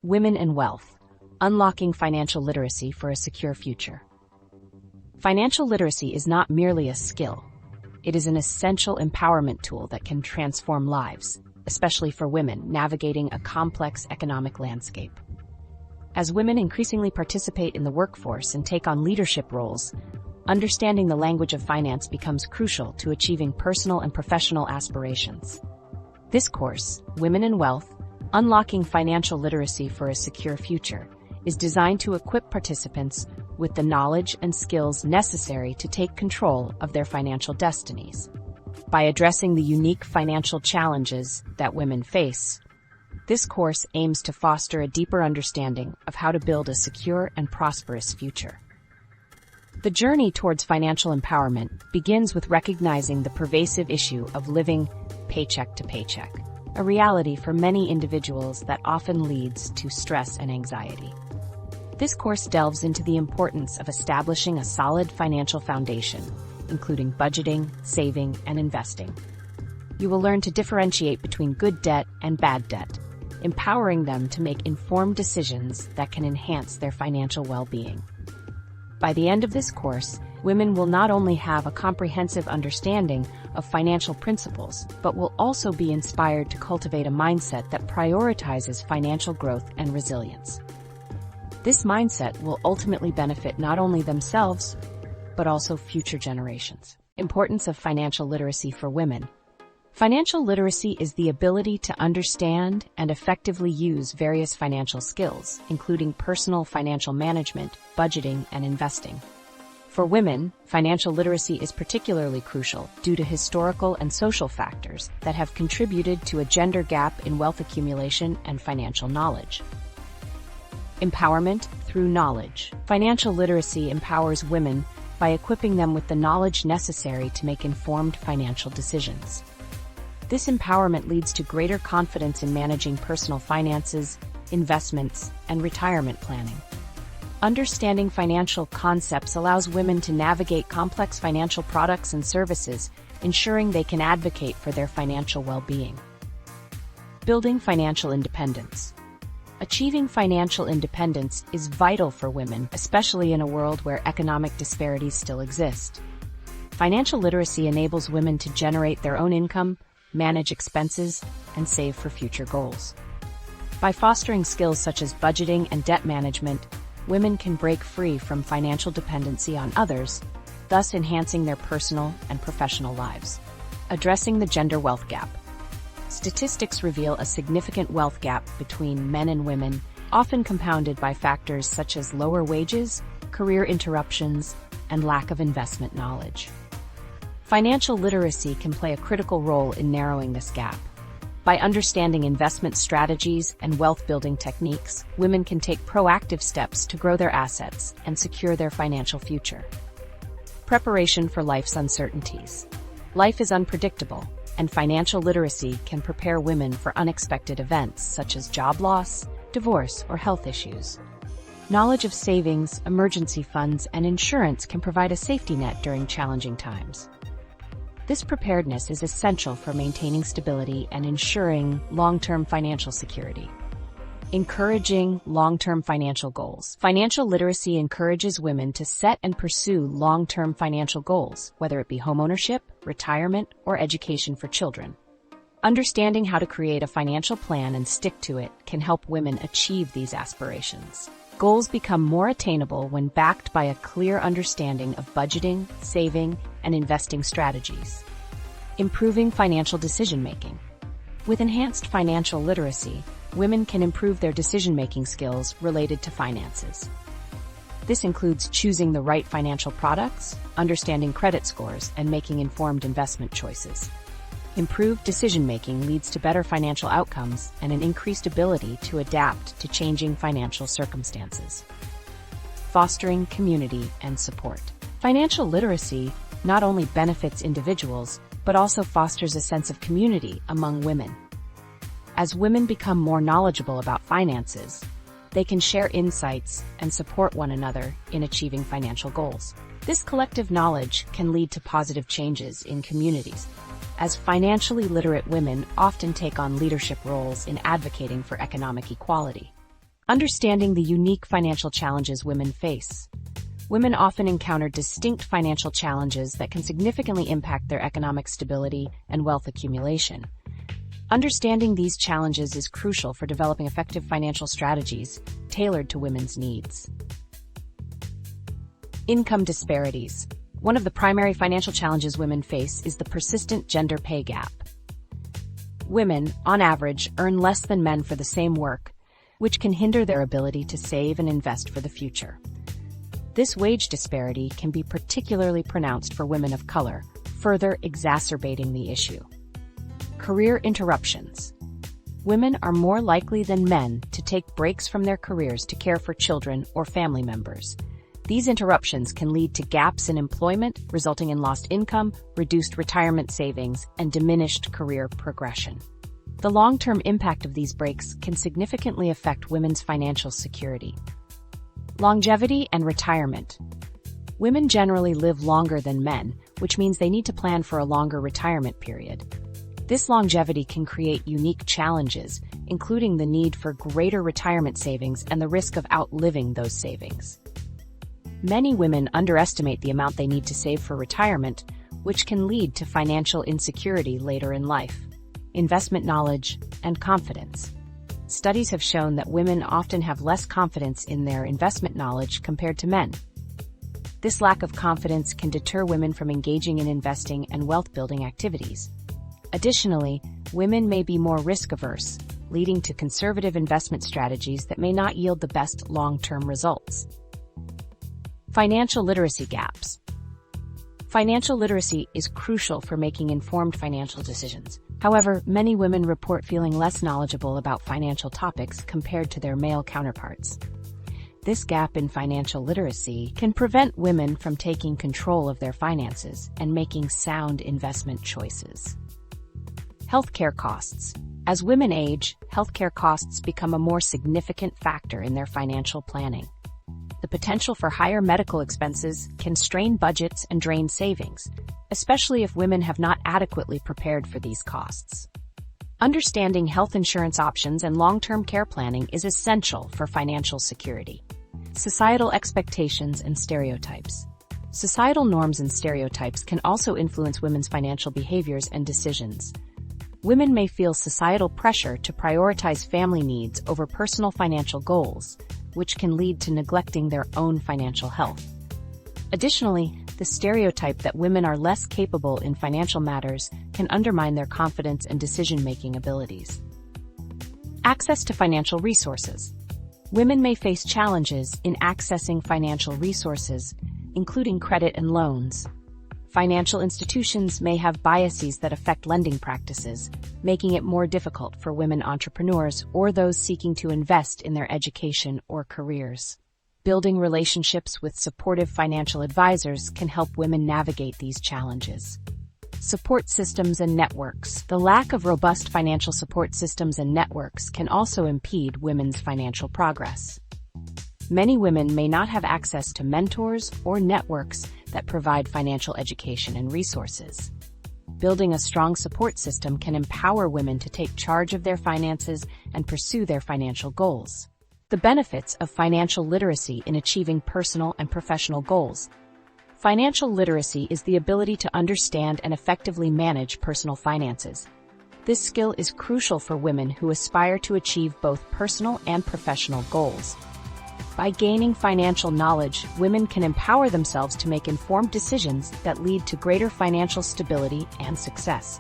Women and Wealth: Unlocking Financial Literacy for a Secure Future. Financial literacy is not merely a skill. It is an essential empowerment tool that can transform lives, especially for women navigating a complex economic landscape. As women increasingly participate in the workforce and take on leadership roles, understanding the language of finance becomes crucial to achieving personal and professional aspirations. This course, Women and Wealth: Unlocking Financial Literacy for a Secure Future, is designed to equip participants with the knowledge and skills necessary to take control of their financial destinies. By addressing the unique financial challenges that women face, this course aims to foster a deeper understanding of how to build a secure and prosperous future. The journey towards financial empowerment begins with recognizing the pervasive issue of living paycheck to paycheck, a reality for many individuals that often leads to stress and anxiety. This course delves into the importance of establishing a solid financial foundation, including budgeting, saving, and investing. You will learn to differentiate between good debt and bad debt, empowering them to make informed decisions that can enhance their financial well-being. By the end of this course, women will not only have a comprehensive understanding of financial principles, but will also be inspired to cultivate a mindset that prioritizes financial growth and resilience. This mindset will ultimately benefit not only themselves, but also future generations. Importance of financial literacy for women. Financial literacy is the ability to understand and effectively use various financial skills, including personal financial management, budgeting, and investing. For women, financial literacy is particularly crucial due to historical and social factors that have contributed to a gender gap in wealth accumulation and financial knowledge. Empowerment through knowledge. Financial literacy empowers women by equipping them with the knowledge necessary to make informed financial decisions. This empowerment leads to greater confidence in managing personal finances, investments, and retirement planning. Understanding financial concepts allows women to navigate complex financial products and services, ensuring they can advocate for their financial well-being. Building financial independence. Achieving financial independence is vital for women, especially in a world where economic disparities still exist. Financial literacy enables women to generate their own income, manage expenses, and save for future goals. By fostering skills such as budgeting and debt management, women can break free from financial dependency on others, thus enhancing their personal and professional lives. Addressing the gender wealth gap. Statistics reveal a significant wealth gap between men and women, often compounded by factors such as lower wages, career interruptions, and lack of investment knowledge. Financial literacy can play a critical role in narrowing this gap. By understanding investment strategies and wealth-building techniques, women can take proactive steps to grow their assets and secure their financial future. Preparation for life's uncertainties. Life is unpredictable, and financial literacy can prepare women for unexpected events such as job loss, divorce, or health issues. Knowledge of savings, emergency funds, and insurance can provide a safety net during challenging times. This preparedness is essential for maintaining stability and ensuring long-term financial security. Encouraging long-term financial goals. Financial literacy encourages women to set and pursue long-term financial goals, whether it be homeownership, retirement, or education for children. Understanding how to create a financial plan and stick to it can help women achieve these aspirations. Goals become more attainable when backed by a clear understanding of budgeting, saving, and investing strategies. Improving financial decision-making. With enhanced financial literacy, women can improve their decision-making skills related to finances. This includes choosing the right financial products, understanding credit scores, and making informed investment choices. Improved decision-making leads to better financial outcomes and an increased ability to adapt to changing financial circumstances. Fostering community and support. Financial literacy not only benefits individuals, but also fosters a sense of community among women. As women become more knowledgeable about finances, they can share insights and support one another in achieving financial goals. This collective knowledge can lead to positive changes in communities, as financially literate women often take on leadership roles in advocating for economic equality. Understanding the unique financial challenges women face. Women often encounter distinct financial challenges that can significantly impact their economic stability and wealth accumulation. Understanding these challenges is crucial for developing effective financial strategies tailored to women's needs. Income disparities. One of the primary financial challenges women face is the persistent gender pay gap. Women, on average, earn less than men for the same work, which can hinder their ability to save and invest for the future. This wage disparity can be particularly pronounced for women of color, further exacerbating the issue. Career interruptions. Women are more likely than men to take breaks from their careers to care for children or family members. These interruptions can lead to gaps in employment, resulting in lost income, reduced retirement savings, and diminished career progression. The long-term impact of these breaks can significantly affect women's financial security. Longevity and retirement. Women generally live longer than men, which means they need to plan for a longer retirement period. This longevity can create unique challenges, including the need for greater retirement savings and the risk of outliving those savings. Many women underestimate the amount they need to save for retirement, which can lead to financial insecurity later in life. Investment knowledge and confidence. Studies have shown that women often have less confidence in their investment knowledge compared to men. This lack of confidence can deter women from engaging in investing and wealth-building activities. Additionally, women may be more risk-averse, leading to conservative investment strategies that may not yield the best long-term results. Financial literacy gaps. Financial literacy is crucial for making informed financial decisions. However, many women report feeling less knowledgeable about financial topics compared to their male counterparts. This gap in financial literacy can prevent women from taking control of their finances and making sound investment choices. Healthcare costs. As women age, healthcare costs become a more significant factor in their financial planning. The potential for higher medical expenses can strain budgets and drain savings, especially if women have not adequately prepared for these costs. Understanding health insurance options and long-term care planning is essential for financial security. Societal expectations and stereotypes. Societal norms and stereotypes can also influence women's financial behaviors and decisions. Women may feel societal pressure to prioritize family needs over personal financial goals, which can lead to neglecting their own financial health. Additionally, the stereotype that women are less capable in financial matters can undermine their confidence and decision-making abilities. Access to financial resources. Women may face challenges in accessing financial resources, including credit and loans. Financial institutions may have biases that affect lending practices, making it more difficult for women entrepreneurs or those seeking to invest in their education or careers. Building relationships with supportive financial advisors can help women navigate these challenges. Support systems and networks. The lack of robust financial support systems and networks can also impede women's financial progress. Many women may not have access to mentors or networks that provide financial education and resources. Building a strong support system can empower women to take charge of their finances and pursue their financial goals. The benefits of financial literacy in achieving personal and professional goals. Financial literacy is the ability to understand and effectively manage personal finances. This skill is crucial for women who aspire to achieve both personal and professional goals. By gaining financial knowledge, women can empower themselves to make informed decisions that lead to greater financial stability and success.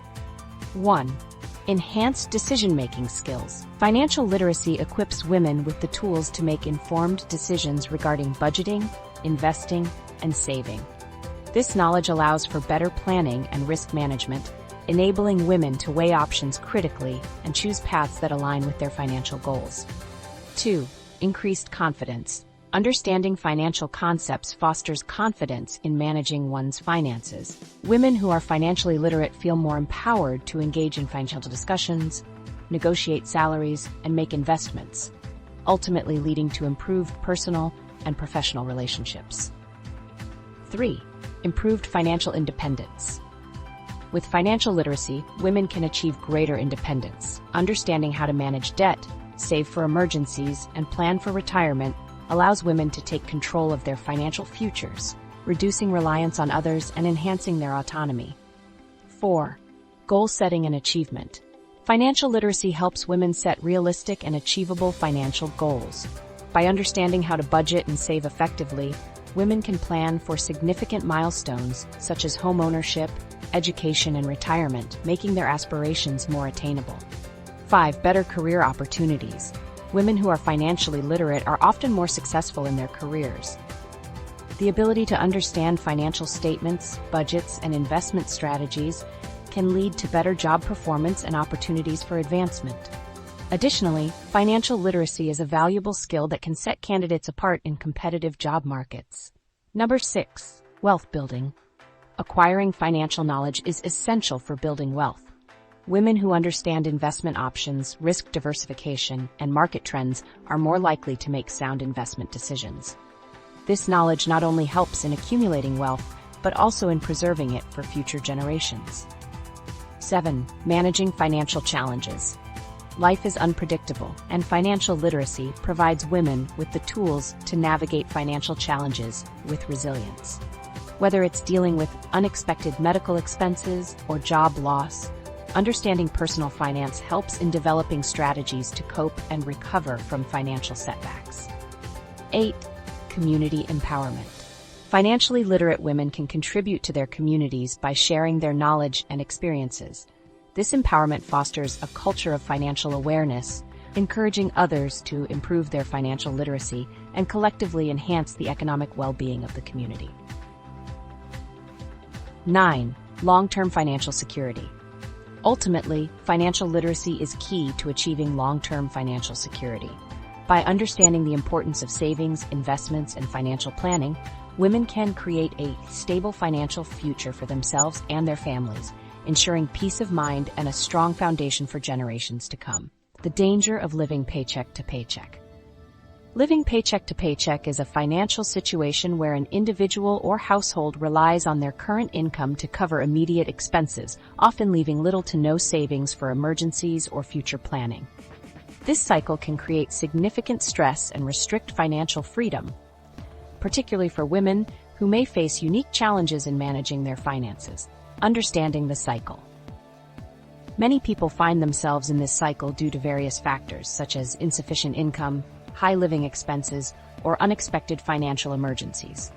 1. Enhanced decision-making skills. Financial literacy equips women with the tools to make informed decisions regarding budgeting, investing, and saving. This knowledge allows for better planning and risk management, enabling women to weigh options critically and choose paths that align with their financial goals. 2. Increased confidence. Understanding financial concepts fosters confidence in managing one's finances. Women who are financially literate feel more empowered to engage in financial discussions, negotiate salaries, and make investments, ultimately leading to improved personal and professional relationships. 3. Improved financial independence. With financial literacy, women can achieve greater independence. Understanding how to manage debt, save for emergencies, and plan for retirement allows women to take control of their financial futures, reducing reliance on others and enhancing their autonomy. 4. Goal setting and achievement. Financial literacy helps women set realistic and achievable financial goals. By understanding how to budget and save effectively, women can plan for significant milestones such as home ownership, education, and retirement, making their aspirations more attainable. 5. Better career opportunities. Women who are financially literate are often more successful in their careers. The ability to understand financial statements, budgets, and investment strategies can lead to better job performance and opportunities for advancement. Additionally, financial literacy is a valuable skill that can set candidates apart in competitive job markets. Number 6. Wealth building. Acquiring financial knowledge is essential for building wealth. Women who understand investment options, risk diversification, and market trends are more likely to make sound investment decisions. This knowledge not only helps in accumulating wealth, but also in preserving it for future generations. 7. Managing financial challenges. Life is unpredictable, and financial literacy provides women with the tools to navigate financial challenges with resilience. Whether it's dealing with unexpected medical expenses or job loss, understanding personal finance helps in developing strategies to cope and recover from financial setbacks. 8. Community empowerment. Financially literate women can contribute to their communities by sharing their knowledge and experiences. This empowerment fosters a culture of financial awareness, encouraging others to improve their financial literacy and collectively enhance the economic well-being of the community. 9. Long-term financial security. Ultimately, financial literacy is key to achieving long-term financial security. By understanding the importance of savings, investments, and financial planning, women can create a stable financial future for themselves and their families, ensuring peace of mind and a strong foundation for generations to come. The danger of living paycheck to paycheck. Living paycheck to paycheck is a financial situation where an individual or household relies on their current income to cover immediate expenses, often leaving little to no savings for emergencies or future planning. This cycle can create significant stress and restrict financial freedom, particularly for women who may face unique challenges in managing their finances. Understanding the cycle. Many people find themselves in this cycle due to various factors such as insufficient income, high living expenses, or unexpected financial emergencies.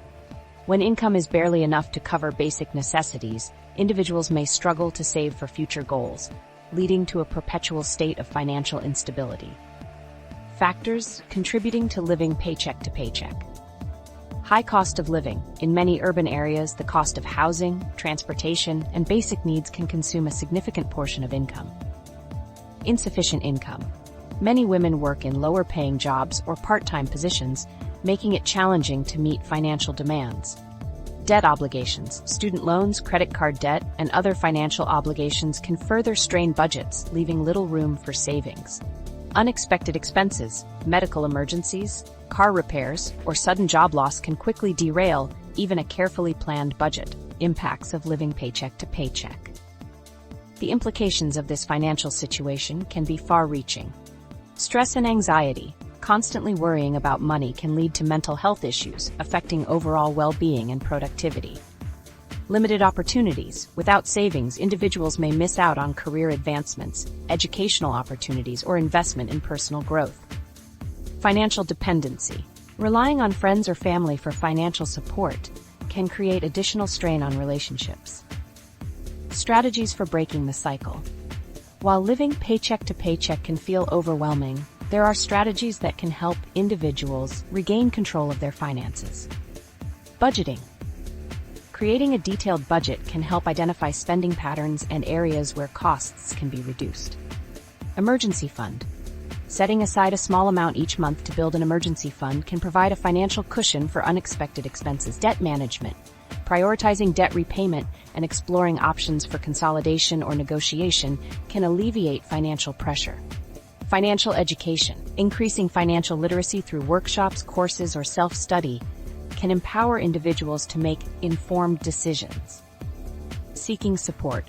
When income is barely enough to cover basic necessities, individuals may struggle to save for future goals, leading to a perpetual state of financial instability. Factors contributing to living paycheck to paycheck. High cost of living. In many urban areas, the cost of housing, transportation, and basic needs can consume a significant portion of income. Insufficient income. Many women work in lower-paying jobs or part-time positions, making it challenging to meet financial demands. Debt obligations. Student loans, credit card debt, and other financial obligations can further strain budgets, leaving little room for savings. Unexpected expenses. Medical emergencies, car repairs, or sudden job loss can quickly derail even a carefully planned budget. Impacts of living paycheck to paycheck. The implications of this financial situation can be far-reaching. Stress and anxiety. Constantly worrying about money can lead to mental health issues, affecting overall well-being and productivity. Limited opportunities. Without savings, individuals may miss out on career advancements, educational opportunities, or investment in personal growth. Financial dependency. Relying on friends or family for financial support can create additional strain on relationships. Strategies for breaking the cycle. While living paycheck to paycheck can feel overwhelming, there are strategies that can help individuals regain control of their finances. Budgeting. Creating a detailed budget can help identify spending patterns and areas where costs can be reduced. Emergency fund. Setting aside a small amount each month to build an emergency fund can provide a financial cushion for unexpected expenses. Debt management. Prioritizing debt repayment and exploring options for consolidation or negotiation can alleviate financial pressure. Financial education. Increasing financial literacy through workshops, courses, or self-study can empower individuals to make informed decisions. Seeking support.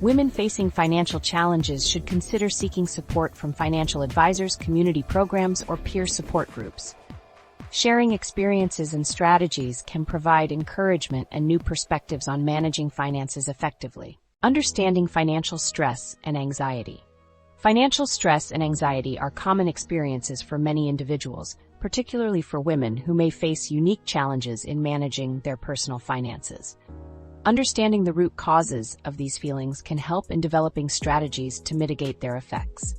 Women facing financial challenges should consider seeking support from financial advisors, community programs, or peer support groups. Sharing experiences and strategies can provide encouragement and new perspectives on managing finances effectively. Understanding financial stress and anxiety. Financial stress and anxiety are common experiences for many individuals, particularly for women who may face unique challenges in managing their personal finances. Understanding the root causes of these feelings can help in developing strategies to mitigate their effects.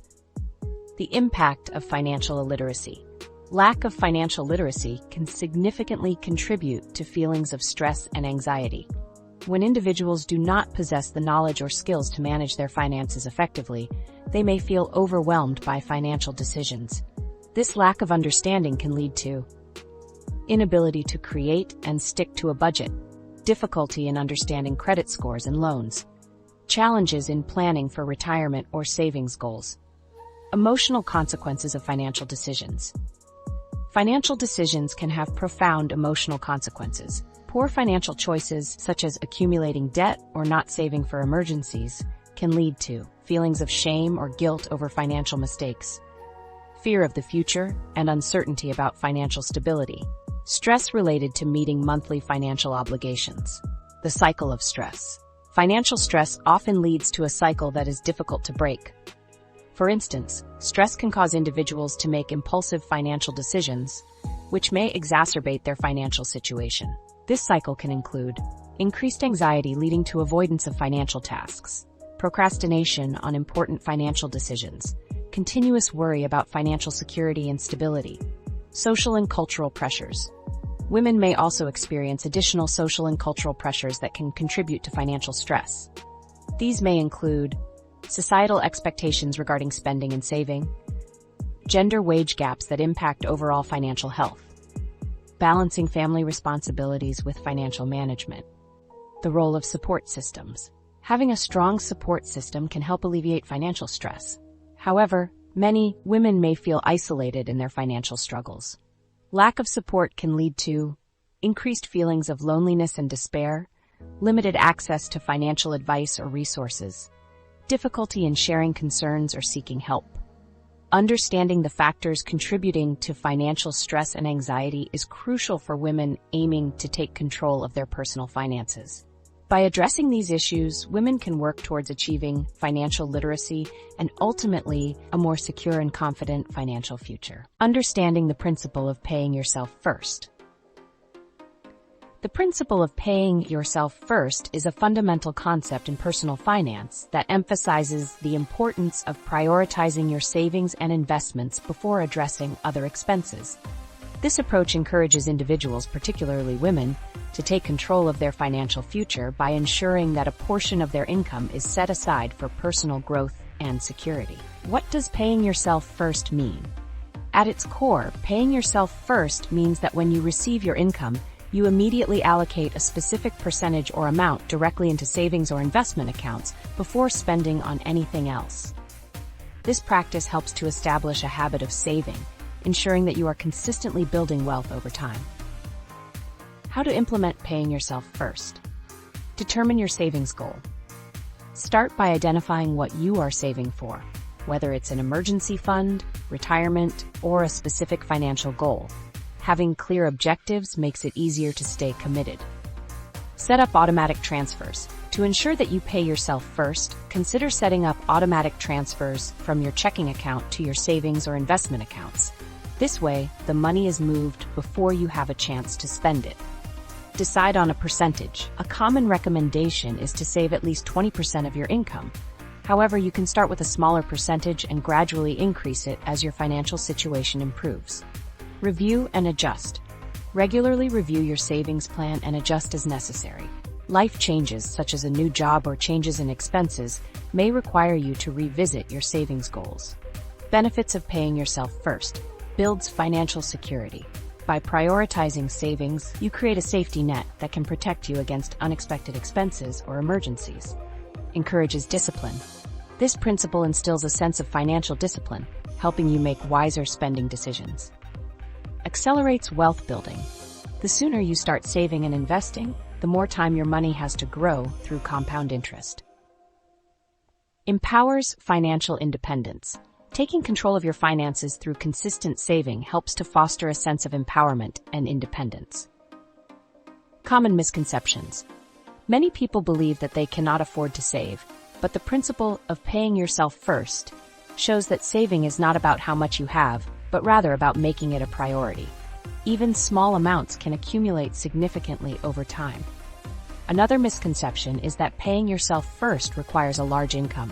The impact of financial illiteracy. Lack of financial literacy can significantly contribute to feelings of stress and anxiety. When individuals do not possess the knowledge or skills to manage their finances effectively, they may feel overwhelmed by financial decisions. This lack of understanding can lead to inability to create and stick to a budget, difficulty in understanding credit scores and loans, challenges in planning for retirement or savings goals. Emotional consequences of financial decisions. Financial decisions can have profound emotional consequences. Poor financial choices, such as accumulating debt or not saving for emergencies, can lead to feelings of shame or guilt over financial mistakes, fear of the future, and uncertainty about financial stability. Stress related to meeting monthly financial obligations. The cycle of stress. Financial stress often leads to a cycle that is difficult to break. For instance, stress can cause individuals to make impulsive financial decisions, which may exacerbate their financial situation. This cycle can include increased anxiety leading to avoidance of financial tasks, procrastination on important financial decisions, continuous worry about financial security and stability. Social and cultural pressures. Women may also experience additional social and cultural pressures that can contribute to financial stress. These may include societal expectations regarding spending and saving, gender wage gaps that impact overall financial health, balancing family responsibilities with financial management. The role of support systems. Having a strong support system can help alleviate financial stress. However, many women may feel isolated in their financial struggles. Lack of support can lead to increased feelings of loneliness and despair, limited access to financial advice or resources, difficulty in sharing concerns or seeking help. Understanding the factors contributing to financial stress and anxiety is crucial for women aiming to take control of their personal finances. By addressing these issues, women can work towards achieving financial literacy and ultimately a more secure and confident financial future. Understanding the principle of paying yourself first. The principle of paying yourself first is a fundamental concept in personal finance that emphasizes the importance of prioritizing your savings and investments before addressing other expenses. This approach encourages individuals, particularly women, to take control of their financial future by ensuring that a portion of their income is set aside for personal growth and security. What does paying yourself first mean? At its core, paying yourself first means that when you receive your income, you immediately allocate a specific percentage or amount directly into savings or investment accounts before spending on anything else. This practice helps to establish a habit of saving, ensuring that you are consistently building wealth over time. How to implement paying yourself first. Determine your savings goal. Start by identifying what you are saving for, whether it's an emergency fund, retirement, or a specific financial goal. Having clear objectives makes it easier to stay committed. Set up automatic transfers. To ensure that you pay yourself first, consider setting up automatic transfers from your checking account to your savings or investment accounts. This way, the money is moved before you have a chance to spend it. Decide on a percentage. A common recommendation is to save at least 20% of your income. However, you can start with a smaller percentage and gradually increase it as your financial situation improves. Review and adjust. Regularly review your savings plan and adjust as necessary. Life changes, such as a new job or changes in expenses, may require you to revisit your savings goals. Benefits of paying yourself first. Builds financial security. By prioritizing savings, you create a safety net that can protect you against unexpected expenses or emergencies. Encourages discipline. This principle instills a sense of financial discipline, helping you make wiser spending decisions. Accelerates wealth building. The sooner you start saving and investing, the more time your money has to grow through compound interest. Empowers financial independence. Taking control of your finances through consistent saving helps to foster a sense of empowerment and independence. Common misconceptions. Many people believe that they cannot afford to save, but the principle of paying yourself first shows that saving is not about how much you have, but rather about making it a priority. Even small amounts can accumulate significantly over time. Another misconception is that paying yourself first requires a large income.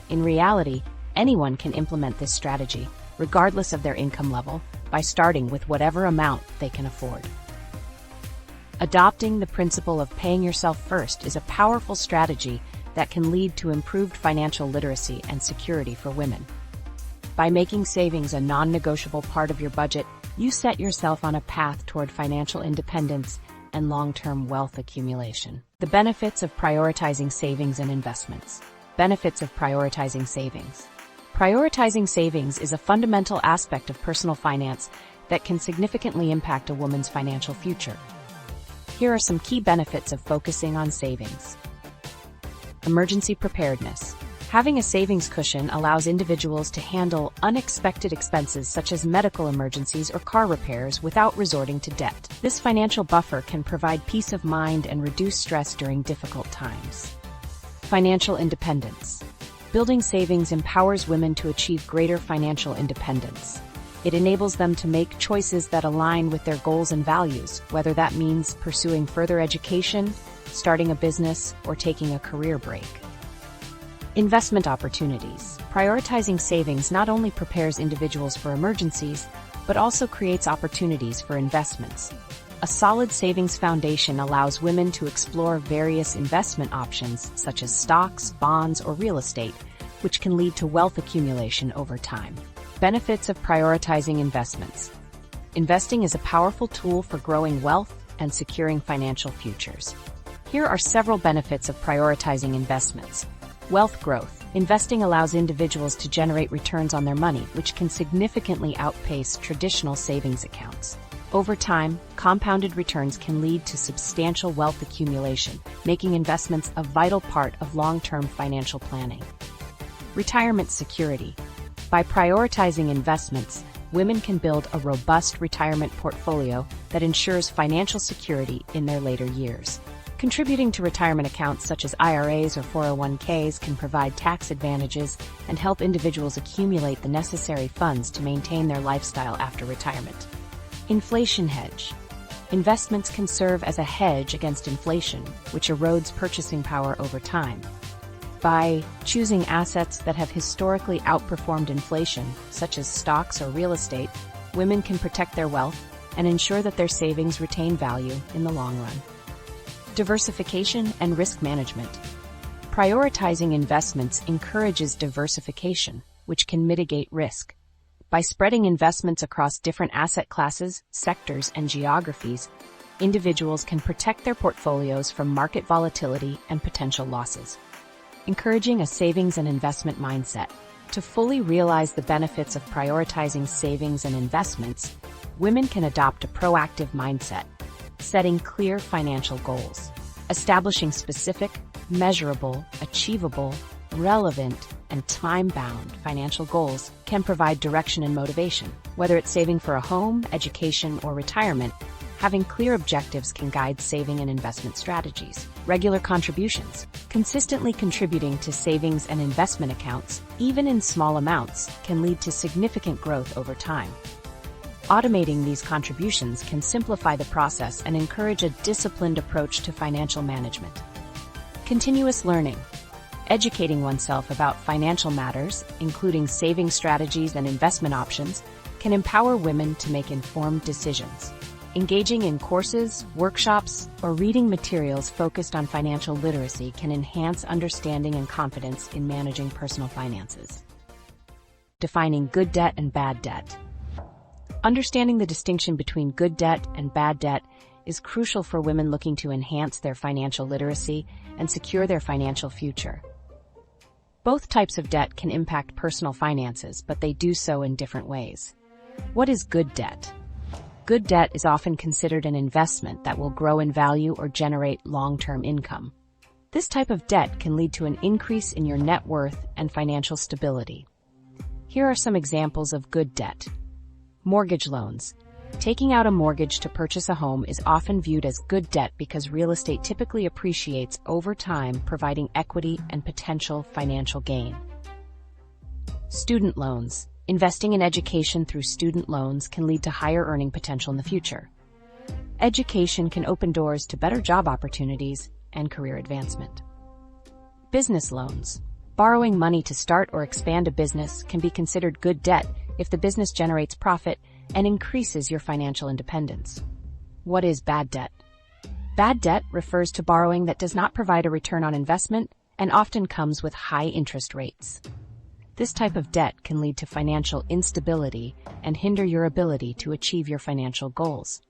In reality, anyone can implement this strategy, regardless of their income level, by starting with whatever amount they can afford. Adopting the principle of paying yourself first is a powerful strategy that can lead to improved financial literacy and security for women. By making savings a non-negotiable part of your budget, you set yourself on a path toward financial independence and long-term wealth accumulation. The benefits of prioritizing savings and investments. Benefits of prioritizing savings. Prioritizing savings is a fundamental aspect of personal finance that can significantly impact a woman's financial future. Here are some key benefits of focusing on savings. Emergency preparedness. Having a savings cushion allows individuals to handle unexpected expenses such as medical emergencies or car repairs without resorting to debt. This financial buffer can provide peace of mind and reduce stress during difficult times. Financial independence. Building savings empowers women to achieve greater financial independence. It enables them to make choices that align with their goals and values, whether that means pursuing further education, starting a business, or taking a career break. Investment opportunities. Prioritizing savings not only prepares individuals for emergencies, but also creates opportunities for investments. A solid savings foundation allows women to explore various investment options such as stocks, bonds, or real estate, which can lead to wealth accumulation over time. Benefits of prioritizing investments. Investing is a powerful tool for growing wealth and securing financial futures. Here are several benefits of prioritizing investments. Wealth growth. Investing allows individuals to generate returns on their money, which can significantly outpace traditional savings accounts. Over time, compounded returns can lead to substantial wealth accumulation, making investments a vital part of long-term financial planning. Retirement security. By prioritizing investments, women can build a robust retirement portfolio that ensures financial security in their later years. Contributing to retirement accounts such as IRAs or 401ks can provide tax advantages and help individuals accumulate the necessary funds to maintain their lifestyle after retirement. Inflation hedge. Investments can serve as a hedge against inflation, which erodes purchasing power over time. By choosing assets that have historically outperformed inflation, such as stocks or real estate, women can protect their wealth and ensure that their savings retain value in the long run. Diversification and risk management. Prioritizing investments encourages diversification, which can mitigate risk. By spreading investments across different asset classes, sectors, and geographies, individuals can protect their portfolios from market volatility and potential losses. Encouraging a savings and investment mindset. To fully realize the benefits of prioritizing savings and investments, women can adopt a proactive mindset, setting clear financial goals. Establishing specific, measurable, achievable, relevant, and time-bound financial goals can provide direction and motivation. Whether it's saving for a home, education, or retirement, having clear objectives can guide saving and investment strategies. Regular contributions. Consistently contributing to savings and investment accounts, even in small amounts, can lead to significant growth over time. Automating these contributions can simplify the process and encourage a disciplined approach to financial management. Continuous learning. Educating oneself about financial matters, including saving strategies and investment options, can empower women to make informed decisions. Engaging in courses, workshops, or reading materials focused on financial literacy can enhance understanding and confidence in managing personal finances. Defining good debt and bad debt. Understanding the distinction between good debt and bad debt is crucial for women looking to enhance their financial literacy and secure their financial future. Both types of debt can impact personal finances, but they do so in different ways. What is good debt? Good debt is often considered an investment that will grow in value or generate long-term income. This type of debt can lead to an increase in your net worth and financial stability. Here are some examples of good debt. Mortgage loans. Taking out a mortgage to purchase a home is often viewed as good debt because real estate typically appreciates over time, providing equity and potential financial gain. Student loans. Investing in education through student loans can lead to higher earning potential in the future. Education can open doors to better job opportunities and career advancement. Business loans. Borrowing money to start or expand a business can be considered good debt if the business generates profit and increases your financial independence. What is bad debt? Bad debt refers to borrowing that does not provide a return on investment and often comes with high interest rates. This type of debt can lead to financial instability and hinder your ability to achieve your financial goals.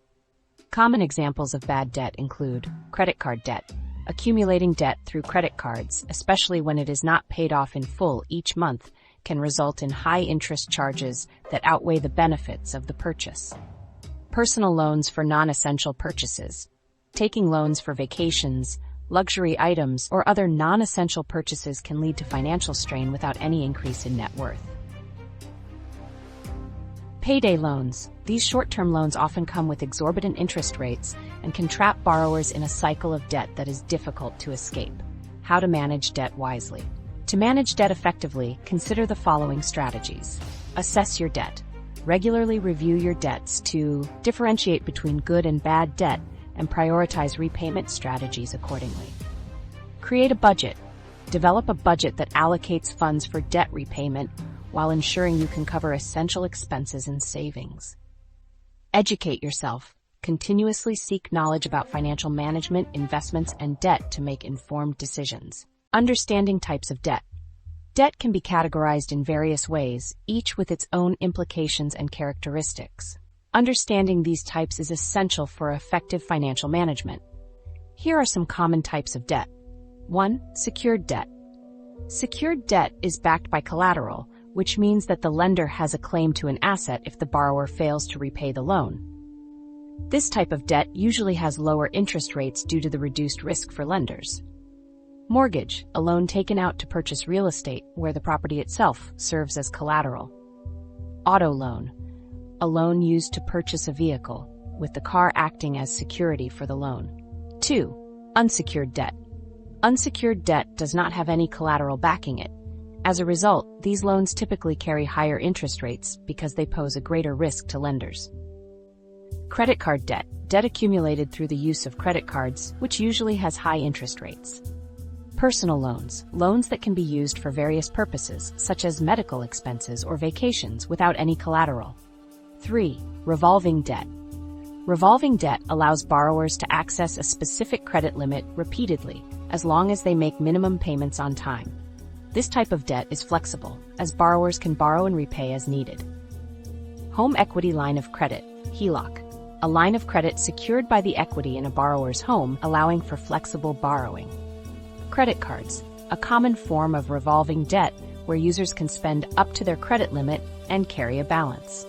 Common examples of bad debt include credit card debt. Accumulating debt through credit cards, especially when it is not paid off in full each month, can result in high interest charges that outweigh the benefits of the purchase. Personal loans for non-essential purchases. Taking loans for vacations, luxury items, or other non-essential purchases can lead to financial strain without any increase in net worth. Payday loans. These short-term loans often come with exorbitant interest rates and can trap borrowers in a cycle of debt that is difficult to escape. How to manage debt wisely. To manage debt effectively, consider the following strategies. Assess your debt. Regularly review your debts to differentiate between good and bad debt and prioritize repayment strategies accordingly. Create a budget. Develop a budget that allocates funds for debt repayment while ensuring you can cover essential expenses and savings. Educate yourself. Continuously seek knowledge about financial management, investments, and debt to make informed decisions. Understanding types of debt. Debt can be categorized in various ways, each with its own implications and characteristics. Understanding these types is essential for effective financial management. Here are some common types of debt. 1. Secured debt. Secured debt is backed by collateral, which means that the lender has a claim to an asset if the borrower fails to repay the loan. This type of debt usually has lower interest rates due to the reduced risk for lenders. Mortgage, a loan taken out to purchase real estate where the property itself serves as collateral. Auto loan, a loan used to purchase a vehicle, with the car acting as security for the loan. 2. Unsecured debt. Unsecured debt does not have any collateral backing it. As a result, these loans typically carry higher interest rates because they pose a greater risk to lenders. Credit card debt, debt accumulated through the use of credit cards, which usually has high interest rates. Personal loans, loans that can be used for various purposes, such as medical expenses or vacations without any collateral. 3. Revolving debt. Revolving debt allows borrowers to access a specific credit limit repeatedly, as long as they make minimum payments on time. This type of debt is flexible, as borrowers can borrow and repay as needed. Home equity line of credit, HELOC, a line of credit secured by the equity in a borrower's home, allowing for flexible borrowing. Credit cards, a common form of revolving debt where users can spend up to their credit limit and carry a balance.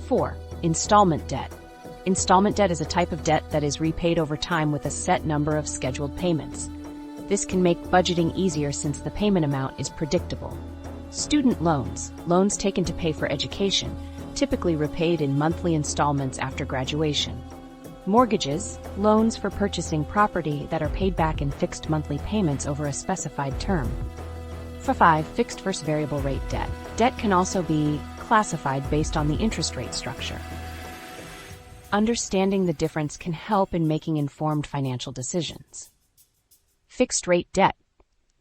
4. Installment debt. Installment debt is a type of debt that is repaid over time with a set number of scheduled payments. This can make budgeting easier since the payment amount is predictable. Student loans, loans taken to pay for education, typically repaid in monthly installments after graduation. Mortgages, loans for purchasing property that are paid back in fixed monthly payments over a specified term. 5. Fixed versus variable rate debt. Debt can also be classified based on the interest rate structure. Understanding the difference can help in making informed financial decisions. Fixed rate debt.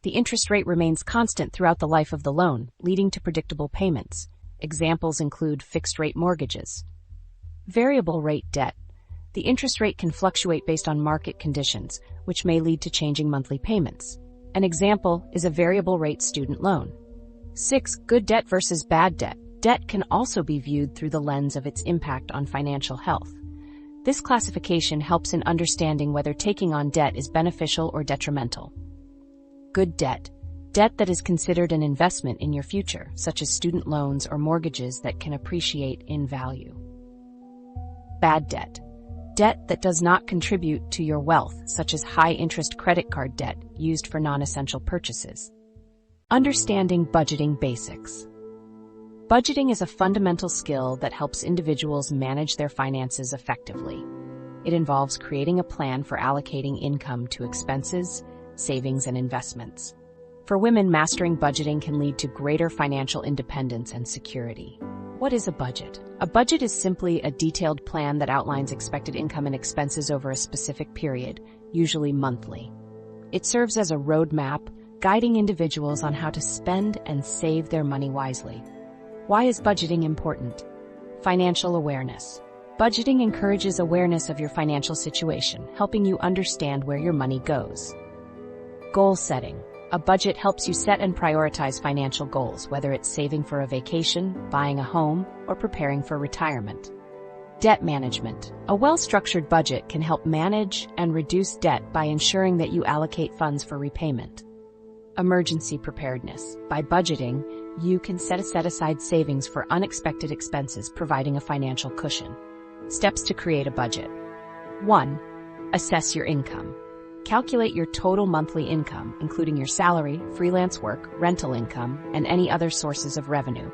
The interest rate remains constant throughout the life of the loan, leading to predictable payments. Examples include fixed rate mortgages. Variable rate debt. The interest rate can fluctuate based on market conditions, which may lead to changing monthly payments. An example is a variable rate student loan. 6. Good debt versus bad debt. Debt can also be viewed through the lens of its impact on financial health. This classification helps in understanding whether taking on debt is beneficial or detrimental. Good debt. Debt that is considered an investment in your future, such as student loans or mortgages that can appreciate in value. Bad debt. Debt that does not contribute to your wealth, such as high-interest credit card debt used for non-essential purchases. Understanding budgeting basics. Budgeting is a fundamental skill that helps individuals manage their finances effectively. It involves creating a plan for allocating income to expenses, savings, and investments. For women, mastering budgeting can lead to greater financial independence and security. What is a budget? A budget is simply a detailed plan that outlines expected income and expenses over a specific period, usually monthly. It serves as a roadmap, guiding individuals on how to spend and save their money wisely. Why is budgeting important? Financial awareness. Budgeting encourages awareness of your financial situation, helping you understand where your money goes. Goal setting. A budget helps you set and prioritize financial goals, whether it's saving for a vacation, buying a home, or preparing for retirement. Debt management. A well-structured budget can help manage and reduce debt by ensuring that you allocate funds for repayment. Emergency preparedness. By budgeting, you can set aside savings for unexpected expenses, providing a financial cushion. Steps to create a budget. 1. Assess your income. Calculate your total monthly income, including your salary, freelance work, rental income, and any other sources of revenue.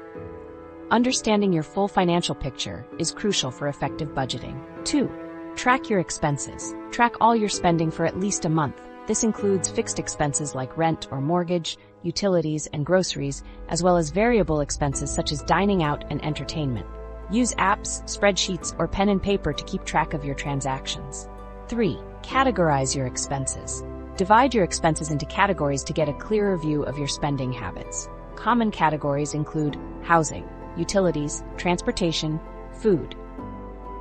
Understanding your full financial picture is crucial for effective budgeting. 2. Track your expenses. Track all your spending for at least a month. This includes fixed expenses like rent or mortgage, utilities, and groceries, as well as variable expenses such as dining out and entertainment. Use apps, spreadsheets, or pen and paper to keep track of your transactions. 3. Categorize your expenses. Divide your expenses into categories to get a clearer view of your spending habits. Common categories include housing, utilities, transportation, food,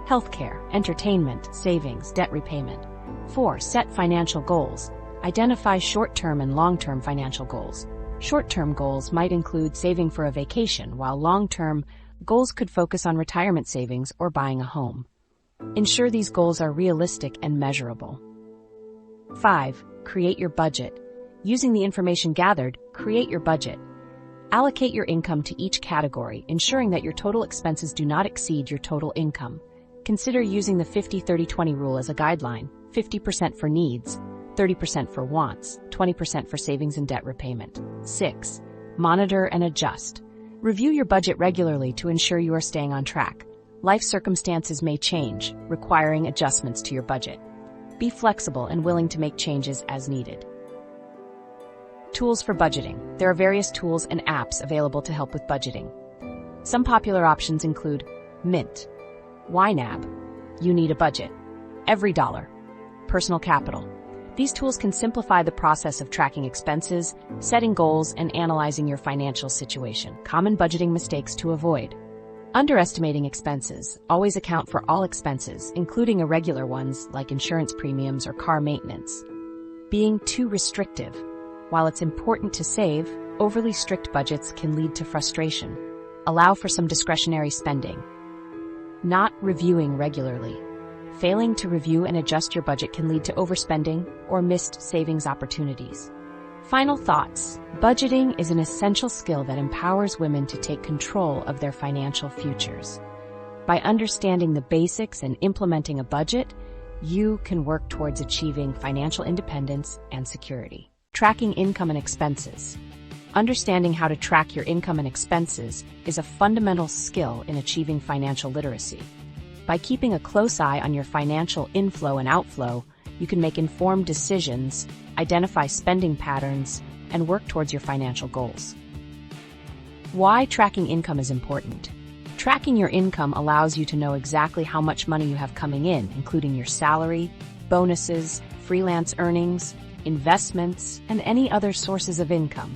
healthcare, entertainment, savings, debt repayment. 4. Set financial goals. Identify short-term and long-term financial goals. Short-term goals might include saving for a vacation, while long-term goals could focus on retirement savings or buying a home. Ensure these goals are realistic and measurable. 5. Create your budget. Using the information gathered, create your budget. Allocate your income to each category, ensuring that your total expenses do not exceed your total income. Consider using the 50-30-20 rule as a guideline: 50% for needs, 30% for wants, 20% for savings and debt repayment. 6. Monitor and adjust. Review your budget regularly to ensure you are staying on track. Life circumstances may change, requiring adjustments to your budget. Be flexible and willing to make changes as needed. Tools for budgeting. There are various tools and apps available to help with budgeting. Some popular options include Mint, YNAB, You Need a Budget, Every Dollar, Personal Capital. These tools can simplify the process of tracking expenses, setting goals, and analyzing your financial situation. Common budgeting mistakes to avoid. Underestimating expenses. Always account for all expenses, including irregular ones like insurance premiums or car maintenance. Being too restrictive. While it's important to save, overly strict budgets can lead to frustration. Allow for some discretionary spending. Not reviewing regularly. Failing to review and adjust your budget can lead to overspending or missed savings opportunities. Final thoughts. Budgeting is an essential skill that empowers women to take control of their financial futures. By understanding the basics and implementing a budget, you can work towards achieving financial independence and security. Tracking income and expenses. Understanding how to track your income and expenses is a fundamental skill in achieving financial literacy. By keeping a close eye on your financial inflow and outflow, you can make informed decisions, identify spending patterns, and work towards your financial goals. Why tracking income is important. Tracking your income allows you to know exactly how much money you have coming in, including your salary, bonuses, freelance earnings, investments, and any other sources of income.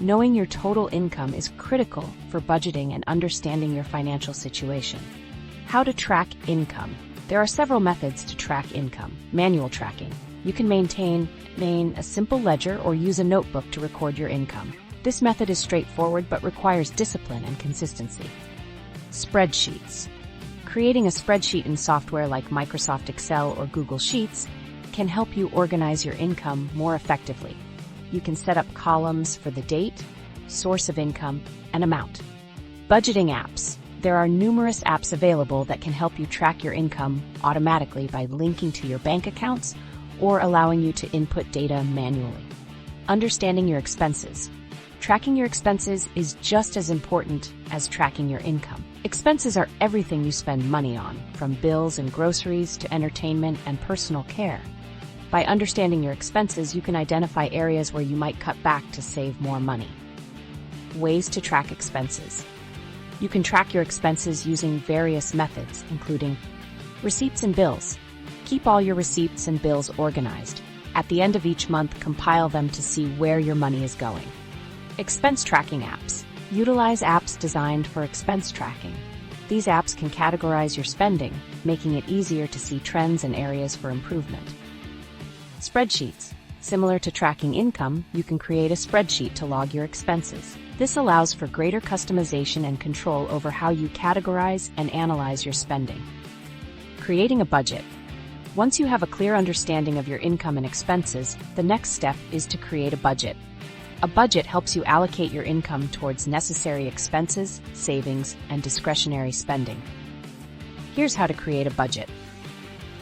Knowing your total income is critical for budgeting and understanding your financial situation. How to track income. There are several methods to track income. Manual tracking. You can maintain a simple ledger or use a notebook to record your income. This method is straightforward but requires discipline and consistency. Spreadsheets. Creating a spreadsheet in software like Microsoft Excel or Google Sheets can help you organize your income more effectively. You can set up columns for the date, source of income, and amount. Budgeting apps. There are numerous apps available that can help you track your income automatically by linking to your bank accounts or allowing you to input data manually. Understanding your expenses. Tracking your expenses is just as important as tracking your income. Expenses are everything you spend money on, from bills and groceries to entertainment and personal care. By understanding your expenses, you can identify areas where you might cut back to save more money. Ways to track expenses. You can track your expenses using various methods, including receipts and bills. Keep all your receipts and bills organized. At the end of each month, compile them to see where your money is going. Expense tracking apps. Utilize apps designed for expense tracking. These apps can categorize your spending, making it easier to see trends and areas for improvement. Spreadsheets. Similar to tracking income, you can create a spreadsheet to log your expenses. This allows for greater customization and control over how you categorize and analyze your spending. Creating a budget. Once you have a clear understanding of your income and expenses, the next step is to create a budget. A budget helps you allocate your income towards necessary expenses, savings, and discretionary spending. Here's how to create a budget.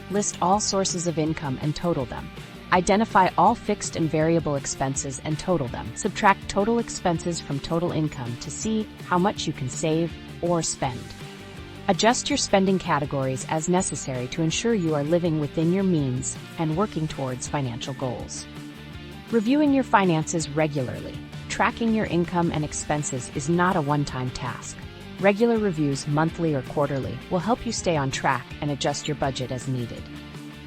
List all sources of income and total them. Identify all fixed and variable expenses and total them. Subtract total expenses from total income to see how much you can save or spend. Adjust your spending categories as necessary to ensure you are living within your means and working towards financial goals. Reviewing your finances regularly. Tracking your income and expenses is not a one-time task. Regular reviews, monthly or quarterly, will help you stay on track and adjust your budget as needed.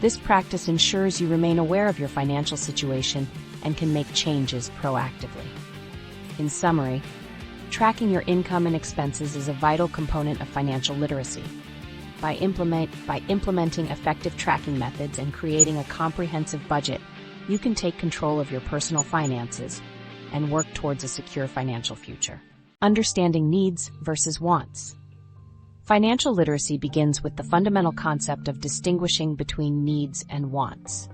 This practice ensures you remain aware of your financial situation and can make changes proactively. In summary, tracking your income and expenses is a vital component of financial literacy. By implementing effective tracking methods and creating a comprehensive budget, you can take control of your personal finances and work towards a secure financial future. Understanding needs versus wants. Financial literacy begins with the fundamental concept of distinguishing between needs and wants.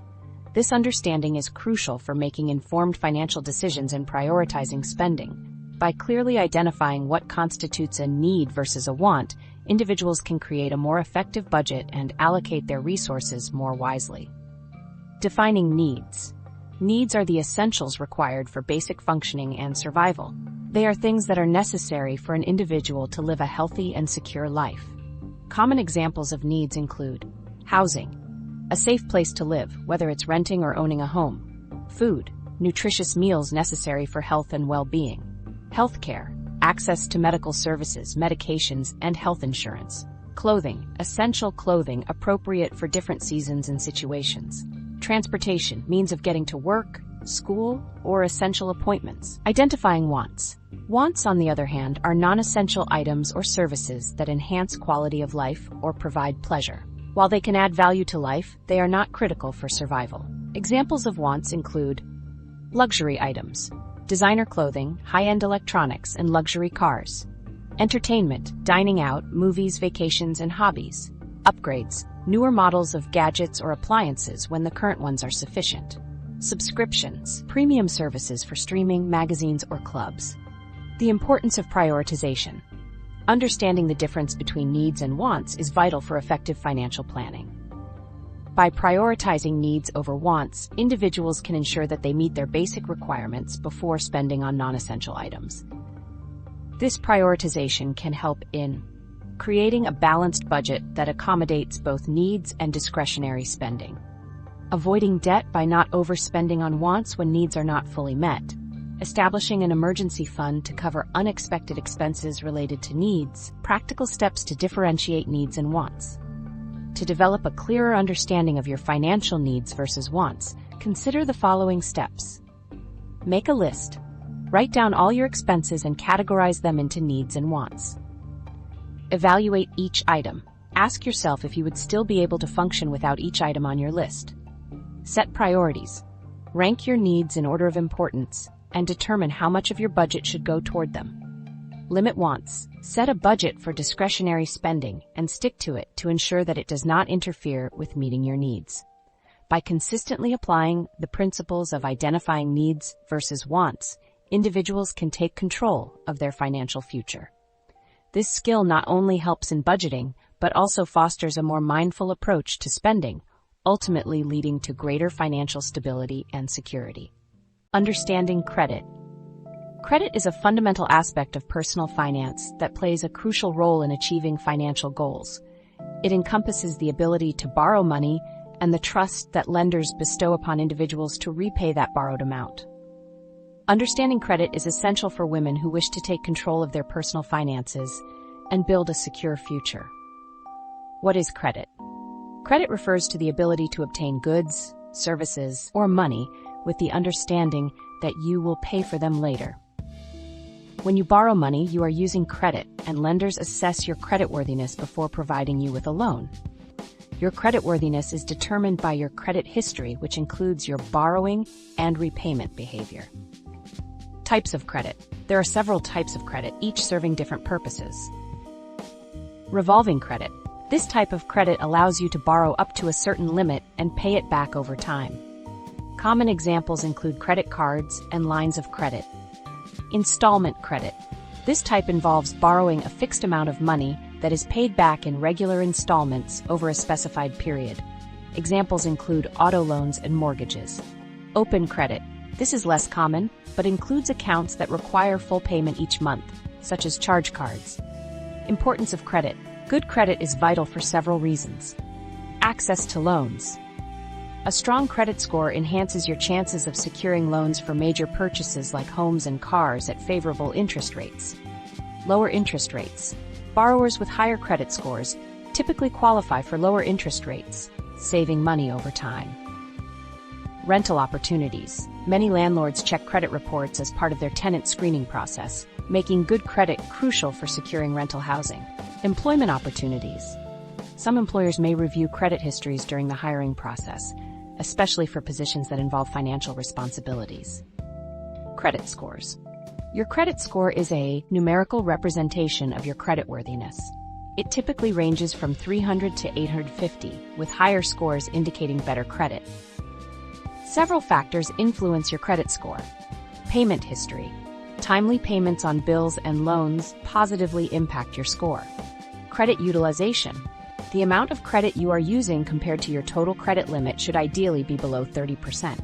This understanding is crucial for making informed financial decisions and prioritizing spending. By clearly identifying what constitutes a need versus a want, individuals can create a more effective budget and allocate their resources more wisely. Defining needs. Needs are the essentials required for basic functioning and survival. They are things that are necessary for an individual to live a healthy and secure life. Common examples of needs include housing, a safe place to live, whether it's renting or owning a home; food, nutritious meals necessary for health and well-being; healthcare, access to medical services, medications, and health insurance; clothing, essential clothing appropriate for different seasons and situations; transportation, means of getting to work, school, or essential appointments. Identifying wants. Wants, on the other hand, are non-essential items or services that enhance quality of life or provide pleasure. While they can add value to life, they are not critical for survival. Examples of wants include luxury items, designer clothing, high-end electronics, and luxury cars; entertainment, dining out, movies, vacations, and hobbies; upgrades, newer models of gadgets or appliances when the current ones are sufficient; subscriptions, premium services for streaming, magazines, or clubs. The importance of prioritization. Understanding the difference between needs and wants is vital for effective financial planning. By prioritizing needs over wants, individuals can ensure that they meet their basic requirements before spending on non-essential items. This prioritization can help in creating a balanced budget that accommodates both needs and discretionary spending; avoiding debt by not overspending on wants when needs are not fully met; establishing an emergency fund to cover unexpected expenses related to needs. Practical steps to differentiate needs and wants. To develop a clearer understanding of your financial needs versus wants, consider the following steps. Make a list. Write down all your expenses and categorize them into needs and wants. Evaluate each item. Ask yourself if you would still be able to function without each item on your list. Set priorities. Rank your needs in order of importance and determine how much of your budget should go toward them. Limit wants. Set a budget for discretionary spending and stick to it to ensure that it does not interfere with meeting your needs. By consistently applying the principles of identifying needs versus wants, individuals can take control of their financial future. This skill not only helps in budgeting, but also fosters a more mindful approach to spending, ultimately leading to greater financial stability and security. Understanding credit. Credit is a fundamental aspect of personal finance that plays a crucial role in achieving financial goals. It encompasses the ability to borrow money and the trust that lenders bestow upon individuals to repay that borrowed amount. Understanding credit is essential for women who wish to take control of their personal finances and build a secure future. What is credit? Credit refers to the ability to obtain goods, services, or money with the understanding that you will pay for them later. When you borrow money, you are using credit, and lenders assess your creditworthiness before providing you with a loan. Your creditworthiness is determined by your credit history, which includes your borrowing and repayment behavior. Types of credit. There are several types of credit, each serving different purposes. Revolving credit. This type of credit allows you to borrow up to a certain limit and pay it back over time. Common examples include credit cards and lines of credit. Installment credit. This type involves borrowing a fixed amount of money that is paid back in regular installments over a specified period. Examples include auto loans and mortgages. Open credit. This is less common, but includes accounts that require full payment each month, such as charge cards. Importance of credit. Good credit is vital for several reasons. Access to loans. A strong credit score enhances your chances of securing loans for major purchases like homes and cars at favorable interest rates. Lower interest rates. Borrowers with higher credit scores typically qualify for lower interest rates, saving money over time. Rental opportunities. Many landlords check credit reports as part of their tenant screening process, making good credit crucial for securing rental housing. Employment opportunities. Some employers may review credit histories during the hiring process, especially for positions that involve financial responsibilities. Credit scores. Your credit score is a numerical representation of your creditworthiness. It typically ranges from 300 to 850, with higher scores indicating better credit. Several factors influence your credit score. Payment history. Timely payments on bills and loans positively impact your score. Credit utilization. The amount of credit you are using compared to your total credit limit should ideally be below 30%.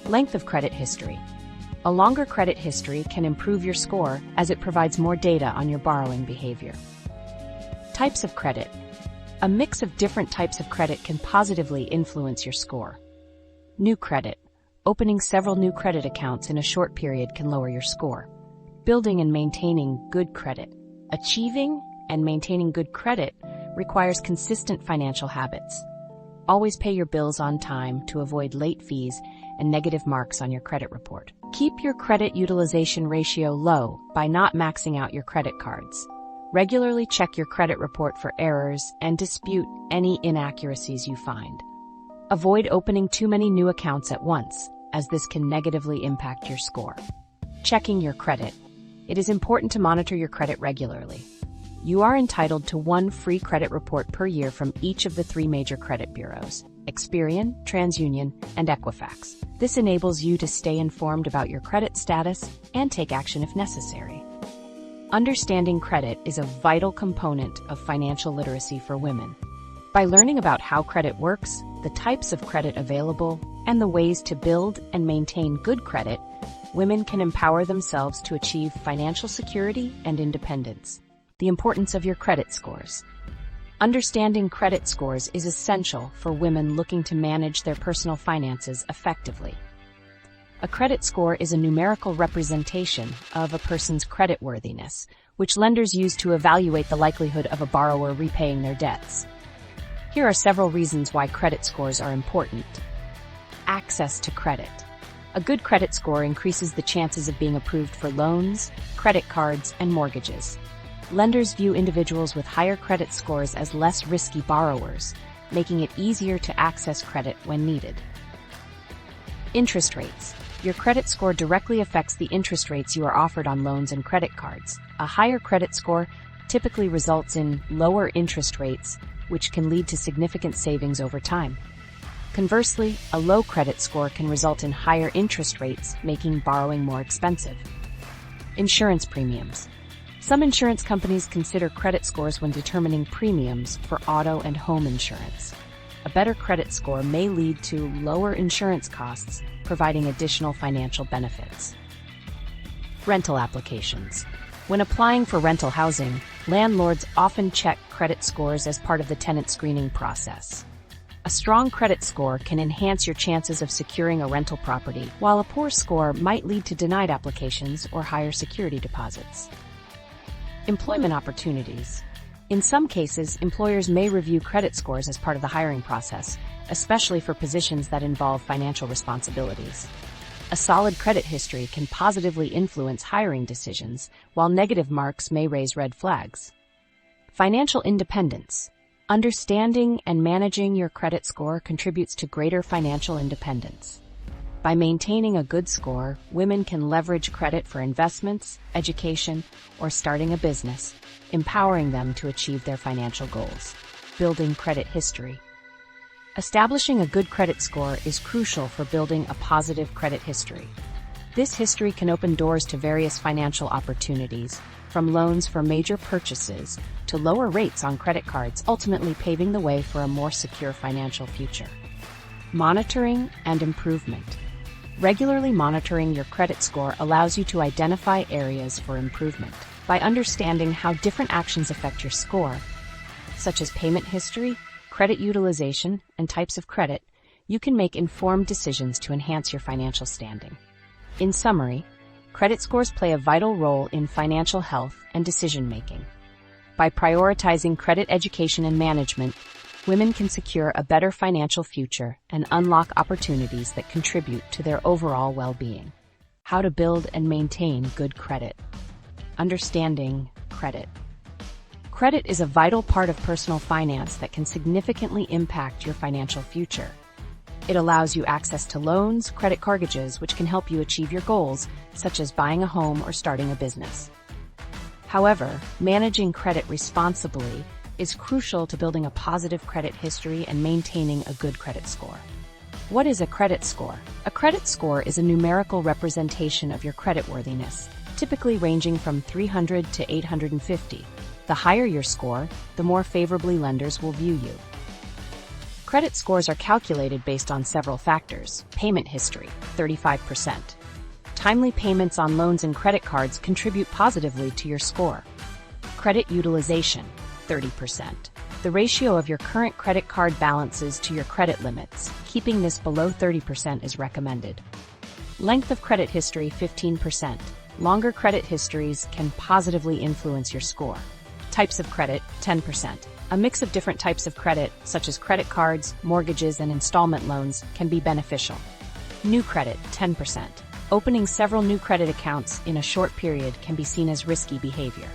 Length of credit history. A longer credit history can improve your score as it provides more data on your borrowing behavior. Types of credit. A mix of different types of credit can positively influence your score. New credit. Opening several new credit accounts in a short period can lower your score. Building and maintaining good credit. Achieving and maintaining good credit requires consistent financial habits. Always pay your bills on time to avoid late fees and negative marks on your credit report. Keep your credit utilization ratio low by not maxing out your credit cards. Regularly check your credit report for errors and dispute any inaccuracies you find. Avoid opening too many new accounts at once, as this can negatively impact your score. Checking your credit. It is important to monitor your credit regularly. You are entitled to one free credit report per year from each of the 3 major credit bureaus, Experian, TransUnion, and Equifax. This enables you to stay informed about your credit status and take action if necessary. Understanding credit is a vital component of financial literacy for women. By learning about how credit works, the types of credit available, and the ways to build and maintain good credit, women can empower themselves to achieve financial security and independence. The importance of your credit scores. Understanding credit scores is essential for women looking to manage their personal finances effectively. A credit score is a numerical representation of a person's creditworthiness, which lenders use to evaluate the likelihood of a borrower repaying their debts. Here are several reasons why credit scores are important. Access to credit. A good credit score increases the chances of being approved for loans, credit cards, and mortgages. Lenders view individuals with higher credit scores as less risky borrowers, making it easier to access credit when needed. Interest rates. Your credit score directly affects the interest rates you are offered on loans and credit cards. A higher credit score typically results in lower interest rates, which can lead to significant savings over time. Conversely, a low credit score can result in higher interest rates, making borrowing more expensive. Insurance premiums. Some insurance companies consider credit scores when determining premiums for auto and home insurance. A better credit score may lead to lower insurance costs, providing additional financial benefits. Rental applications. When applying for rental housing, landlords often check credit scores as part of the tenant screening process. A strong credit score can enhance your chances of securing a rental property, while a poor score might lead to denied applications or higher security deposits. Employment opportunities. In some cases, employers may review credit scores as part of the hiring process, especially for positions that involve financial responsibilities. A solid credit history can positively influence hiring decisions, while negative marks may raise red flags. Financial independence. Understanding and managing your credit score contributes to greater financial independence. By maintaining a good score, women can leverage credit for investments, education, or starting a business, empowering them to achieve their financial goals. Building credit history. Establishing a good credit score is crucial for building a positive credit history. This history can open doors to various financial opportunities, from loans for major purchases to lower rates on credit cards, ultimately paving the way for a more secure financial future. Monitoring and improvement. Regularly monitoring your credit score allows you to identify areas for improvement. By understanding how different actions affect your score, such as payment history, credit utilization, and types of credit, you can make informed decisions to enhance your financial standing. In summary, credit scores play a vital role in financial health and decision-making. By prioritizing credit education and management, women can secure a better financial future and unlock opportunities that contribute to their overall well-being. How to build and maintain good credit. Understanding credit. Credit is a vital part of personal finance that can significantly impact your financial future. It allows you access to loans, credit cardages, which can help you achieve your goals, such as buying a home or starting a business. However, managing credit responsibly is crucial to building a positive credit history and maintaining a good credit score. What is a credit score? A credit score is a numerical representation of your creditworthiness, typically ranging from 300 to 850. The higher your score, the more favorably lenders will view you. Credit scores are calculated based on several factors. Payment history, 35%. Timely payments on loans and credit cards contribute positively to your score. Credit utilization, 30%. The ratio of your current credit card balances to your credit limits, keeping this below 30% is recommended. Length of credit history, 15%. Longer credit histories can positively influence your score. Types of credit, 10%. A mix of different types of credit, such as credit cards, mortgages, and installment loans, can be beneficial. New credit, 10%. Opening several new credit accounts in a short period can be seen as risky behavior.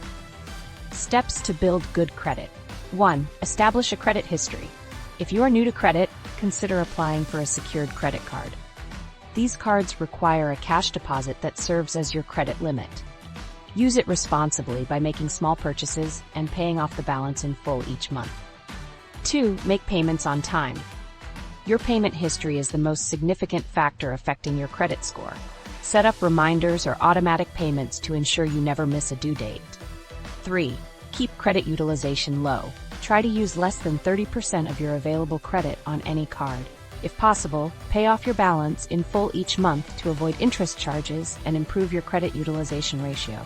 Steps to build good credit. 1. Establish a credit history. If you are new to credit, consider applying for a secured credit card. These cards require a cash deposit that serves as your credit limit. Use it responsibly by making small purchases and paying off the balance in full each month. 2. Make payments on time. Your payment history is the most significant factor affecting your credit score. Set up reminders or automatic payments to ensure you never miss a due date. 3. Keep credit utilization low. Try to use less than 30% of your available credit on any card. If possible, pay off your balance in full each month to avoid interest charges and improve your credit utilization ratio.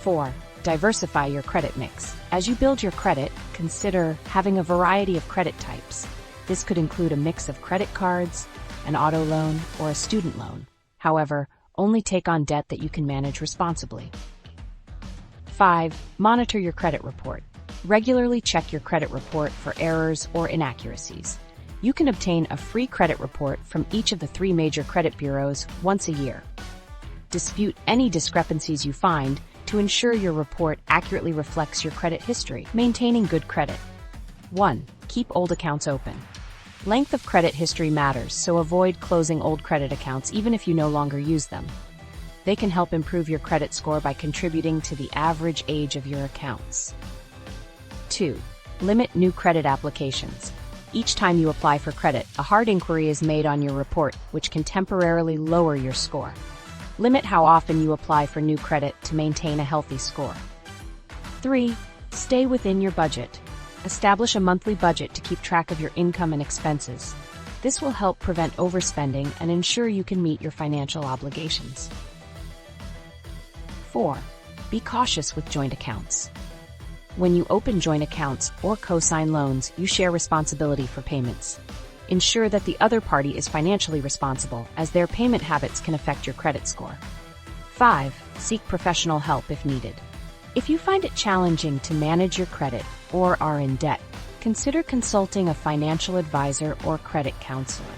4. Diversify your credit mix. As you build your credit, consider having a variety of credit types. This could include a mix of credit cards, an auto loan, or a student loan. However, only take on debt that you can manage responsibly. 5. Monitor your credit report. Regularly check your credit report for errors or inaccuracies. You can obtain a free credit report from each of the 3 major credit bureaus once a year. Dispute any discrepancies you find to ensure your report accurately reflects your credit history. Maintaining good credit. 1. Keep old accounts open. Length of credit history matters, so avoid closing old credit accounts even if you no longer use them. They can help improve your credit score by contributing to the average age of your accounts. 2. Limit new credit applications. Each time you apply for credit, a hard inquiry is made on your report, which can temporarily lower your score. Limit how often you apply for new credit to maintain a healthy score. 3. Stay within your budget. Establish a monthly budget to keep track of your income and expenses. This will help prevent overspending and ensure you can meet your financial obligations. 4. Be cautious with joint accounts. When you open joint accounts or co-sign loans, you share responsibility for payments. Ensure that the other party is financially responsible, as their payment habits can affect your credit score. 5. Seek professional help if needed. If you find it challenging to manage your credit or are in debt, consider consulting a financial advisor or credit counselor.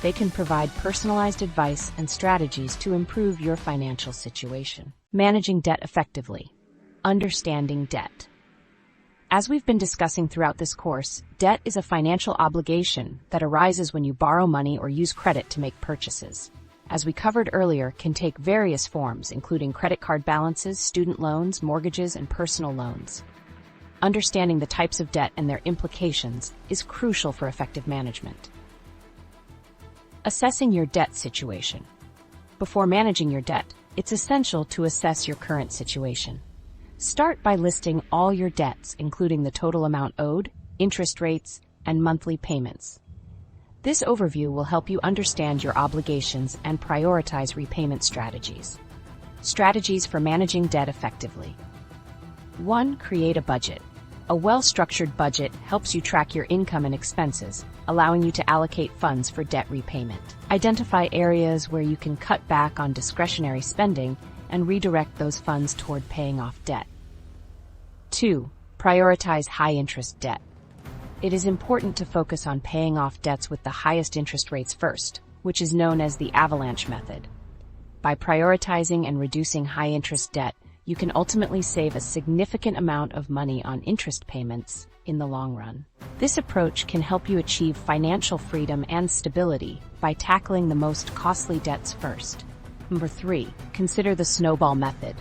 They can provide personalized advice and strategies to improve your financial situation. Managing debt effectively. Understanding debt. As we've been discussing throughout this course, debt is a financial obligation that arises when you borrow money or use credit to make purchases. As we covered earlier, can take various forms, including credit card balances, student loans, mortgages, and personal loans. Understanding the types of debt and their implications is crucial for effective management. Assessing your debt situation. Before managing your debt, it's essential to assess your current situation. Start by listing all your debts, including the total amount owed, interest rates, and monthly payments. This overview will help you understand your obligations and prioritize repayment strategies. Strategies for managing debt effectively. 1. Create a budget. A well-structured budget helps you track your income and expenses, allowing you to allocate funds for debt repayment. Identify areas where you can cut back on discretionary spending and redirect those funds toward paying off debt. 2. Prioritize high-interest debt. It is important to focus on paying off debts with the highest interest rates first, which is known as the avalanche method. By prioritizing and reducing high-interest debt, you can ultimately save a significant amount of money on interest payments in the long run. This approach can help you achieve financial freedom and stability by tackling the most costly debts first. Number 3, consider the snowball method.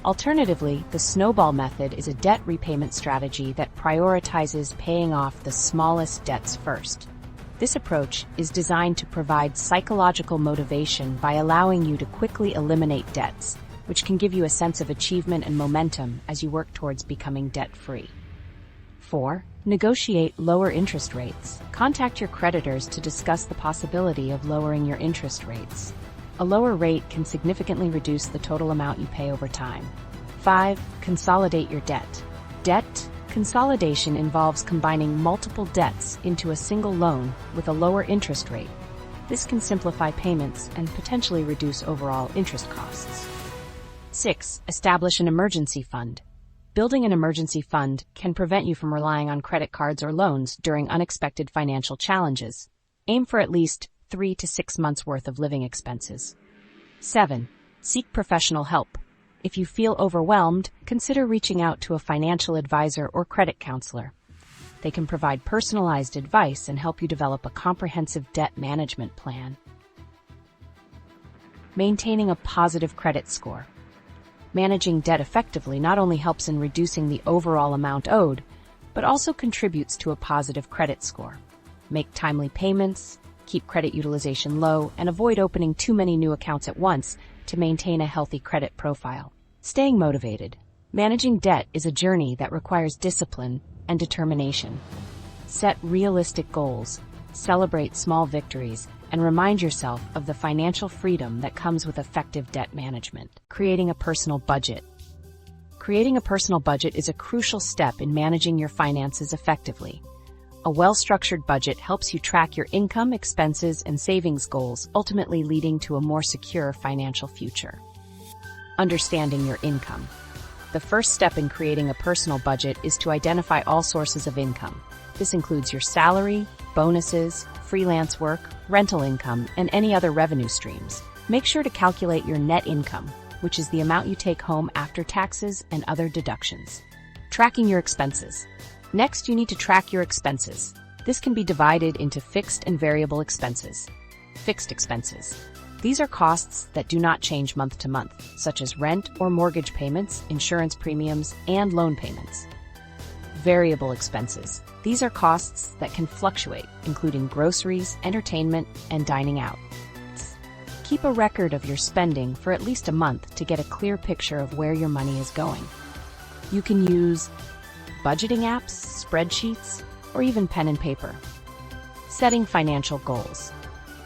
Alternatively, the snowball method is a debt repayment strategy that prioritizes paying off the smallest debts first. This approach is designed to provide psychological motivation by allowing you to quickly eliminate debts, which can give you a sense of achievement and momentum as you work towards becoming debt-free. 4. Negotiate lower interest rates. Contact your creditors to discuss the possibility of lowering your interest rates. A lower rate can significantly reduce the total amount you pay over time. 5. Consolidate your debt. Debt consolidation involves combining multiple debts into a single loan with a lower interest rate. This can simplify payments and potentially reduce overall interest costs. 6. Establish an emergency fund. Building an emergency fund can prevent you from relying on credit cards or loans during unexpected financial challenges. Aim for at least 3 to 6 months' worth of living expenses. 7. Seek professional help. If you feel overwhelmed, consider reaching out to a financial advisor or credit counselor. They can provide personalized advice and help you develop a comprehensive debt management plan. Maintaining a positive credit score. Managing debt effectively not only helps in reducing the overall amount owed, but also contributes to a positive credit score. Make timely payments, keep credit utilization low, and avoid opening too many new accounts at once to maintain a healthy credit profile. Staying motivated. Managing debt is a journey that requires discipline and determination. Set realistic goals, celebrate small victories, and remind yourself of the financial freedom that comes with effective debt management. Creating a personal budget. Creating a personal budget is a crucial step in managing your finances effectively. A well-structured budget helps you track your income, expenses, and savings goals, ultimately leading to a more secure financial future. Understanding your income. The first step in creating a personal budget is to identify all sources of income. This includes your salary, bonuses, freelance work, rental income, and any other revenue streams. Make sure to calculate your net income, which is the amount you take home after taxes and other deductions. Tracking your expenses. Next, you need to track your expenses. This can be divided into fixed and variable expenses. Fixed expenses. These are costs that do not change month to month, such as rent or mortgage payments, insurance premiums, and loan payments. Variable expenses. These are costs that can fluctuate, including groceries, entertainment, and dining out. Keep a record of your spending for at least a month to get a clear picture of where your money is going. You can use budgeting apps, spreadsheets, or even pen and paper. Setting financial goals.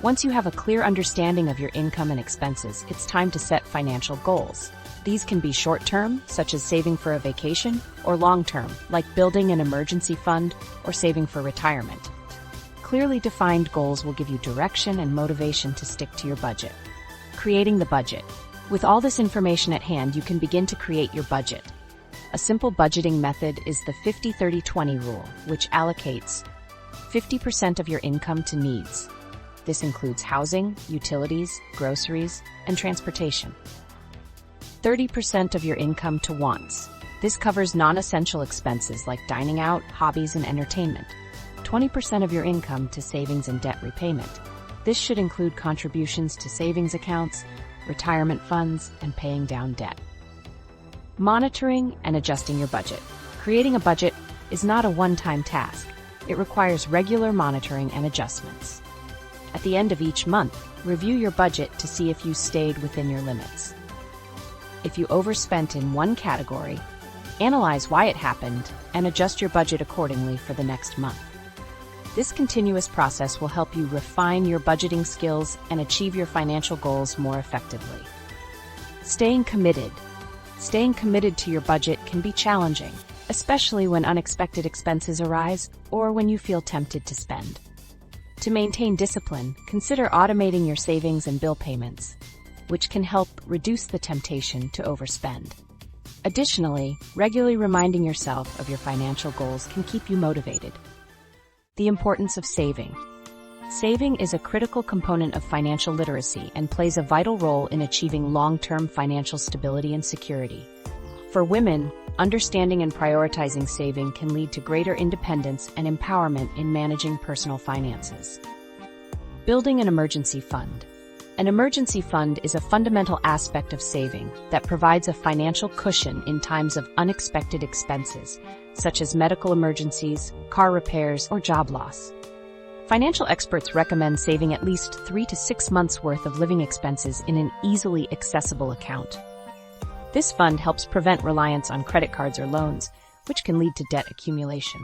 Once you have a clear understanding of your income and expenses, it's time to set financial goals. These can be short-term, such as saving for a vacation, or long-term, like building an emergency fund or saving for retirement. Clearly defined goals will give you direction and motivation to stick to your budget. Creating the budget. With all this information at hand, you can begin to create your budget. A simple budgeting method is the 50-30-20 rule, which allocates 50% of your income to needs. This includes housing, utilities, groceries, and transportation. 30% of your income to wants. This covers non-essential expenses like dining out, hobbies, and entertainment. 20% of your income to savings and debt repayment. This should include contributions to savings accounts, retirement funds, and paying down debt. Monitoring and adjusting your budget. Creating a budget is not a one-time task. It requires regular monitoring and adjustments. At the end of each month, review your budget to see if you stayed within your limits. If you overspent in one category, analyze why it happened and adjust your budget accordingly for the next month. This continuous process will help you refine your budgeting skills and achieve your financial goals more effectively. Staying committed. Staying committed to your budget can be challenging, especially when unexpected expenses arise or when you feel tempted to spend. To maintain discipline, consider automating your savings and bill payments, which can help reduce the temptation to overspend. Additionally, regularly reminding yourself of your financial goals can keep you motivated. The importance of saving. Saving is a critical component of financial literacy and plays a vital role in achieving long-term financial stability and security. For women, understanding and prioritizing saving can lead to greater independence and empowerment in managing personal finances. Building an emergency fund. An emergency fund is a fundamental aspect of saving that provides a financial cushion in times of unexpected expenses, such as medical emergencies, car repairs, or job loss. Financial experts recommend saving at least 3 to 6 months' worth of living expenses in an easily accessible account. This fund helps prevent reliance on credit cards or loans, which can lead to debt accumulation.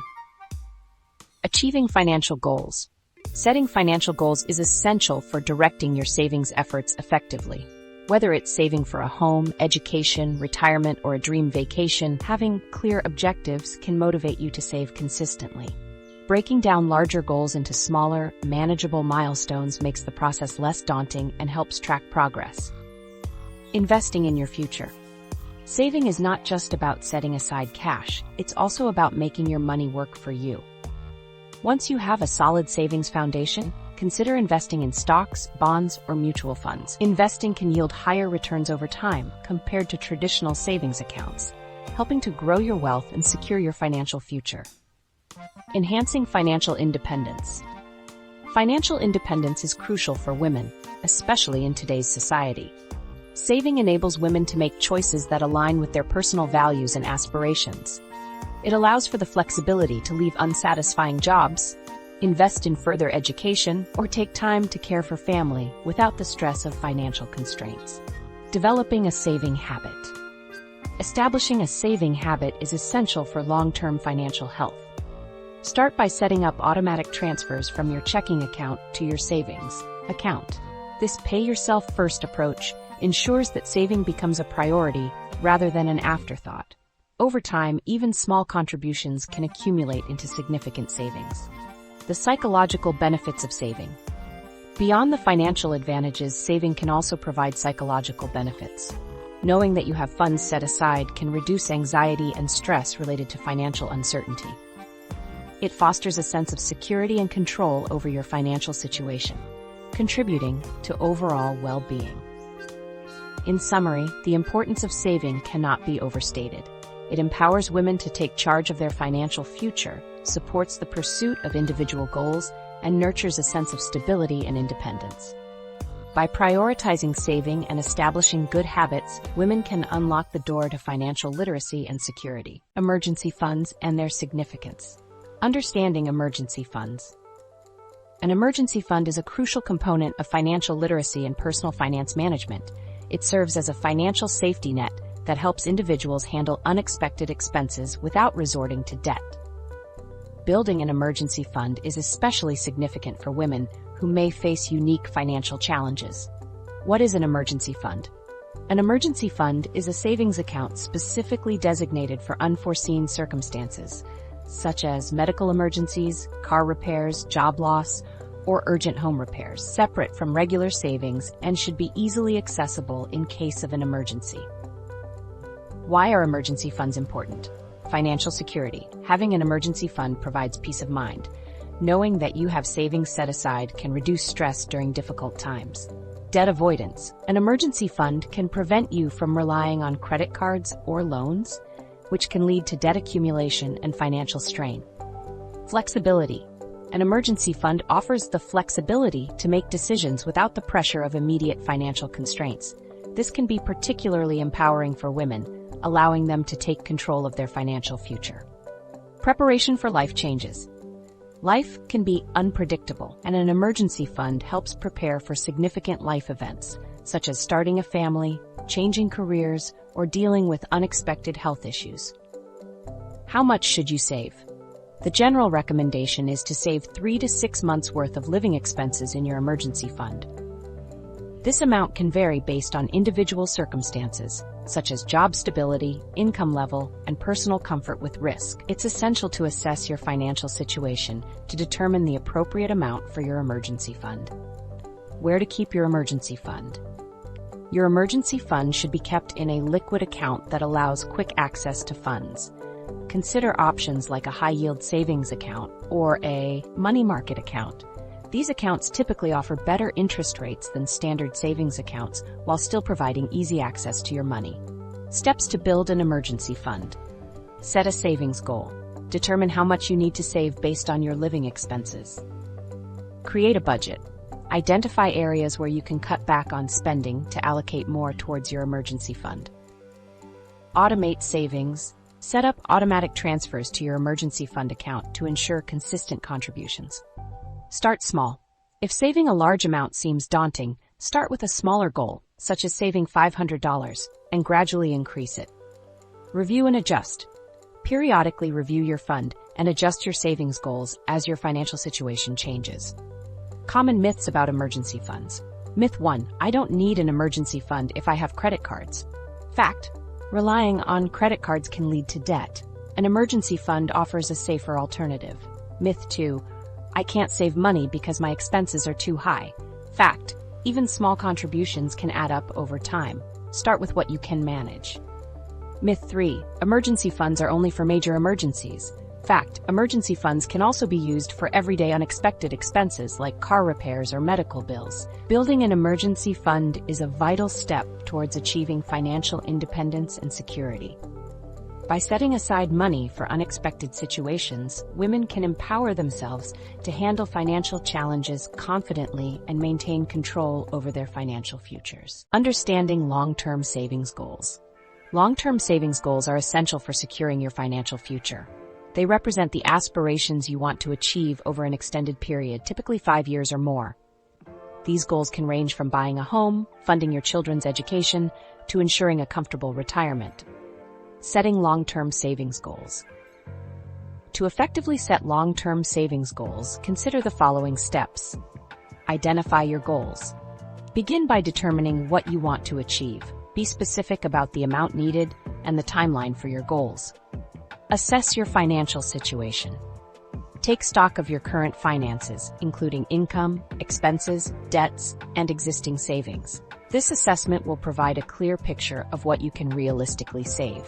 Achieving financial goals. Setting financial goals is essential for directing your savings efforts effectively. Whether it's saving for a home, education, retirement, or a dream vacation, having clear objectives can motivate you to save consistently. Breaking down larger goals into smaller, manageable milestones makes the process less daunting and helps track progress. Investing in your future. Saving is not just about setting aside cash, it's also about making your money work for you. Once you have a solid savings foundation, consider investing in stocks, bonds, or mutual funds. Investing can yield higher returns over time compared to traditional savings accounts, helping to grow your wealth and secure your financial future. Enhancing financial independence. Financial independence is crucial for women, especially in today's society. Saving enables women to make choices that align with their personal values and aspirations. It allows for the flexibility to leave unsatisfying jobs, invest in further education, or take time to care for family without the stress of financial constraints. Developing a saving habit. Establishing a saving habit is essential for long-term financial health. Start by setting up automatic transfers from your checking account to your savings account. This pay-yourself-first approach ensures that saving becomes a priority rather than an afterthought. Over time, even small contributions can accumulate into significant savings. The psychological benefits of saving. Beyond the financial advantages, saving can also provide psychological benefits. Knowing that you have funds set aside can reduce anxiety and stress related to financial uncertainty. It fosters a sense of security and control over your financial situation, contributing to overall well-being. In summary, the importance of saving cannot be overstated. It empowers women to take charge of their financial future, supports the pursuit of individual goals, and nurtures a sense of stability and independence. By prioritizing saving and establishing good habits, women can unlock the door to financial literacy and security. Emergency funds and their significance. Understanding emergency funds. An emergency fund is a crucial component of financial literacy and personal finance management. It serves as a financial safety net that helps individuals handle unexpected expenses without resorting to debt. Building an emergency fund is especially significant for women who may face unique financial challenges. What is an emergency fund? An emergency fund is a savings account specifically designated for unforeseen circumstances, such as medical emergencies, car repairs, job loss, or urgent home repairs, separate from regular savings and should be easily accessible in case of an emergency. Why are emergency funds important? Financial security. Having an emergency fund provides peace of mind. Knowing that you have savings set aside can reduce stress during difficult times. Debt avoidance. An emergency fund can prevent you from relying on credit cards or loans, which can lead to debt accumulation and financial strain. Flexibility. An emergency fund offers the flexibility to make decisions without the pressure of immediate financial constraints. This can be particularly empowering for women, allowing them to take control of their financial future. Preparation for life changes. Life can be unpredictable, and an emergency fund helps prepare for significant life events, such as starting a family, changing careers, or dealing with unexpected health issues. How much should you save? The general recommendation is to save 3 to 6 months' worth of living expenses in your emergency fund. This amount can vary based on individual circumstances, such as job stability, income level, and personal comfort with risk. It's essential to assess your financial situation to determine the appropriate amount for your emergency fund. Where to keep your emergency fund? Your emergency fund should be kept in a liquid account that allows quick access to funds. Consider options like a high-yield savings account or a money market account. These accounts typically offer better interest rates than standard savings accounts while still providing easy access to your money. Steps to build an emergency fund. Set a savings goal. Determine how much you need to save based on your living expenses. Create a budget. Identify areas where you can cut back on spending to allocate more towards your emergency fund. Automate savings. Set up automatic transfers to your emergency fund account to ensure consistent contributions. Start small. If saving a large amount seems daunting, start with a smaller goal, such as saving $500, and gradually increase it. Review and adjust. Periodically review your fund and adjust your savings goals as your financial situation changes. Common myths about emergency funds. Myth 1. I don't need an emergency fund if I have credit cards. Fact. Relying on credit cards can lead to debt. An emergency fund offers a safer alternative. Myth 2. I can't save money because my expenses are too high. Fact. Even small contributions can add up over time. Start with what you can manage. Myth 3. Emergency funds are only for major emergencies. Fact. Emergency funds can also be used for everyday unexpected expenses like car repairs or medical bills. Building an emergency fund is a vital step towards achieving financial independence and security. By setting aside money for unexpected situations, women can empower themselves to handle financial challenges confidently and maintain control over their financial futures. Understanding long-term savings goals. Long-term savings goals are essential for securing your financial future. They represent the aspirations you want to achieve over an extended period, typically 5 years or more. These goals can range from buying a home, funding your children's education, to ensuring a comfortable retirement. Setting long-term savings goals. To effectively set long-term savings goals, consider the following steps. Identify your goals. Begin by determining what you want to achieve. Be specific about the amount needed and the timeline for your goals. Assess your financial situation. Take stock of your current finances, including income, expenses, debts, and existing savings. This assessment will provide a clear picture of what you can realistically save.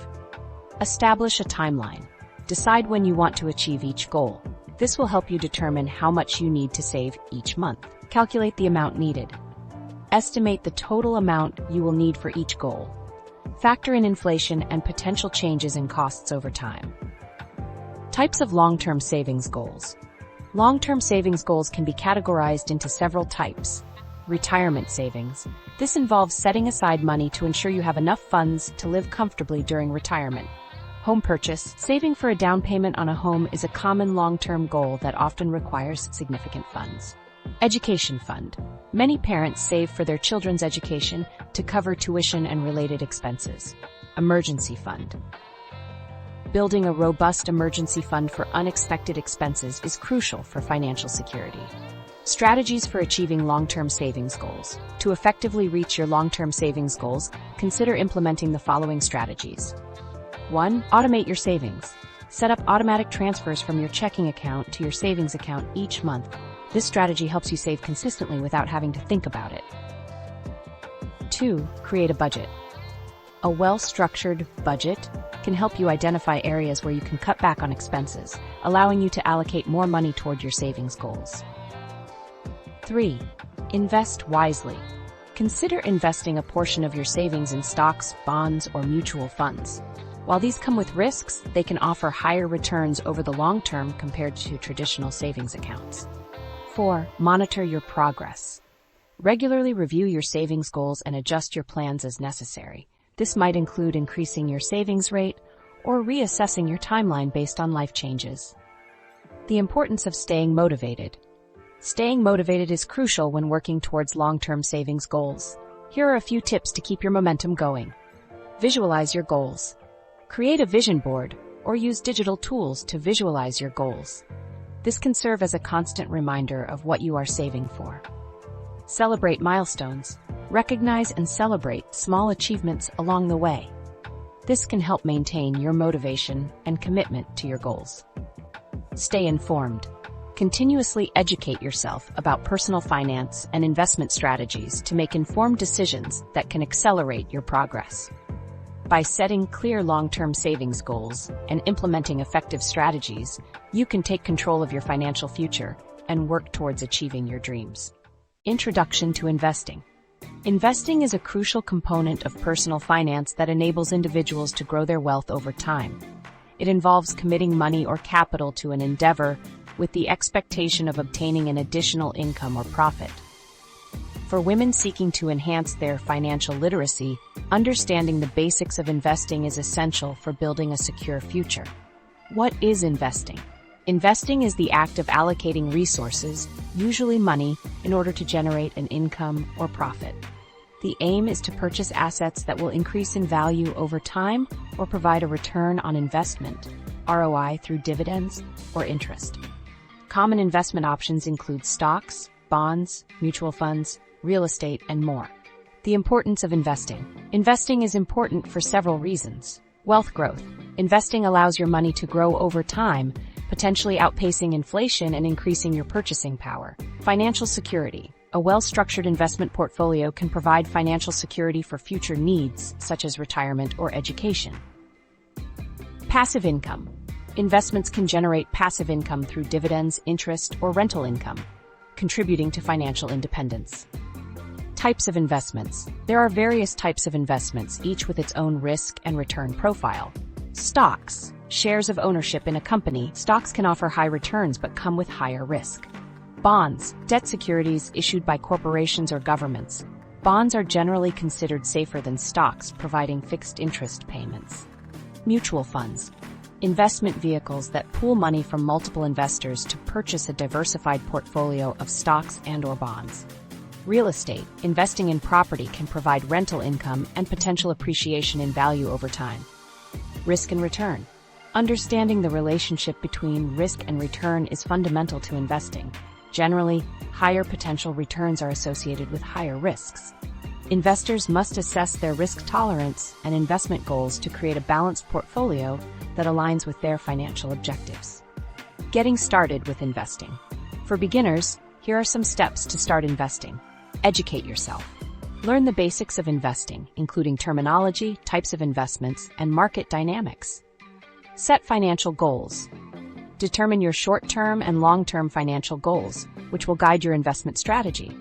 Establish a timeline. Decide when you want to achieve each goal. This will help you determine how much you need to save each month. Calculate the amount needed. Estimate the total amount you will need for each goal. Factor in inflation and potential changes in costs over time. Types of long-term savings goals. Long-term savings goals can be categorized into several types. Retirement savings. This involves setting aside money to ensure you have enough funds to live comfortably during retirement. Home purchase. Saving for a down payment on a home is a common long-term goal that often requires significant funds. Education fund. Many parents save for their children's education to cover tuition and related expenses. Emergency fund. Building a robust emergency fund for unexpected expenses is crucial for financial security. Strategies for achieving long-term savings goals. To effectively reach your long-term savings goals, consider implementing the following strategies. 1. Automate your savings. Set up automatic transfers from your checking account to your savings account each month. This strategy helps you save consistently without having to think about it. 2. Create a budget. A well-structured budget can help you identify areas where you can cut back on expenses, allowing you to allocate more money toward your savings goals. 3. Invest wisely. Consider investing a portion of your savings in stocks, bonds, or mutual funds. While these come with risks, they can offer higher returns over the long term compared to traditional savings accounts. 4. Monitor your progress. Regularly review your savings goals and adjust your plans as necessary. This might include increasing your savings rate or reassessing your timeline based on life changes. The importance of staying motivated. Staying motivated is crucial when working towards long-term savings goals. Here are a few tips to keep your momentum going. Visualize your goals. Create a vision board or use digital tools to visualize your goals. This can serve as a constant reminder of what you are saving for. Celebrate milestones. Recognize and celebrate small achievements along the way. This can help maintain your motivation and commitment to your goals. Stay informed. Continuously educate yourself about personal finance and investment strategies to make informed decisions that can accelerate your progress. By setting clear long-term savings goals and implementing effective strategies, you can take control of your financial future and work towards achieving your dreams. Introduction to investing. Investing is a crucial component of personal finance that enables individuals to grow their wealth over time. It involves committing money or capital to an endeavor with the expectation of obtaining an additional income or profit. For women seeking to enhance their financial literacy, understanding the basics of investing is essential for building a secure future. What is investing? Investing is the act of allocating resources, usually money, in order to generate an income or profit. The aim is to purchase assets that will increase in value over time or provide a return on investment, ROI, through dividends or interest. Common investment options include stocks, bonds, mutual funds, real estate, and more. The importance of investing. Investing is important for several reasons. Wealth growth. Investing allows your money to grow over time, potentially outpacing inflation and increasing your purchasing power. Financial security. A well-structured investment portfolio can provide financial security for future needs, such as retirement or education. Passive income. Investments can generate passive income through dividends, interest, or rental income, contributing to financial independence. Types of investments. There are various types of investments, each with its own risk and return profile. Stocks. Shares of ownership in a company. Stocks can offer high returns but come with higher risk. Bonds. Debt securities issued by corporations or governments. Bonds are generally considered safer than stocks, providing fixed interest payments. Mutual funds. Investment vehicles that pool money from multiple investors to purchase a diversified portfolio of stocks and/or bonds. Real estate. Investing in property can provide rental income and potential appreciation in value over time. Risk and return. Understanding the relationship between risk and return is fundamental to investing. Generally, higher potential returns are associated with higher risks. Investors must assess their risk tolerance and investment goals to create a balanced portfolio that aligns with their financial objectives. Getting started with investing. For beginners, here are some steps to start investing. Educate yourself. Learn the basics of investing, including terminology, types of investments, and market dynamics. Set financial goals. Determine your short-term and long-term financial goals, which will guide your investment strategy.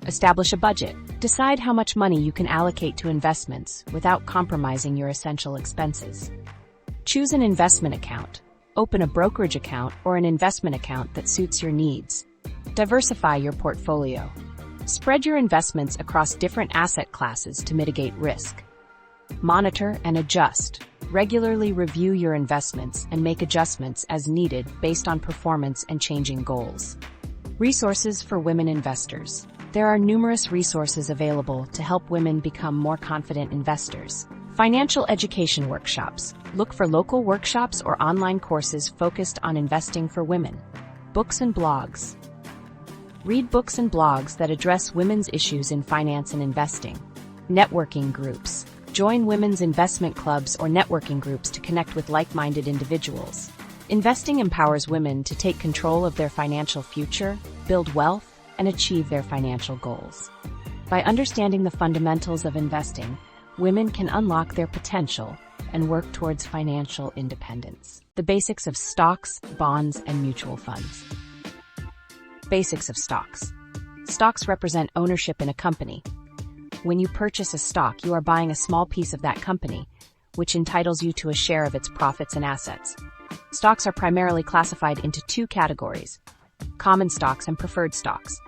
Establish a budget. Decide how much money you can allocate to investments without compromising your essential expenses. Choose an investment account. Open a brokerage account or an investment account that suits your needs. Diversify your portfolio. Spread your investments across different asset classes to mitigate risk. Monitor and adjust. Regularly review your investments and make adjustments as needed based on performance and changing goals. Resources for women investors. There are numerous resources available to help women become more confident investors. Financial education workshops. Look for local workshops or online courses focused on investing for women. Books and blogs. Read books and blogs that address women's issues in finance and investing. Networking groups. Join women's investment clubs or networking groups to connect with like-minded individuals. Investing empowers women to take control of their financial future, build wealth, and achieve their financial goals. By understanding the fundamentals of investing, women can unlock their potential and work towards financial independence. The basics of stocks, bonds, and mutual funds. Basics of stocks. Stocks represent ownership in a company. When you purchase a stock, you are buying a small piece of that company, which entitles you to a share of its profits and assets. Stocks are primarily classified into two categories: common stocks and preferred stocks.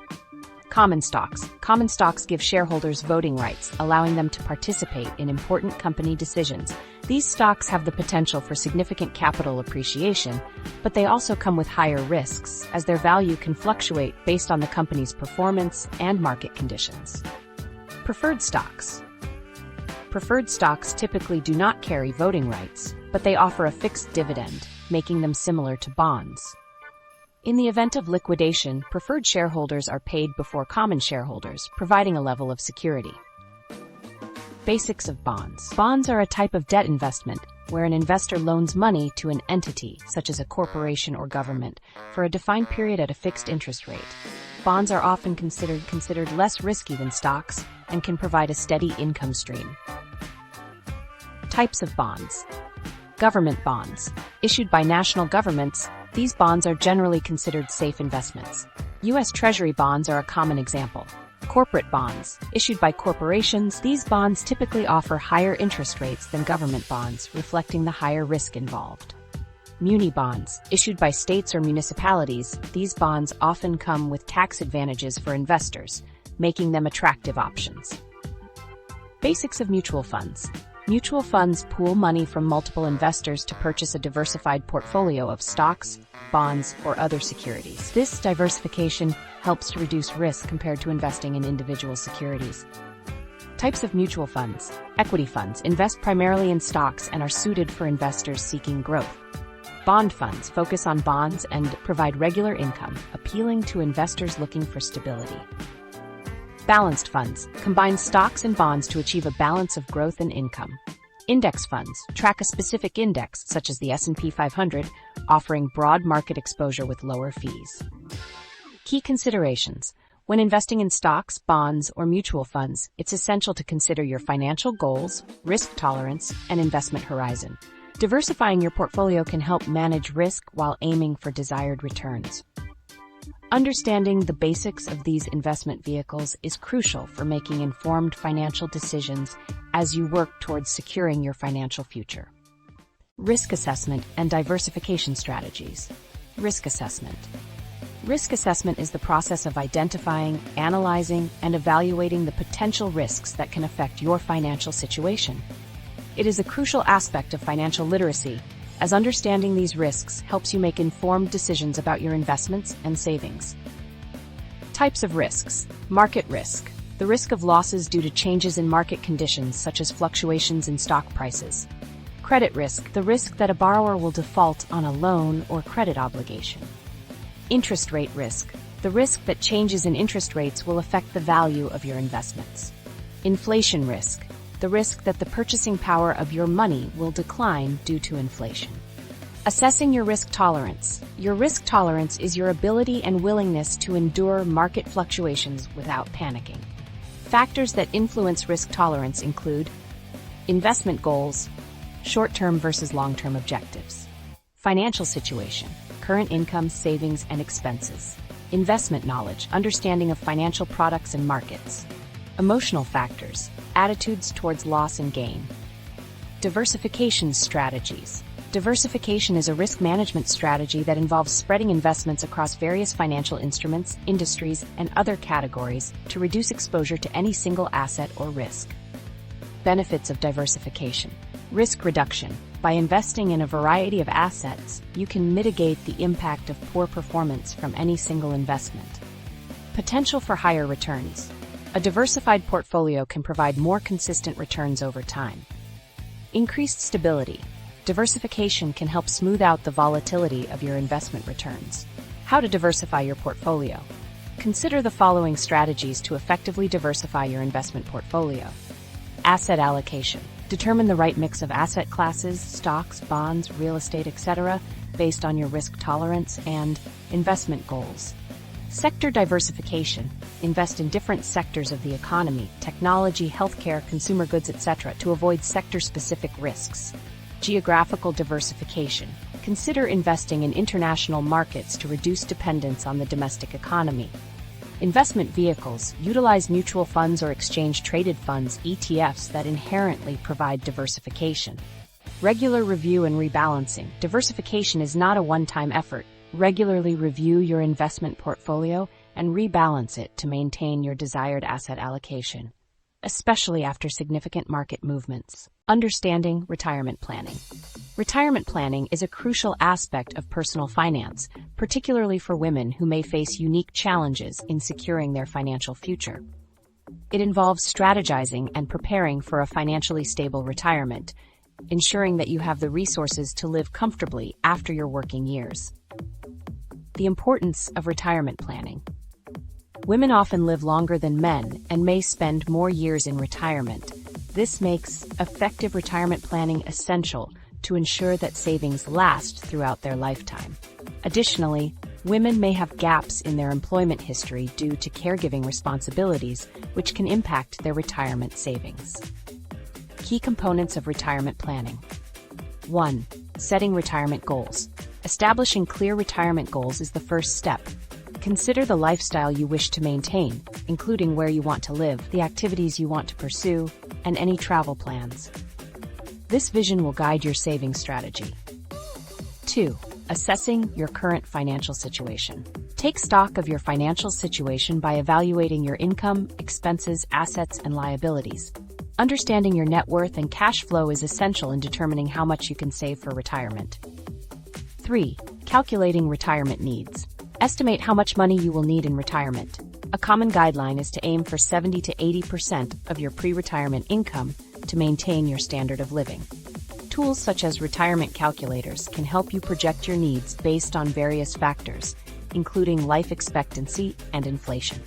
Common stocks. Common stocks give shareholders voting rights, allowing them to participate in important company decisions. These stocks have the potential for significant capital appreciation, but they also come with higher risks, as their value can fluctuate based on the company's performance and market conditions. Preferred stocks. Preferred stocks typically do not carry voting rights, but they offer a fixed dividend, making them similar to bonds. In the event of liquidation, preferred shareholders are paid before common shareholders, providing a level of security. Basics of bonds. Bonds are a type of debt investment where an investor loans money to an entity, such as a corporation or government, for a defined period at a fixed interest rate. Bonds are often considered less risky than stocks and can provide a steady income stream. Types of bonds. Government bonds. Issued by national governments, these bonds are generally considered safe investments. U.S. Treasury bonds are a common example. Corporate bonds. Issued by corporations, these bonds typically offer higher interest rates than government bonds, reflecting the higher risk involved. Muni bonds. Issued by states or municipalities, these bonds often come with tax advantages for investors, making them attractive options. Basics of mutual funds. Mutual funds pool money from multiple investors to purchase a diversified portfolio of stocks, bonds, or other securities. This diversification helps to reduce risk compared to investing in individual securities. Types of mutual funds. Equity funds invest primarily in stocks and are suited for investors seeking growth. Bond funds focus on bonds and provide regular income, appealing to investors looking for stability. Balanced funds combine stocks and bonds to achieve a balance of growth and income. Index funds track a specific index, such as the S&P 500, offering broad market exposure with lower fees. Key considerations. When investing in stocks, bonds, or mutual funds, it's essential to consider your financial goals, risk tolerance, and investment horizon. Diversifying your portfolio can help manage risk while aiming for desired returns. Understanding the basics of these investment vehicles is crucial for making informed financial decisions as you work towards securing your financial future. Risk assessment and diversification strategies. Risk assessment. Risk assessment is the process of identifying, analyzing, and evaluating the potential risks that can affect your financial situation. It is a crucial aspect of financial literacy, as understanding these risks helps you make informed decisions about your investments and savings. Types of risks. Market risk. The risk of losses due to changes in market conditions, such as fluctuations in stock prices. Credit risk. The risk that a borrower will default on a loan or credit obligation. Interest rate risk. The risk that changes in interest rates will affect the value of your investments. Inflation risk. The risk that the purchasing power of your money will decline due to inflation. Assessing your risk tolerance. Your risk tolerance is your ability and willingness to endure market fluctuations without panicking. Factors that influence risk tolerance include investment goals, short-term versus long-term objectives, financial situation, current income, savings, and expenses, investment knowledge, understanding of financial products and markets, emotional factors, attitudes towards loss and gain. Diversification strategies. Diversification is a risk management strategy that involves spreading investments across various financial instruments, industries, and other categories to reduce exposure to any single asset or risk. Benefits of diversification. Risk reduction. By investing in a variety of assets, you can mitigate the impact of poor performance from any single investment. Potential for higher returns. A diversified portfolio can provide more consistent returns over time. Increased stability. Diversification can help smooth out the volatility of your investment returns. How to diversify your portfolio. Consider the following strategies to effectively diversify your investment portfolio. Asset allocation. Determine the right mix of asset classes, stocks, bonds, real estate, etc., based on your risk tolerance and investment goals. Sector diversification. Invest in different sectors of the economy, technology, healthcare, consumer goods, etc., to avoid sector-specific risks. Geographical diversification. Consider investing in international markets to reduce dependence on the domestic economy. Investment vehicles. Utilize mutual funds or exchange-traded funds, ETFs, that inherently provide diversification. Regular review and rebalancing. Diversification is not a one-time effort. Regularly review your investment portfolio and rebalance it to maintain your desired asset allocation, especially after significant market movements. Understanding retirement planning. Retirement planning is a crucial aspect of personal finance, particularly for women who may face unique challenges in securing their financial future. It involves strategizing and preparing for a financially stable retirement, ensuring that you have the resources to live comfortably after your working years. The importance of retirement planning. Women often live longer than men and may spend more years in retirement. This makes effective retirement planning essential to ensure that savings last throughout their lifetime. Additionally, women may have gaps in their employment history due to caregiving responsibilities, which can impact their retirement savings. Key components of retirement planning. 1. Setting retirement goals. Establishing clear retirement goals is the first step. Consider the lifestyle you wish to maintain, including where you want to live, the activities you want to pursue, and any travel plans. This vision will guide your saving strategy. 2. Assessing your current financial situation. Take stock of your financial situation by evaluating your income, expenses, assets, and liabilities. Understanding your net worth and cash flow is essential in determining how much you can save for retirement. 3. Calculating retirement needs. Estimate how much money you will need in retirement. A common guideline is to aim for 70 to 80% of your pre-retirement income to maintain your standard of living. Tools such as retirement calculators can help you project your needs based on various factors, including life expectancy and inflation.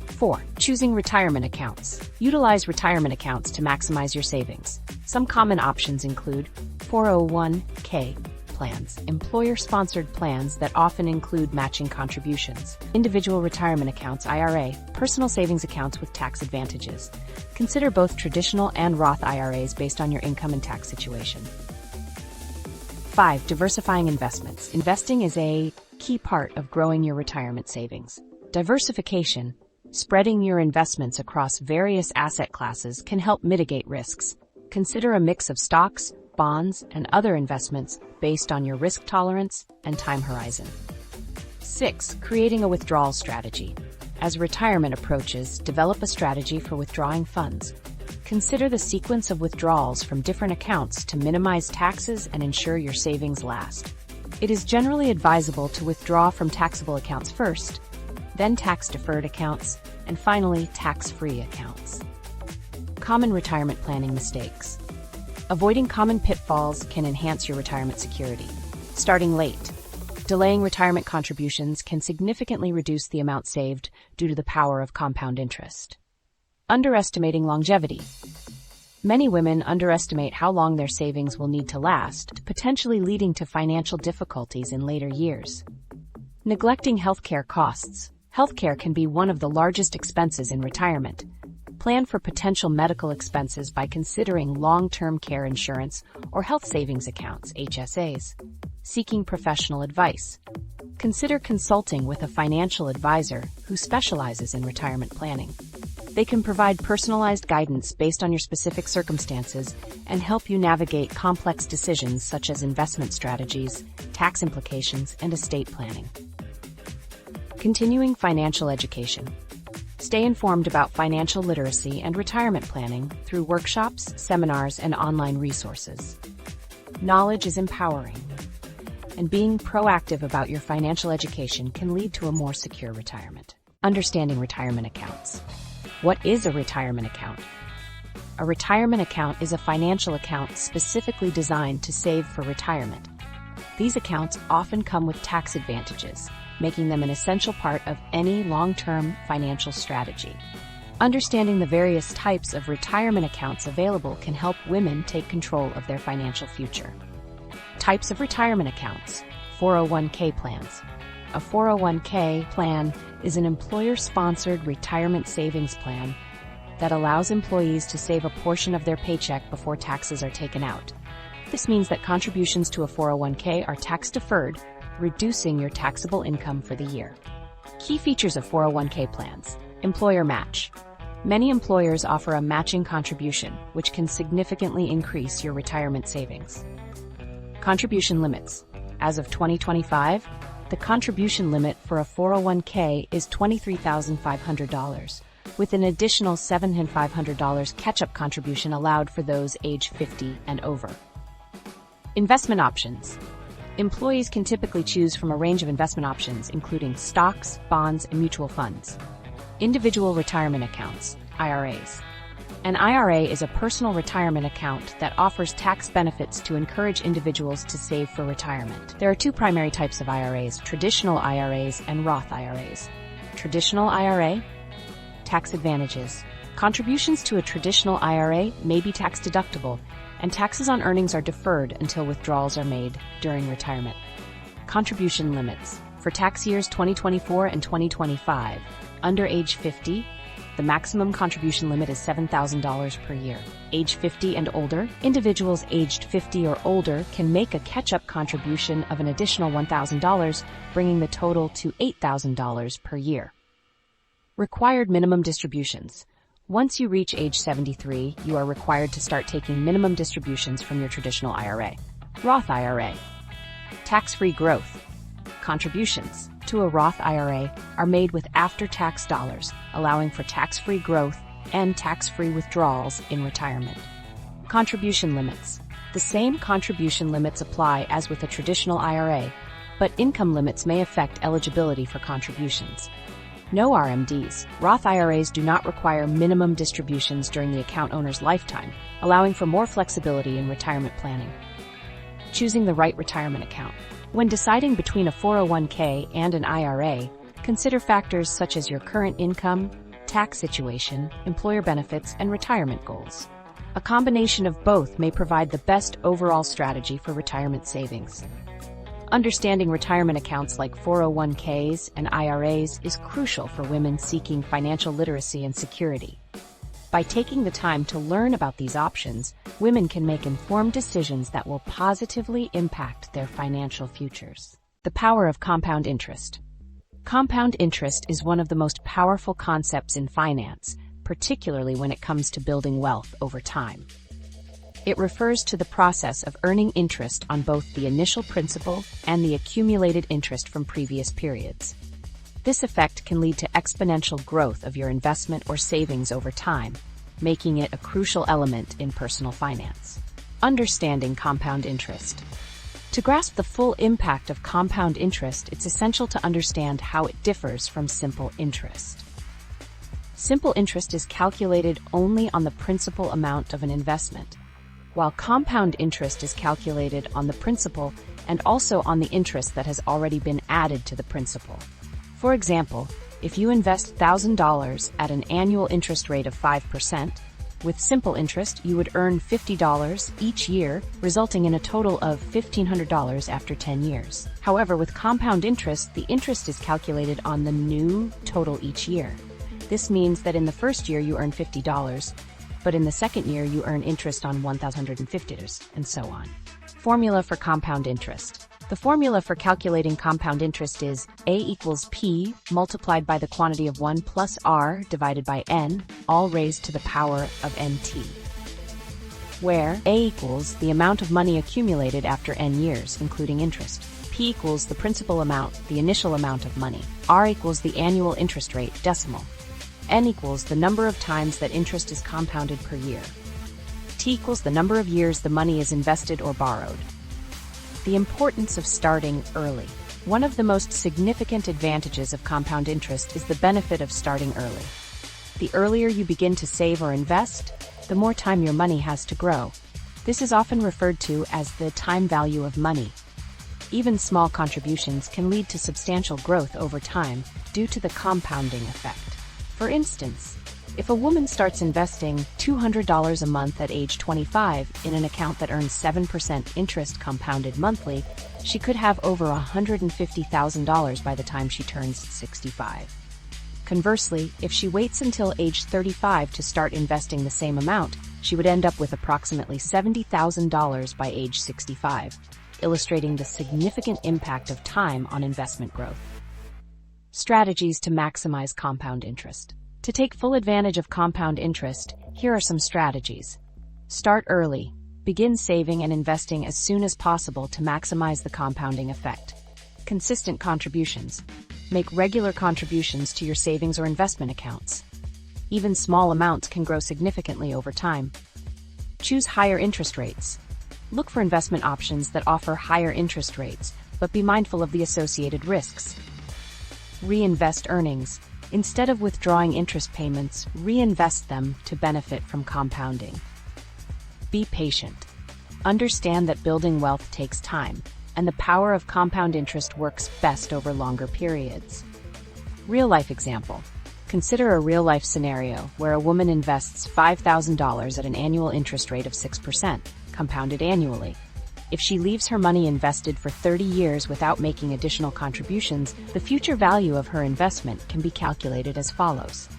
4. Choosing retirement accounts. Utilize retirement accounts to maximize your savings. Some common options include 401k plans, employer-sponsored plans that often include matching contributions, individual retirement accounts, IRA, personal savings accounts with tax advantages. Consider both traditional and Roth IRAs based on your income and tax situation. 5. Diversifying investments. Investing is a key part of growing your retirement savings. Diversification, spreading your investments across various asset classes, can help mitigate risks. Consider a mix of stocks, bonds, and other investments based on your risk tolerance and time horizon. 6. Creating a withdrawal strategy. As retirement approaches, develop a strategy for withdrawing funds. Consider the sequence of withdrawals from different accounts to minimize taxes and ensure your savings last. It is generally advisable to withdraw from taxable accounts first, then tax-deferred accounts, and finally tax-free accounts. Common retirement planning mistakes. Avoiding common pitfalls can enhance your retirement security. Starting late. Delaying retirement contributions can significantly reduce the amount saved due to the power of compound interest. Underestimating longevity. Many women underestimate how long their savings will need to last, potentially leading to financial difficulties in later years. Neglecting healthcare costs. Healthcare can be one of the largest expenses in retirement. Plan for potential medical expenses by considering long-term care insurance or health savings accounts, HSAs. Seeking professional advice. Consider consulting with a financial advisor who specializes in retirement planning. They can provide personalized guidance based on your specific circumstances and help you navigate complex decisions such as investment strategies, tax implications, and estate planning. Continuing financial education. Stay informed about financial literacy and retirement planning through workshops, seminars, and online resources. Knowledge is empowering, and being proactive about your financial education can lead to a more secure retirement. Understanding retirement accounts. What is a retirement account? A retirement account is a financial account specifically designed to save for retirement. These accounts often come with tax advantages, making them an essential part of any long-term financial strategy. Understanding the various types of retirement accounts available can help women take control of their financial future. Types of retirement accounts. 401k plans. A 401k plan is an employer-sponsored retirement savings plan that allows employees to save a portion of their paycheck before taxes are taken out. This means that contributions to a 401k are tax-deferred, reducing your taxable income for the year. Key features of 401k plans. Employer match. Many employers offer a matching contribution, which can significantly increase your retirement savings. Contribution limits. As of 2025, the contribution limit for a 401k is $23,500, with an additional $7,500 catch-up contribution allowed for those age 50 and over. Investment options. Employees can typically choose from a range of investment options, including stocks, bonds, and mutual funds. Individual retirement accounts, IRAs. An IRA is a personal retirement account that offers tax benefits to encourage individuals to save for retirement. There are two primary types of IRAs, traditional IRAs and Roth IRAs. Traditional IRA, tax advantages. Contributions to a traditional IRA may be tax deductible, and taxes on earnings are deferred until withdrawals are made during retirement. Contribution limits. For tax years 2024 and 2025, under age 50, the maximum contribution limit is $7,000 per year. Age 50 and older, individuals aged 50 or older can make a catch-up contribution of an additional $1,000, bringing the total to $8,000 per year. Required minimum distributions. Once you reach age 73, you are required to start taking minimum distributions from your traditional IRA. Roth IRA. Tax-free growth. Contributions to a Roth IRA are made with after-tax dollars, allowing for tax-free growth and tax-free withdrawals in retirement. Contribution limits. The same contribution limits apply as with a traditional IRA, but income limits may affect eligibility for contributions. No RMDs. Roth IRAs do not require minimum distributions during the account owner's lifetime, allowing for more flexibility in retirement planning. Choosing the right retirement account. When deciding between a 401k and an IRA, consider factors such as your current income, tax situation, employer benefits, and retirement goals. A combination of both may provide the best overall strategy for retirement savings. Understanding retirement accounts like 401ks and IRAs is crucial for women seeking financial literacy and security. By taking the time to learn about these options, women can make informed decisions that will positively impact their financial futures. The power of compound interest. Compound interest is one of the most powerful concepts in finance, particularly when it comes to building wealth over time. It refers to the process of earning interest on both the initial principal and the accumulated interest from previous periods. This effect can lead to exponential growth of your investment or savings over time, making it a crucial element in personal finance. Understanding compound interest. To grasp the full impact of compound interest, it's essential to understand how it differs from simple interest. Simple interest is calculated only on the principal amount of an investment, while compound interest is calculated on the principal and also on the interest that has already been added to the principal. For example, if you invest $1,000 at an annual interest rate of 5%, with simple interest you would earn $50 each year, resulting in a total of $1,500 after 10 years. However, with compound interest, the interest is calculated on the new total each year. This means that in the first year you earn $50, but in the second year you earn interest on $1,050, and so on. Formula for compound interest. The formula for calculating compound interest is A equals P multiplied by the quantity of 1 plus R divided by N, all raised to the power of NT, where A equals the amount of money accumulated after N years, including interest. P equals the principal amount, the initial amount of money. R equals the annual interest rate, decimal. N equals the number of times that interest is compounded per year. T equals the number of years the money is invested or borrowed. The importance of starting early. One of the most significant advantages of compound interest is the benefit of starting early. The earlier you begin to save or invest, the more time your money has to grow. This is often referred to as the time value of money. Even small contributions can lead to substantial growth over time due to the compounding effect. For instance, if a woman starts investing $200 a month at age 25 in an account that earns 7% interest compounded monthly, she could have over $150,000 by the time she turns 65. Conversely, if she waits until age 35 to start investing the same amount, she would end up with approximately $70,000 by age 65, illustrating the significant impact of time on investment growth. Strategies to maximize compound interest. To take full advantage of compound interest, here are some strategies. Start early. Begin saving and investing as soon as possible to maximize the compounding effect. Consistent contributions. Make regular contributions to your savings or investment accounts. Even small amounts can grow significantly over time. Choose higher interest rates. Look for investment options that offer higher interest rates, but be mindful of the associated risks. Reinvest earnings. Instead of withdrawing interest payments, reinvest them to benefit from compounding. Be patient. Understand that building wealth takes time, and the power of compound interest works best over longer periods. Real-life example. Consider a real-life scenario where a woman invests $5,000 at an annual interest rate of 6%, compounded annually. If she leaves her money invested for 30 years without making additional contributions, the future value of her investment can be calculated as follows.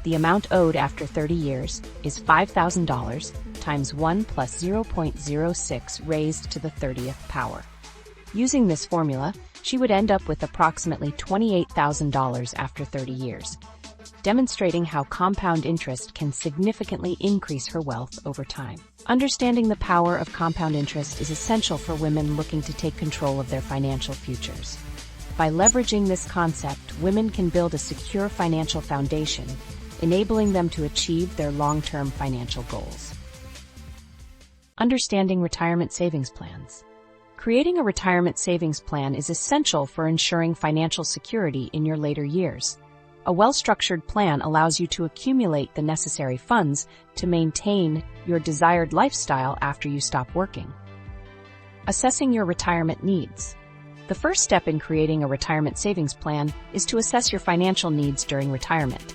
The amount owed after 30 years is $5,000 times 1 plus 0.06 raised to the 30th power. Using this formula, she would end up with approximately $28,000 after 30 years, demonstrating how compound interest can significantly increase her wealth over time. Understanding the power of compound interest is essential for women looking to take control of their financial futures. By leveraging this concept, women can build a secure financial foundation, enabling them to achieve their long-term financial goals. Understanding retirement savings plans. Creating a retirement savings plan is essential for ensuring financial security in your later years. A well-structured plan allows you to accumulate the necessary funds to maintain your desired lifestyle after you stop working. Assessing your retirement needs. The first step in creating a retirement savings plan is to assess your financial needs during retirement.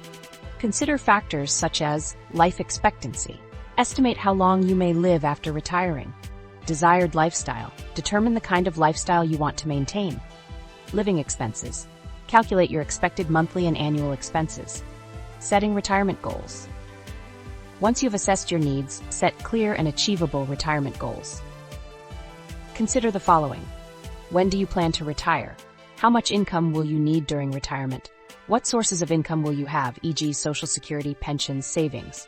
Consider factors such as life expectancy. Estimate how long you may live after retiring. Desired lifestyle. Determine the kind of lifestyle you want to maintain. Living expenses. Calculate your expected monthly and annual expenses. Setting retirement goals. Once you've assessed your needs, set clear and achievable retirement goals. Consider the following. When do you plan to retire? How much income will you need during retirement? What sources of income will you have, e.g., Social Security, pensions, savings?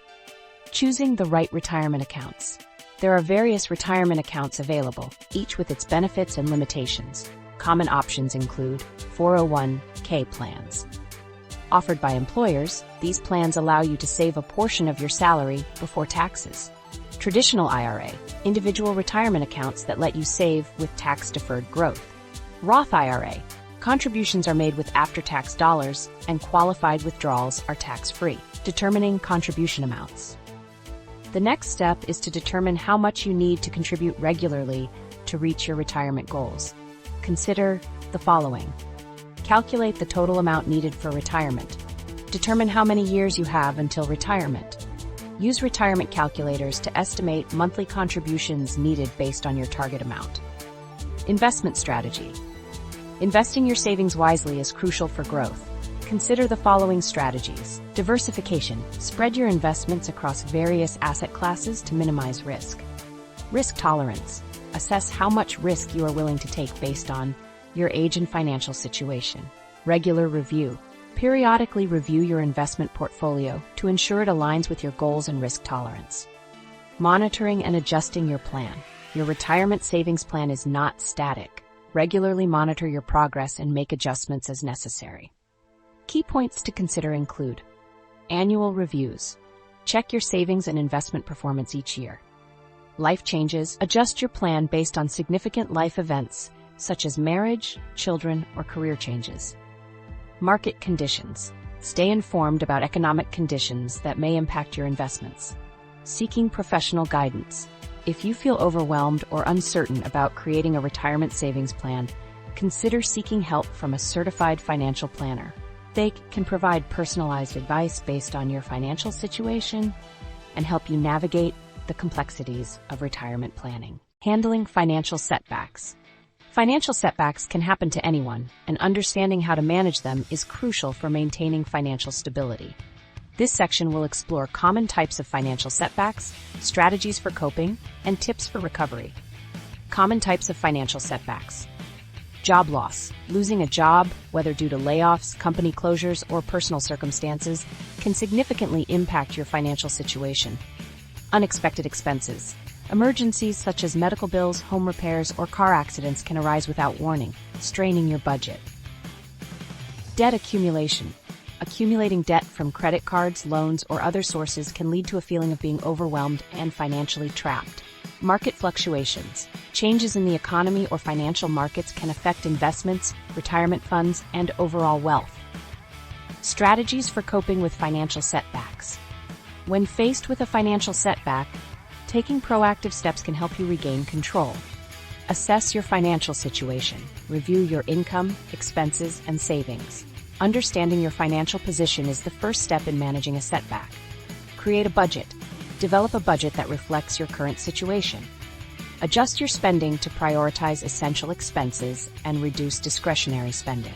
Choosing the right retirement accounts. There are various retirement accounts available, each with its benefits and limitations. Common options include 401(k) plans. Offered by employers, these plans allow you to save a portion of your salary before taxes. Traditional IRA, individual retirement accounts that let you save with tax-deferred growth. Roth IRA, contributions are made with after-tax dollars and qualified withdrawals are tax-free. Determining contribution amounts. The next step is to determine how much you need to contribute regularly to reach your retirement goals. Consider the following. Calculate the total amount needed for retirement. Determine how many years you have until retirement. Use retirement calculators to estimate monthly contributions needed based on your target amount. Investment strategy. Investing your savings wisely is crucial for growth. Consider the following strategies. Diversification. Spread your investments across various asset classes to minimize risk. Risk tolerance. Assess how much risk you are willing to take based on your age and financial situation. Regular review. Periodically review your investment portfolio to ensure it aligns with your goals and risk tolerance. Monitoring and adjusting your plan. Your retirement savings plan is not static. Regularly monitor your progress and make adjustments as necessary. Key points to consider include annual reviews. Check your savings and investment performance each year. life changes, adjust your plan based on significant life events, such as marriage, children, or career changes. Market conditions. Stay informed about economic conditions that may impact your investments. Seeking professional guidance. If you feel overwhelmed or uncertain about creating a retirement savings plan, consider seeking help from a certified financial planner. They can provide personalized advice based on your financial situation and help you navigate the complexities of retirement planning. Handling financial setbacks. Financial setbacks can happen to anyone, and understanding how to manage them is crucial for maintaining financial stability. This section will explore common types of financial setbacks, strategies for coping, and tips for recovery. Common types of financial setbacks. Job loss. Losing a job, whether due to layoffs, company closures, or personal circumstances, can significantly impact your financial situation. Unexpected expenses. Emergencies such as medical bills, home repairs, or car accidents can arise without warning, straining your budget. Debt accumulation. Accumulating debt from credit cards, loans, or other sources can lead to a feeling of being overwhelmed and financially trapped. Market fluctuations. Changes in the economy or financial markets can affect investments, retirement funds, and overall wealth. Strategies for coping with financial setbacks. When faced with a financial setback, taking proactive steps can help you regain control. Assess your financial situation. Review your income, expenses, and savings. Understanding your financial position is the first step in managing a setback. Create a budget. Develop a budget that reflects your current situation. Adjust your spending to prioritize essential expenses and reduce discretionary spending.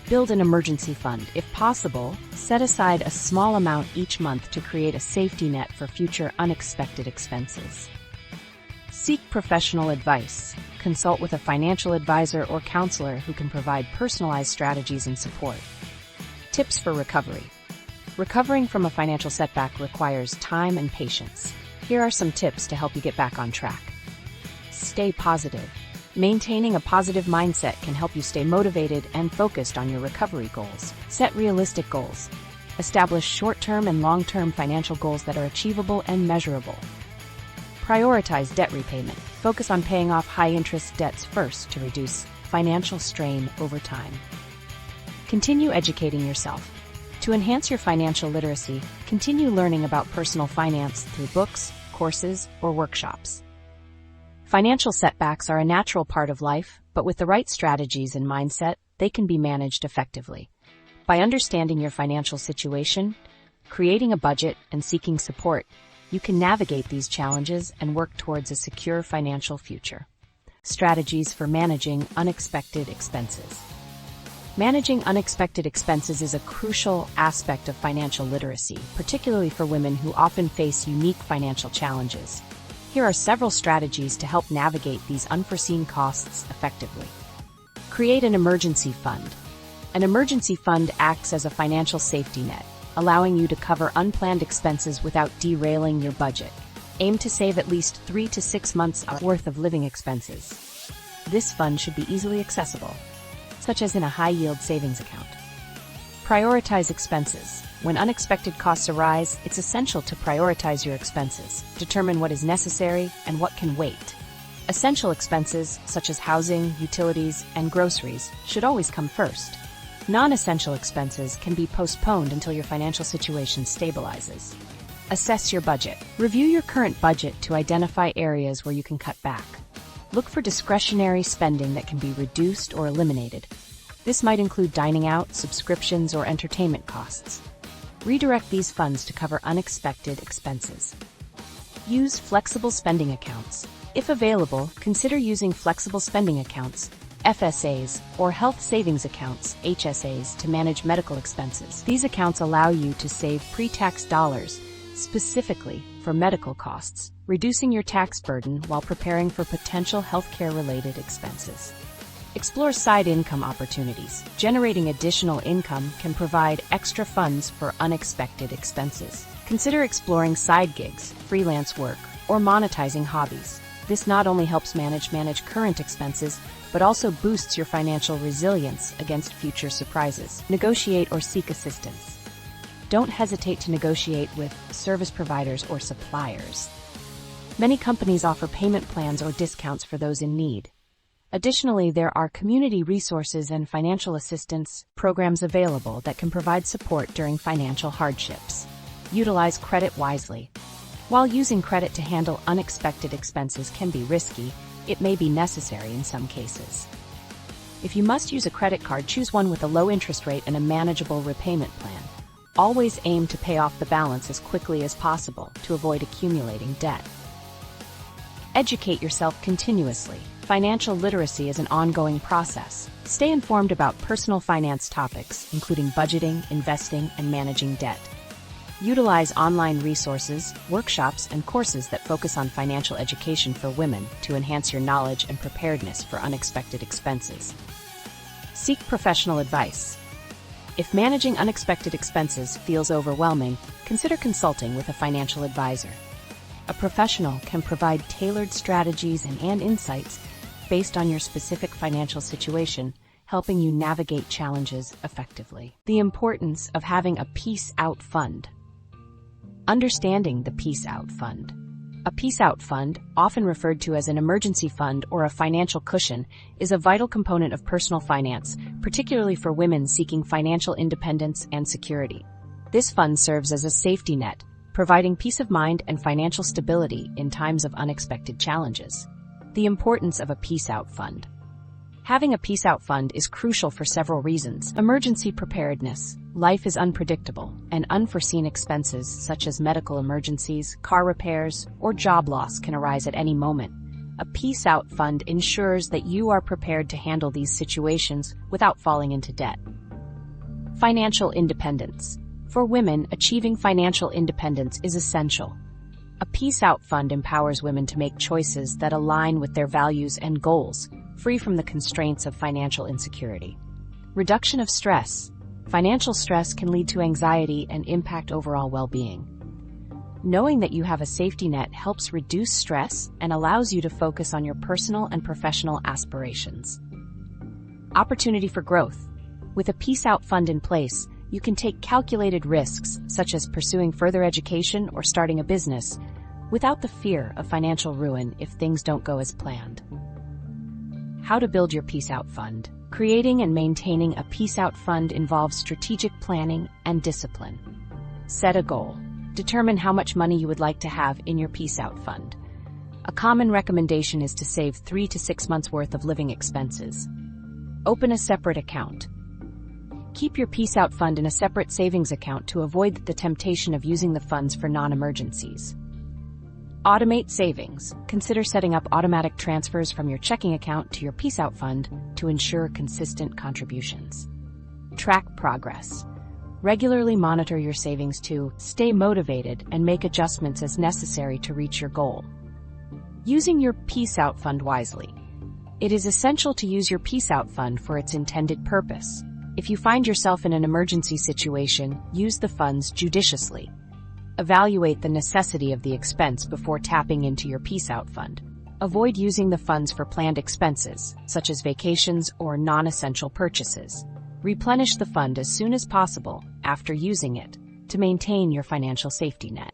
Build an emergency fund. If possible, set aside a small amount each month to create a safety net for future unexpected expenses. Seek professional advice. Consult with a financial advisor or counselor who can provide personalized strategies and support. Tips for recovery. Recovering from a financial setback requires time and patience. Here are some tips to help you get back on track. Stay positive. Maintaining a positive mindset can help you stay motivated and focused on your recovery goals. Set realistic goals. Establish short-term and long-term financial goals that are achievable and measurable. Prioritize debt repayment. Focus on paying off high-interest debts first to reduce financial strain over time. Continue educating yourself. To enhance your financial literacy, continue learning about personal finance through books, courses, or workshops. Financial setbacks are a natural part of life, but with the right strategies and mindset, they can be managed effectively. By understanding your financial situation, creating a budget, and seeking support, you can navigate these challenges and work towards a secure financial future. Strategies for managing unexpected expenses. Managing unexpected expenses is a crucial aspect of financial literacy, particularly for women who often face unique financial challenges. Here are several strategies to help navigate these unforeseen costs effectively. Create an emergency fund. An emergency fund acts as a financial safety net, allowing you to cover unplanned expenses without derailing your budget. Aim to save at least 3 to 6 months worth of living expenses. This fund should be easily accessible, such as in a high-yield savings account. Prioritize expenses. When unexpected costs arise, it's essential to prioritize your expenses. Determine what is necessary and what can wait. Essential expenses, such as housing, utilities, and groceries, should always come first. Non-essential expenses can be postponed until your financial situation stabilizes. Assess your budget. Review your current budget to identify areas where you can cut back. Look for discretionary spending that can be reduced or eliminated. This might include dining out, subscriptions, or entertainment costs. Redirect these funds to cover unexpected expenses. Use flexible spending accounts. If available, consider using flexible spending accounts, FSAs, or health savings accounts, HSAs, to manage medical expenses. These accounts allow you to save pre-tax dollars, specifically for medical costs, reducing your tax burden while preparing for potential healthcare-related expenses. Explore side income opportunities. Generating additional income can provide extra funds for unexpected expenses. Consider exploring side gigs, freelance work, or monetizing hobbies. This not only helps manage current expenses, but also boosts your financial resilience against future surprises. Negotiate or seek assistance. Don't hesitate to negotiate with service providers or suppliers. Many companies offer payment plans or discounts for those in need. Additionally, there are community resources and financial assistance programs available that can provide support during financial hardships. Utilize credit wisely. While using credit to handle unexpected expenses can be risky, it may be necessary in some cases. If you must use a credit card, choose one with a low interest rate and a manageable repayment plan. Always aim to pay off the balance as quickly as possible to avoid accumulating debt. Educate yourself continuously. Financial literacy is an ongoing process. Stay informed about personal finance topics, including budgeting, investing, and managing debt. Utilize online resources, workshops, and courses that focus on financial education for women to enhance your knowledge and preparedness for unexpected expenses. Seek professional advice. If managing unexpected expenses feels overwhelming, consider consulting with a financial advisor. A professional can provide tailored strategies and insights based on your specific financial situation, helping you navigate challenges effectively. The importance of having a peace-out fund. Understanding the peace-out fund. A peace-out fund, often referred to as an emergency fund or a financial cushion, is a vital component of personal finance, particularly for women seeking financial independence and security. This fund serves as a safety net, providing peace of mind and financial stability in times of unexpected challenges. The importance of a peace-out fund. Having a peace-out fund is crucial for several reasons. Emergency preparedness. Life is unpredictable, and unforeseen expenses such as medical emergencies, car repairs, or job loss can arise at any moment. A peace-out fund ensures that you are prepared to handle these situations without falling into debt. Financial independence. For women, achieving financial independence is essential. A peace-out fund empowers women to make choices that align with their values and goals, free from the constraints of financial insecurity. Reduction of stress. Financial stress can lead to anxiety and impact overall well-being. Knowing that you have a safety net helps reduce stress and allows you to focus on your personal and professional aspirations. Opportunity for growth. With a peace-out fund in place, you can take calculated risks, such as pursuing further education or starting a business, without the fear of financial ruin if things don't go as planned. How to build your peace-out fund. Creating and maintaining a peace-out fund involves strategic planning and discipline. Set a goal. Determine how much money you would like to have in your peace-out fund. A common recommendation is to save 3 to 6 months' worth of living expenses. Open a separate account. Keep your peace-out fund in a separate savings account to avoid the temptation of using the funds for non-emergencies. Automate savings. Consider setting up automatic transfers from your checking account to your peace-out fund to ensure consistent contributions. Track progress. Regularly monitor your savings to stay motivated and make adjustments as necessary to reach your goal. Using your peace-out fund wisely. It is essential to use your peace-out fund for its intended purpose. If you find yourself in an emergency situation, use the funds judiciously. Evaluate the necessity of the expense before tapping into your peace-out fund. Avoid using the funds for planned expenses, such as vacations or non-essential purchases. Replenish the fund as soon as possible after using it to maintain your financial safety net.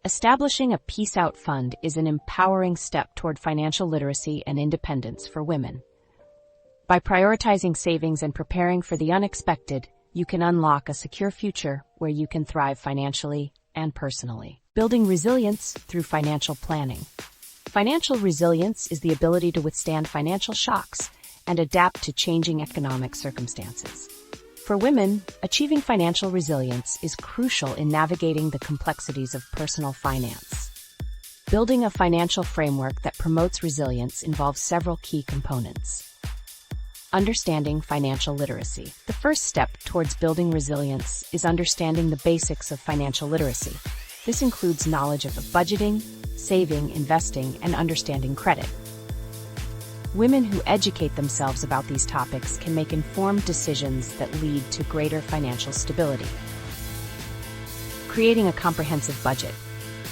Establishing a peace-out fund is an empowering step toward financial literacy and independence for women. By prioritizing savings and preparing for the unexpected, you can unlock a secure future where you can thrive financially and personally. Building resilience through financial planning. Financial resilience is the ability to withstand financial shocks and adapt to changing economic circumstances. For women, achieving financial resilience is crucial in navigating the complexities of personal finance. Building a financial framework that promotes resilience involves several key components. Understanding financial literacy. The first step towards building resilience is understanding the basics of financial literacy. This includes knowledge of budgeting, saving, investing, and understanding credit. Women who educate themselves about these topics can make informed decisions that lead to greater financial stability. Creating a comprehensive budget.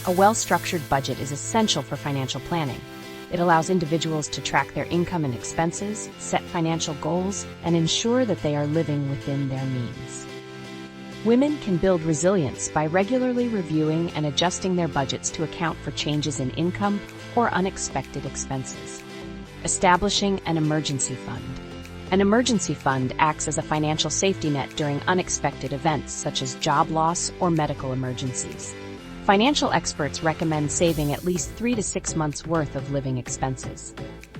A well-structured budget is essential for financial planning. It allows individuals to track their income and expenses, set financial goals, and ensure that they are living within their means. Women can build resilience by regularly reviewing and adjusting their budgets to account for changes in income or unexpected expenses. Establishing an emergency fund. An emergency fund acts as a financial safety net during unexpected events such as job loss or medical emergencies. Financial experts recommend saving at least 3 to 6 months' worth of living expenses.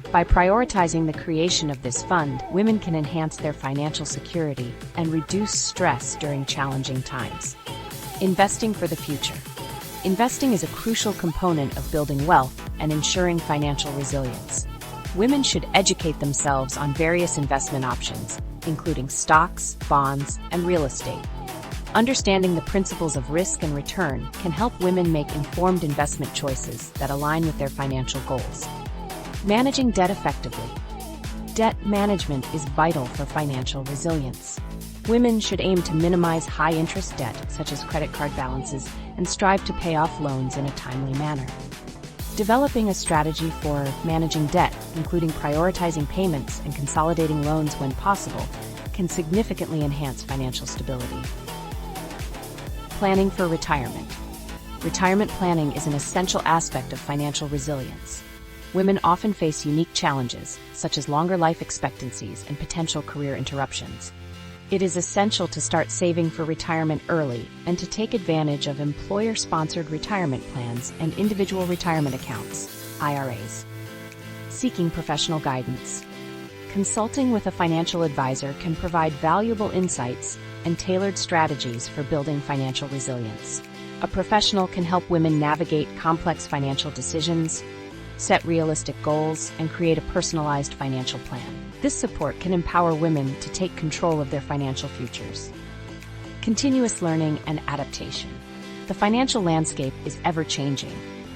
By prioritizing the creation of this fund, women can enhance their financial security and reduce stress during challenging times. Investing for the future. Investing is a crucial component of building wealth and ensuring financial resilience. Women should educate themselves on various investment options, including stocks, bonds, and real estate. Understanding the principles of risk and return can help women make informed investment choices that align with their financial goals. Managing debt effectively. Debt management is vital for financial resilience. Women should aim to minimize high-interest debt, such as credit card balances, and strive to pay off loans in a timely manner. Developing a strategy for managing debt, including prioritizing payments and consolidating loans when possible, can significantly enhance financial stability. Planning for retirement. Retirement planning is an essential aspect of financial resilience. Women often face unique challenges, such as longer life expectancies and potential career interruptions. It is essential to start saving for retirement early and to take advantage of employer-sponsored retirement plans and individual retirement accounts, IRAs. Seeking professional guidance. Consulting with a financial advisor can provide valuable insights and tailored strategies for building financial resilience. A professional can help women navigate complex financial decisions, set realistic goals, and create a personalized financial plan. This support can empower women to take control of their financial futures. Continuous learning and adaptation. The financial landscape is ever-changing,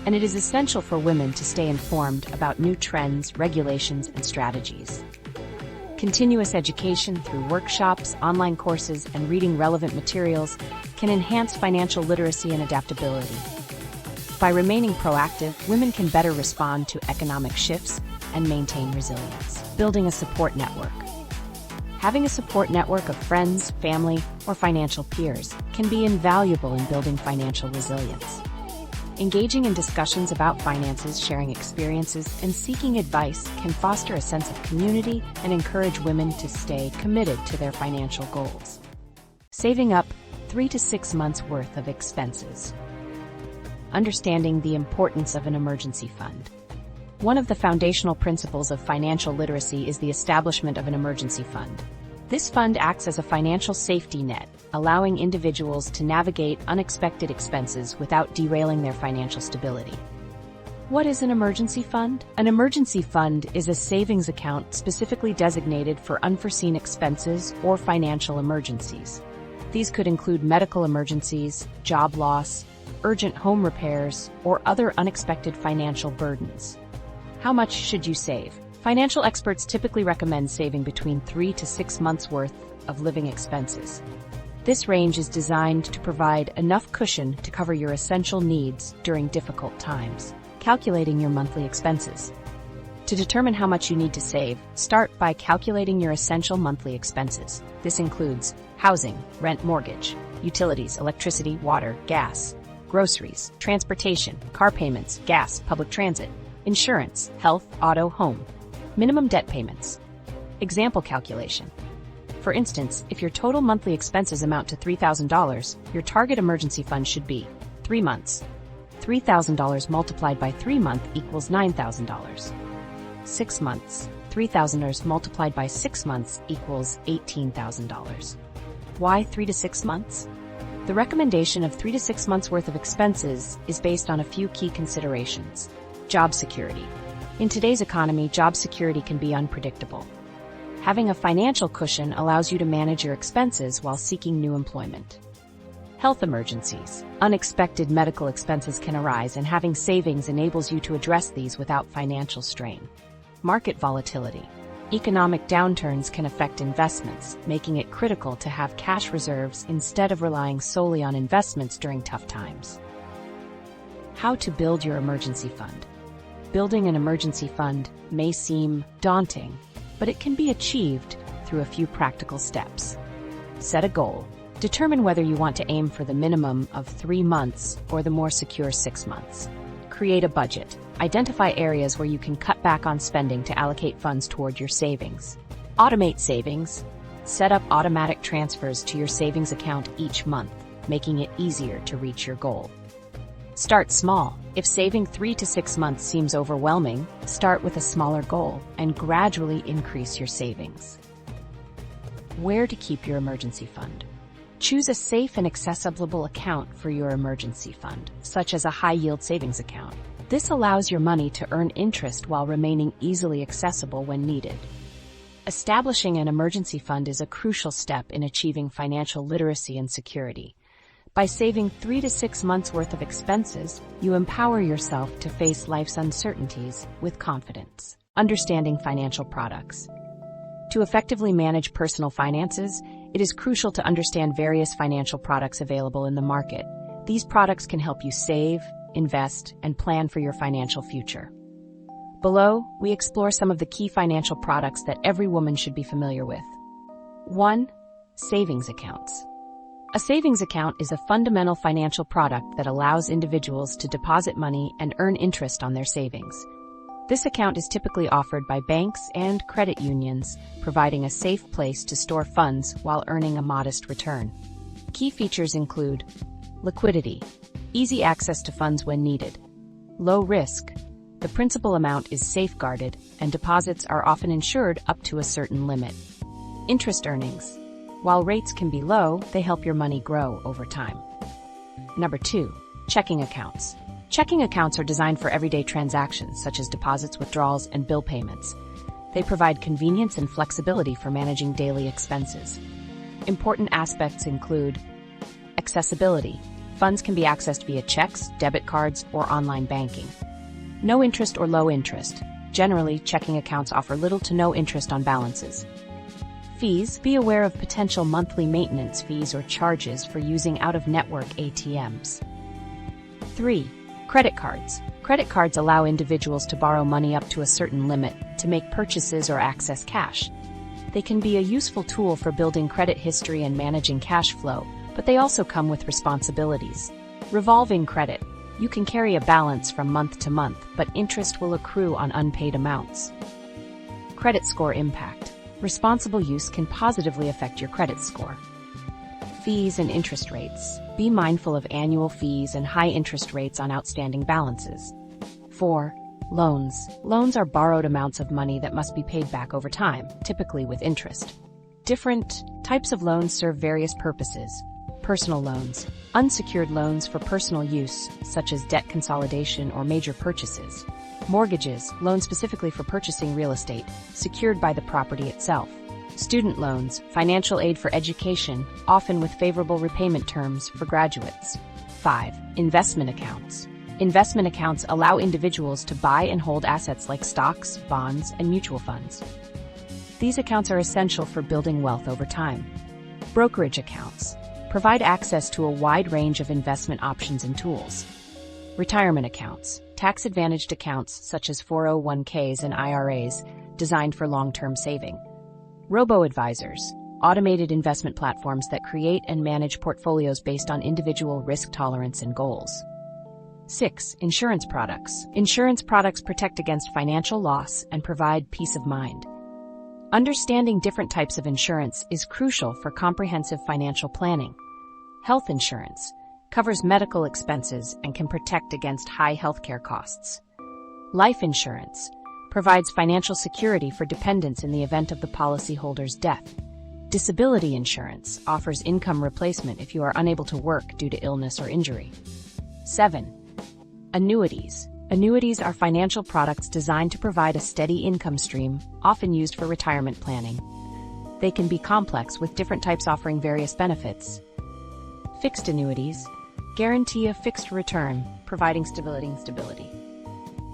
and it is essential for women to stay informed about new trends, regulations, and strategies. Continuous education through workshops, online courses, and reading relevant materials can enhance financial literacy and adaptability. By remaining proactive, women can better respond to economic shifts and maintain resilience. Building a support network. Having a support network of friends, family, or financial peers can be invaluable in building financial resilience. Engaging in discussions about finances, sharing experiences, and seeking advice can foster a sense of community and encourage women to stay committed to their financial goals. Saving up 3 to 6 months' worth of expenses. Understanding the importance of an emergency fund. One of the foundational principles of financial literacy is the establishment of an emergency fund. This fund acts as a financial safety net, allowing individuals to navigate unexpected expenses without derailing their financial stability. What is an emergency fund? An emergency fund is a savings account specifically designated for unforeseen expenses or financial emergencies. These could include medical emergencies, job loss, urgent home repairs, or other unexpected financial burdens. How much should you save? Financial experts typically recommend saving between 3 to 6 months' worth of living expenses. This range is designed to provide enough cushion to cover your essential needs during difficult times. Calculating your monthly expenses. To determine how much you need to save, start by calculating your essential monthly expenses. This includes housing, rent, mortgage, utilities, electricity, water, gas, groceries, transportation, car payments, gas, public transit, insurance, health, auto, home. Minimum debt payments. Example calculation. For instance, if your total monthly expenses amount to $3,000, your target emergency fund should be 3 months. $3,000 multiplied by 3 months equals $9,000. 6 months. $3,000 multiplied by 6 months equals $18,000. Why 3 to 6 months? The recommendation of 3 to 6 months worth of expenses is based on a few key considerations. Job security. In today's economy, job security can be unpredictable. Having a financial cushion allows you to manage your expenses while seeking new employment. Health emergencies. Unexpected medical expenses can arise, and having savings enables you to address these without financial strain. Market volatility. Economic downturns can affect investments, making it critical to have cash reserves instead of relying solely on investments during tough times. How to build your emergency fund. Building an emergency fund may seem daunting, but it can be achieved through a few practical steps. Set a goal. Determine whether you want to aim for the minimum of 3 months or the more secure 6 months. Create a budget. Identify areas where you can cut back on spending to allocate funds toward your savings. Automate savings. Set up automatic transfers to your savings account each month, making it easier to reach your goal. Start small. If saving 3 to 6 months seems overwhelming, start with a smaller goal and gradually increase your savings. Where to keep your emergency fund. Choose a safe and accessible account for your emergency fund, such as a high-yield savings account. This allows your money to earn interest while remaining easily accessible when needed. Establishing an emergency fund is a crucial step in achieving financial literacy and security. By saving 3 to 6 months' worth of expenses, you empower yourself to face life's uncertainties with confidence. Understanding financial products. To effectively manage personal finances, it is crucial to understand various financial products available in the market. These products can help you save, invest, and plan for your financial future. Below, we explore some of the key financial products that every woman should be familiar with. 1. Savings accounts. A savings account is a fundamental financial product that allows individuals to deposit money and earn interest on their savings. This account is typically offered by banks and credit unions, providing a safe place to store funds while earning a modest return. Key features include liquidity, easy access to funds when needed, low risk, the principal amount is safeguarded, and deposits are often insured up to a certain limit. Interest earnings. While rates can be low, they help your money grow over time. Number 2, checking accounts. Checking accounts are designed for everyday transactions, such as deposits, withdrawals, and bill payments. They provide convenience and flexibility for managing daily expenses. Important aspects include accessibility. Funds can be accessed via checks, debit cards, or online banking. No interest or low interest. Generally, checking accounts offer little to no interest on balances. Fees. Be aware of potential monthly maintenance fees or charges for using out-of-network ATMs. 3. Credit cards. Credit cards allow individuals to borrow money up to a certain limit to make purchases or access cash. They can be a useful tool for building credit history and managing cash flow, but they also come with responsibilities. Revolving credit. You can carry a balance from month to month, but interest will accrue on unpaid amounts. Credit score impact. Responsible use can positively affect your credit score. Fees and interest rates. Be mindful of annual fees and high interest rates on outstanding balances. 4. Loans. Loans are borrowed amounts of money that must be paid back over time, typically with interest. Different types of loans serve various purposes. Personal loans. Unsecured loans for personal use, such as debt consolidation or major purchases. Mortgages. Loans specifically for purchasing real estate, secured by the property itself. Student loans. Financial aid for education, often with favorable repayment terms for graduates. 5. Investment accounts. Investment accounts allow individuals to buy and hold assets like stocks, bonds, and mutual funds. These accounts are essential for building wealth over time. Brokerage accounts provide access to a wide range of investment options and tools. Retirement accounts, tax-advantaged accounts such as 401ks and IRAs designed for long-term saving. Robo-advisors, automated investment platforms that create and manage portfolios based on individual risk tolerance and goals. 6. Insurance products. Insurance products protect against financial loss and provide peace of mind. Understanding different types of insurance is crucial for comprehensive financial planning. Health insurance covers medical expenses and can protect against high healthcare costs. Life insurance provides financial security for dependents in the event of the policyholder's death. Disability insurance offers income replacement if you are unable to work due to illness or injury. 7. Annuities. Annuities are financial products designed to provide a steady income stream, often used for retirement planning. They can be complex, with different types offering various benefits. Fixed annuities guarantee a fixed return, providing stability.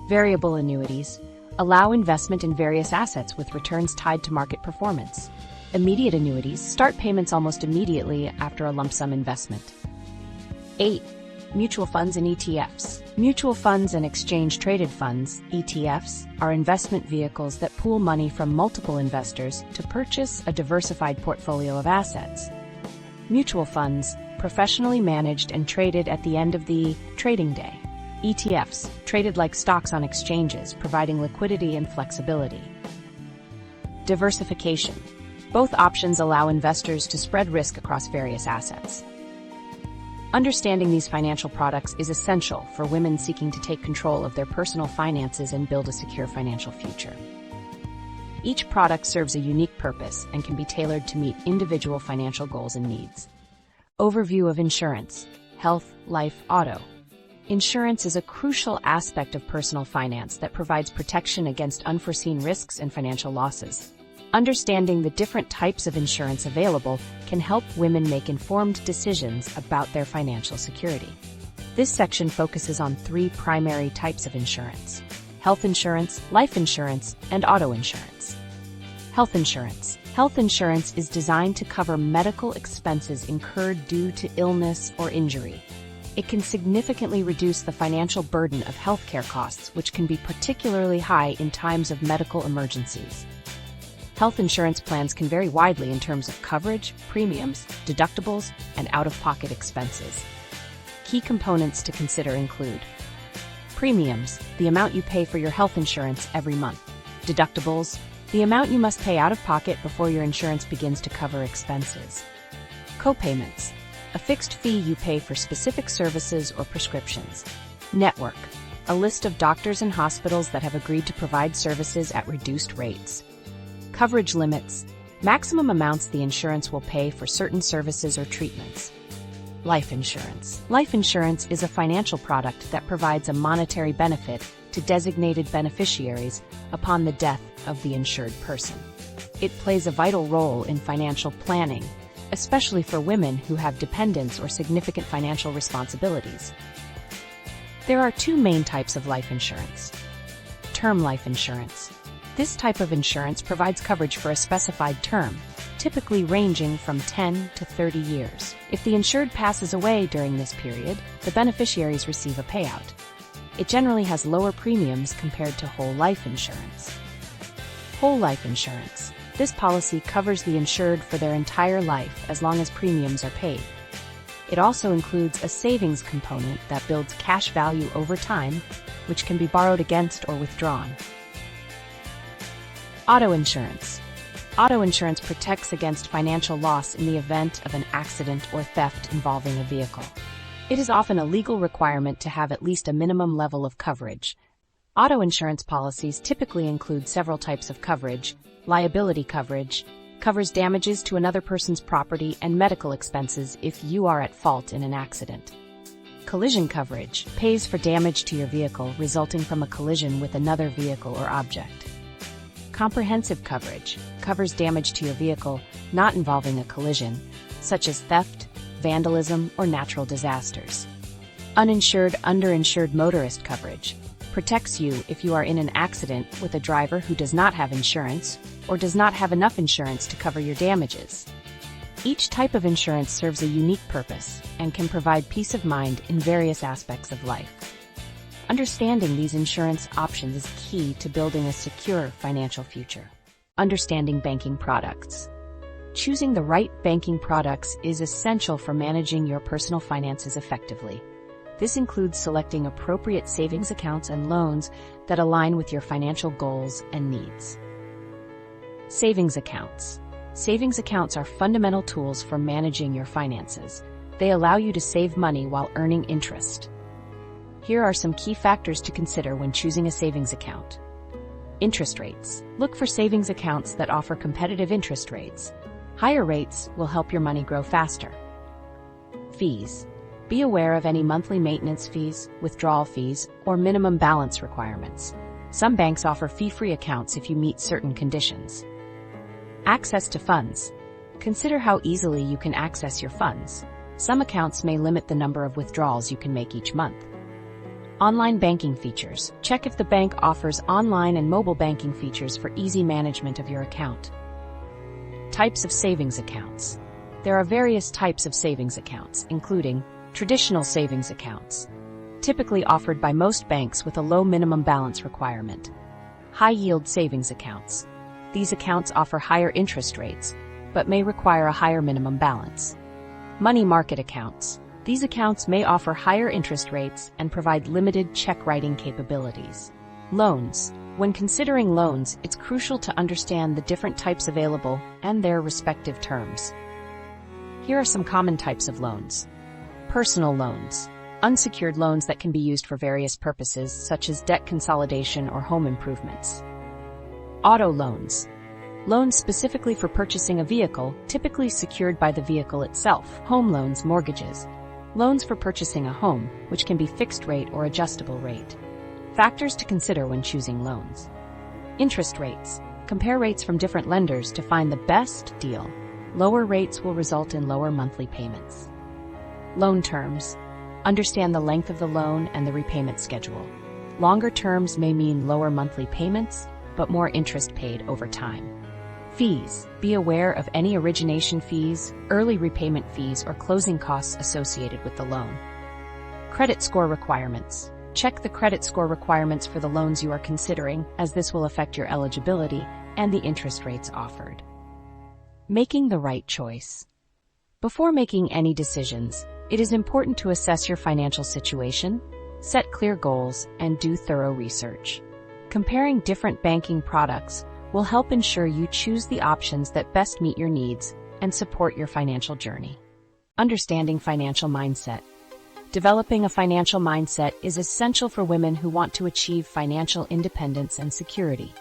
Variable annuities allow investment in various assets with returns tied to market performance. Immediate annuities start payments almost immediately after a lump sum investment. 8. Mutual funds and ETFs. Mutual funds and exchange-traded funds, ETFs, are investment vehicles that pool money from multiple investors to purchase a diversified portfolio of assets. Mutual funds, professionally managed and traded at the end of the trading day. ETFs, traded like stocks on exchanges, providing liquidity and flexibility. Diversification. Both options allow investors to spread risk across various assets. Understanding these financial products is essential for women seeking to take control of their personal finances and build a secure financial future. Each product serves a unique purpose and can be tailored to meet individual financial goals and needs. Overview of insurance: health, life, auto. Insurance is a crucial aspect of personal finance that provides protection against unforeseen risks and financial losses. Understanding the different types of insurance available can help women make informed decisions about their financial security. This section focuses on 3 primary types of insurance: health insurance, life insurance, and auto insurance. Health insurance. Health insurance is designed to cover medical expenses incurred due to illness or injury. It can significantly reduce the financial burden of healthcare costs, which can be particularly high in times of medical emergencies. Health insurance plans can vary widely in terms of coverage, premiums, deductibles, and out-of-pocket expenses. Key components to consider include premiums, the amount you pay for your health insurance every month; deductibles, the amount you must pay out of pocket before your insurance begins to cover expenses; co-payments, a fixed fee you pay for specific services or prescriptions; network, a list of doctors and hospitals that have agreed to provide services at reduced rates; coverage limits, maximum amounts the insurance will pay for certain services or treatments; life insurance. Life insurance is a financial product that provides a monetary benefit to designated beneficiaries upon the death of the insured person. It plays a vital role in financial planning, especially for women who have dependents or significant financial responsibilities. There are 2 main types of life insurance. Term life insurance. This type of insurance provides coverage for a specified term, typically ranging from 10 to 30 years. If the insured passes away during this period, the beneficiaries receive a payout. It generally has lower premiums compared to whole life insurance. Whole life insurance. This policy covers the insured for their entire life as long as premiums are paid. It also includes a savings component that builds cash value over time, which can be borrowed against or withdrawn. Auto insurance. Auto insurance protects against financial loss in the event of an accident or theft involving a vehicle. It is often a legal requirement to have at least a minimum level of coverage. Auto insurance policies typically include several types of coverage. Liability coverage covers damages to another person's property and medical expenses if you are at fault in an accident. Collision coverage pays for damage to your vehicle resulting from a collision with another vehicle or object. Comprehensive coverage covers damage to your vehicle not involving a collision, such as theft, vandalism, or natural disasters. Uninsured, underinsured motorist coverage protects you if you are in an accident with a driver who does not have insurance or does not have enough insurance to cover your damages. Each type of insurance serves a unique purpose and can provide peace of mind in various aspects of life. Understanding these insurance options is key to building a secure financial future. Understanding banking products. Choosing the right banking products is essential for managing your personal finances effectively. This includes selecting appropriate savings accounts and loans that align with your financial goals and needs. Savings accounts. Savings accounts are fundamental tools for managing your finances. They allow you to save money while earning interest. Here are some key factors to consider when choosing a savings account. Interest rates. Look for savings accounts that offer competitive interest rates. Higher rates will help your money grow faster. Fees. Be aware of any monthly maintenance fees, withdrawal fees, or minimum balance requirements. Some banks offer fee-free accounts if you meet certain conditions. Access to funds. Consider how easily you can access your funds. Some accounts may limit the number of withdrawals you can make each month. Online banking features. Check if the bank offers online and mobile banking features for easy management of your account. Types of savings accounts. There are various types of savings accounts, including traditional savings accounts, typically offered by most banks with a low minimum balance requirement. High-yield savings accounts. These accounts offer higher interest rates, but may require a higher minimum balance. Money market accounts. These accounts may offer higher interest rates and provide limited check-writing capabilities. Loans. When considering loans, it's crucial to understand the different types available and their respective terms. Here are some common types of loans. Personal loans. Unsecured loans that can be used for various purposes, such as debt consolidation or home improvements. Auto loans. Loans specifically for purchasing a vehicle, typically secured by the vehicle itself. Home loans, mortgages. Loans for purchasing a home, which can be fixed rate or adjustable rate. Factors to consider when choosing loans. Interest rates. Compare rates from different lenders to find the best deal. Lower rates will result in lower monthly payments. Loan terms. Understand the length of the loan and the repayment schedule. Longer terms may mean lower monthly payments, but more interest paid over time. Fees. Be aware of any origination fees, early repayment fees, or closing costs associated with the loan. Credit score requirements. Check the credit score requirements for the loans you are considering, as this will affect your eligibility and the interest rates offered. Making the right choice. Before making any decisions, it is important to assess your financial situation, set clear goals, and do thorough research. Comparing different banking products will help ensure you choose the options that best meet your needs and support your financial journey. Understanding financial mindset. Developing a financial mindset is essential for women who want to achieve financial independence and security.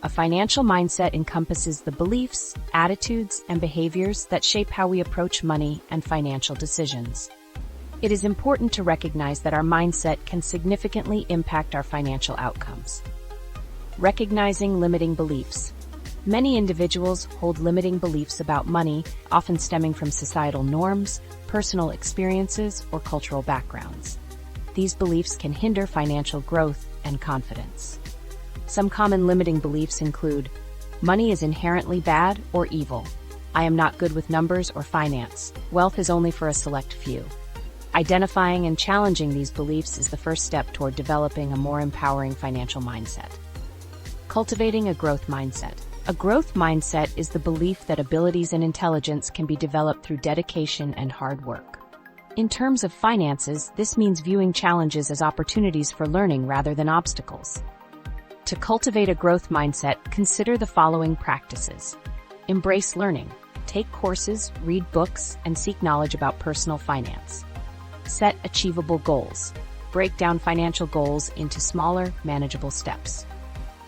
A financial mindset encompasses the beliefs, attitudes, and behaviors that shape how we approach money and financial decisions. It is important to recognize that our mindset can significantly impact our financial outcomes. Recognizing limiting beliefs. Many individuals hold limiting beliefs about money, often stemming from societal norms, personal experiences, or cultural backgrounds. These beliefs can hinder financial growth and confidence. Some common limiting beliefs include: money is inherently bad or evil. I am not good with numbers or finance. Wealth is only for a select few. Identifying and challenging these beliefs is the first step toward developing a more empowering financial mindset. Cultivating a growth mindset. A growth mindset is the belief that abilities and intelligence can be developed through dedication and hard work. In terms of finances, this means viewing challenges as opportunities for learning rather than obstacles. To cultivate a growth mindset, consider the following practices. Embrace learning. Take courses, read books, and seek knowledge about personal finance. Set achievable goals. Break down financial goals into smaller, manageable steps.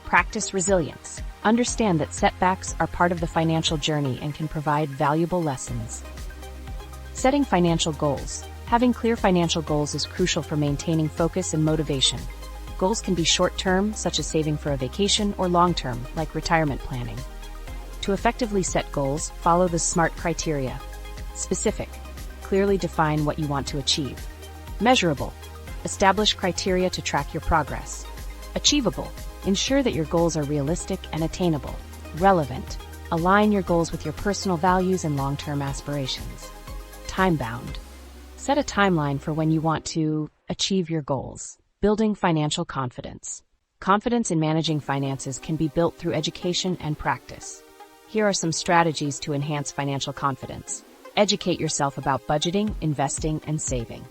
Practice resilience. Understand that setbacks are part of the financial journey and can provide valuable lessons. Setting financial goals. Having clear financial goals is crucial for maintaining focus and motivation. Goals can be short-term, such as saving for a vacation, or long-term, like retirement planning. To effectively set goals, follow the SMART criteria. Specific. Clearly define what you want to achieve. Measurable. Establish criteria to track your progress. Achievable. Ensure that your goals are realistic and attainable. Relevant. Align your goals with your personal values and long-term aspirations. Time-bound. Set a timeline for when you want to achieve your goals. Building financial confidence. Confidence in managing finances can be built through education and practice. Here are some strategies to enhance financial confidence. Educate yourself about budgeting, investing, and saving.